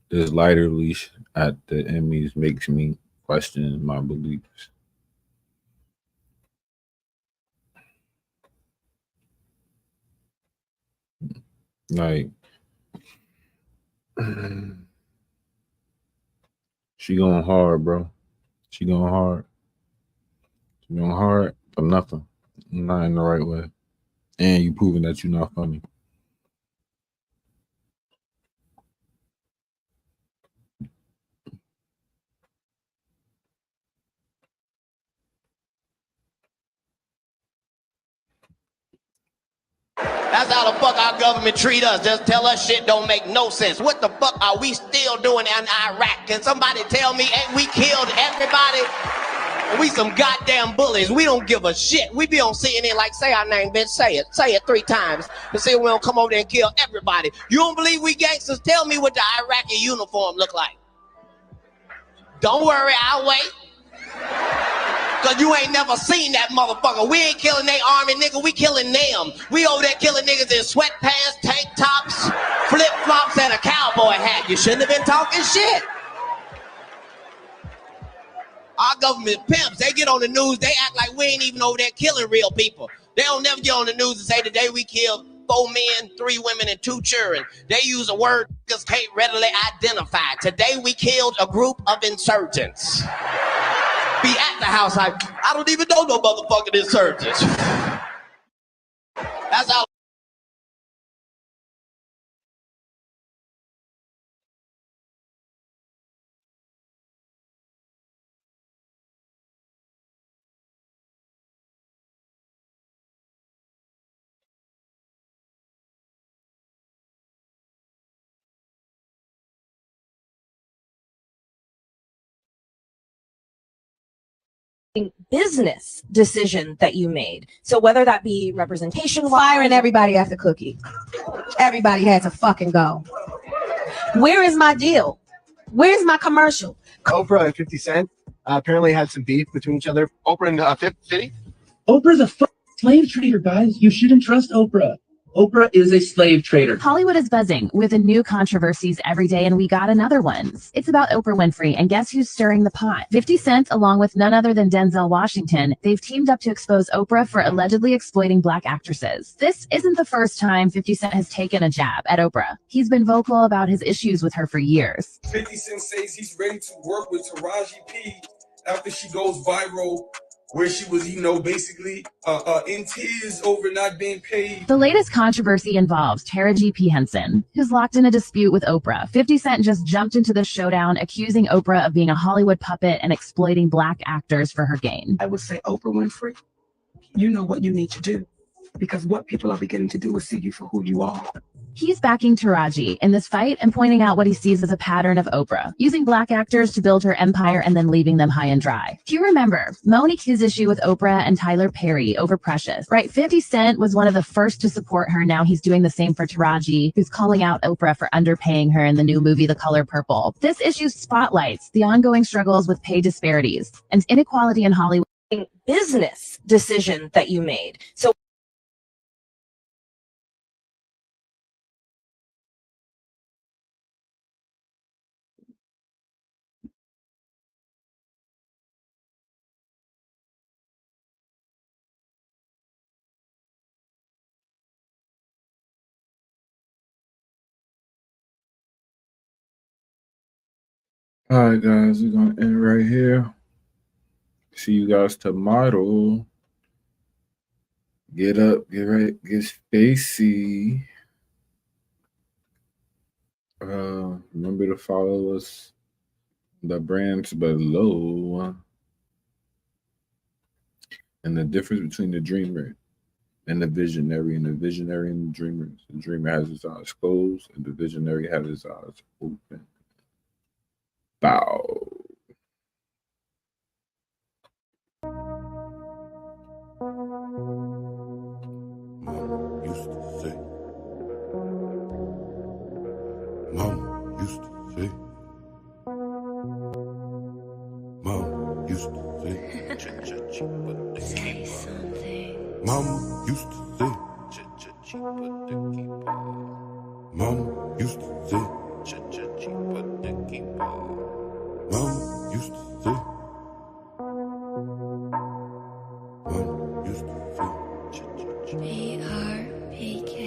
This lighter leash at the Emmys makes me question my beliefs. Like, she going hard, bro. She going hard. She going hard for nothing. Not in the right way. And you proving that you're not funny. That's how the fuck our government treat us. Just tell us shit don't make no sense. What the fuck are we still doing in Iraq? Can somebody tell me, ain't we killed everybody? We some goddamn bullies. We don't give a shit. We be on CNN like, say our name, bitch. Say it. Say it 3 times. To see if we don't come over there and kill everybody. You don't believe we gangsters? Tell me what the Iraqi uniform look like. Don't worry, I'll wait. Cause you ain't never seen that motherfucker. We ain't killing their army, nigga. We killing them. We over there killing niggas in sweatpants, tank tops, flip-flops, and a cowboy hat. You shouldn't have been talking shit. Our government pimps, they get on the news, they act like we ain't even over there killing real people. They don't never get on the news and say today we killed 4 men, 3 women, and 2 children. They use a word niggas can't readily identify. Today we killed a group of insurgents. Be at the house like, I don't even know no motherfucking insurgents. That's how business decision that you made. So whether that be representation, firing everybody after Cookie, everybody had to fucking go. Where is my deal? Where's my commercial? Oprah and 50 Cent apparently had some beef between each other. Oprah and 50? Oprah's a slave trader, guys. You shouldn't trust Oprah. Oprah is a slave trader. Hollywood is buzzing with new controversies every day, and we got another one. It's about Oprah Winfrey, and guess who's stirring the pot? 50 Cent, along with none other than Denzel Washington, they've teamed up to expose Oprah for allegedly exploiting Black actresses. This isn't the first time 50 Cent has taken a jab at Oprah. He's been vocal about his issues with her for years. 50 Cent says he's ready to work with Taraji P after she goes viral, where she was, basically in tears over not being paid. The latest controversy involves Taraji P. Henson, who's locked in a dispute with Oprah. 50 Cent just jumped into the showdown, accusing Oprah of being a Hollywood puppet and exploiting Black actors for her gain. I would say, Oprah Winfrey, you know what you need to do, because what people are beginning to do is see you for who you are. He's backing Taraji in this fight and pointing out what he sees as a pattern of Oprah, using Black actors to build her empire and then leaving them high and dry. Do you remember Monique, his issue with Oprah and Tyler Perry over Precious? Right, 50 Cent was one of the first to support her. Now he's doing the same for Taraji, who's calling out Oprah for underpaying her in the new movie The Color Purple. This issue spotlights the ongoing struggles with pay disparities and inequality in Hollywood. Business decision that you made. So All right, guys, we're gonna end right here. See you guys tomorrow. Get up, get right, get spacey. Remember to follow us, the brands below. And the difference between the dreamer and the visionary, and the visionary and the dreamer. The dreamer has his eyes closed, and the visionary has his eyes open. Bow. Mama used to say, Mama used to say, Mama used to say, say something. Mama used to say, Mama used to say, Mama used to say, Mama used to say, B-R-P-K.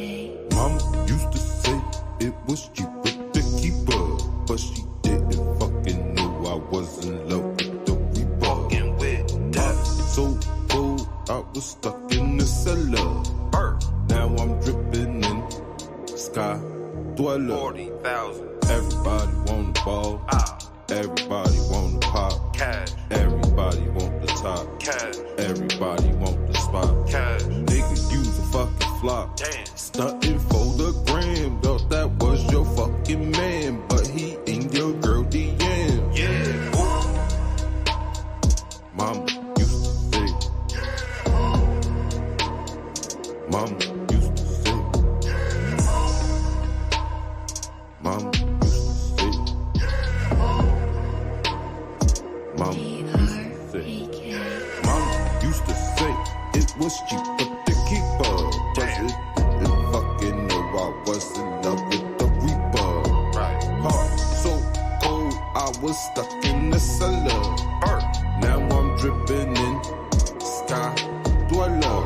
Mama used to say it was cheaper to keep up, but she didn't fucking know I was in love with the reaper. Fucking with that. So cold, I was stuck in the cellar. Now I'm dripping in sky dweller. 40,000. Everybody want the ball. Everybody want the pop. Cash. Everybody want the top. Cash. Everybody want the spot. Cash. Nigga, use a fucking flop. Damn. Stunting for the gram. Thought that was your fucking man, but he in your girl DM. Yeah. Mama used to say. Mama used to say. Mama used to say. Mama used to say it was cheaper to keep up, but it didn't fucking know I was in love with the reaper. Right. Heart so cold, I was stuck in the cellar. Now I'm dripping in sky dweller.